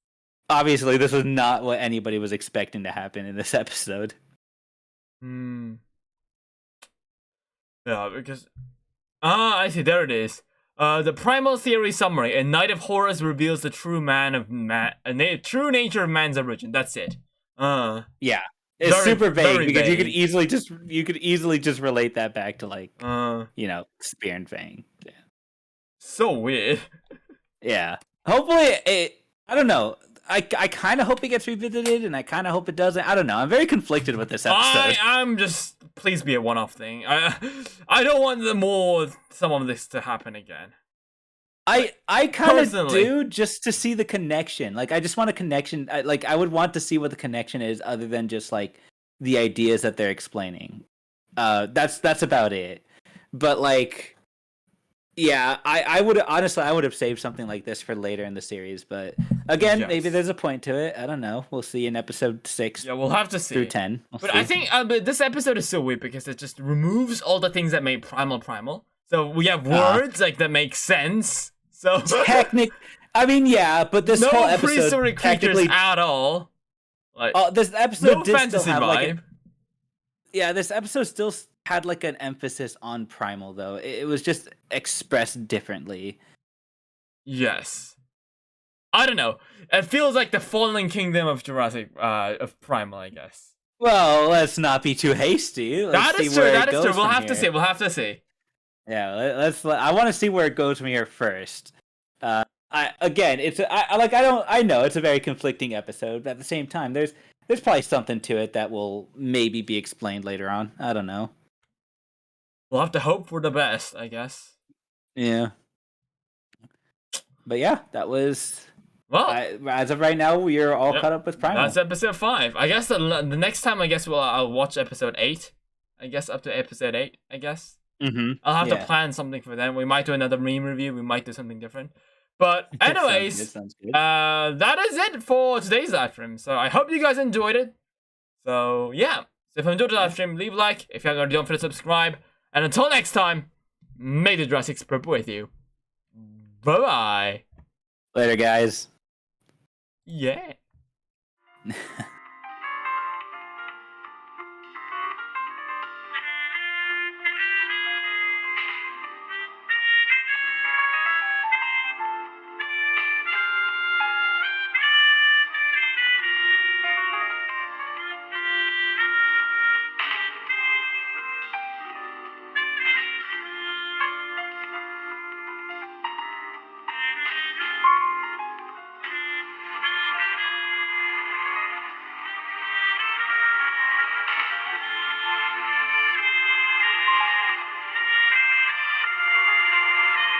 obviously this was not what anybody was expecting to happen in this episode. Yeah, because I see. There it is. The primal theory summary: A night of horrors reveals the true true nature of man's origin. That's it. Yeah, it's super vague because vague. you could easily just relate that back to like Spear and Fang. Yeah. So weird. Yeah. Hopefully I don't know. I kind of hope it gets revisited, and I kind of hope it doesn't. I don't know. I'm very conflicted with this episode. I'm just, please be a one-off thing. I don't want some of this to happen again. I kind of do, just to see the connection. Like I just want a connection. I would want to see what the connection is, other than just like the ideas that they're explaining. That's about it. But like, Yeah, I would honestly I would have saved something like this for later in the series, but again, Yes. maybe there's a point to it. I don't know. We'll see in episode 6 Yeah, we'll have to see. through 10. We'll But see. I think but this episode is so weird because it just removes all the things that made primal. So we have words like that make sense. So I mean, yeah, but this no whole episode prehistoric creatures technically, at all. Like this episode no did fantasy still have vibe. yeah, this episode still had like an emphasis on primal though. It was just expressed differently. Yes. I don't know. It feels like the fallen kingdom of Jurassic of Primal, I guess. Well, let's not be too hasty. That is true. We'll have to see. We'll have to see. Yeah, I want to see where it goes from here first. I know it's a very conflicting episode, but at the same time, there's probably something to it that will maybe be explained later on. I don't know. We'll have to hope for the best, I guess. Yeah. But yeah, that was. Well, as of right now, we are all caught up with Primal. That's episode 5. I guess the next time, I guess I'll watch episode 8. I guess up to episode 8. I guess. Mm-hmm. I'll have to plan something for them. We might do another meme review. We might do something different. But anyways, that is it for today's live stream. So I hope you guys enjoyed it. So yeah, so if you enjoyed the live stream, leave a like. If you haven't already, don't forget to subscribe. And until next time, may the Jurassic Spur with you. Bye bye. Later, guys. Yeah.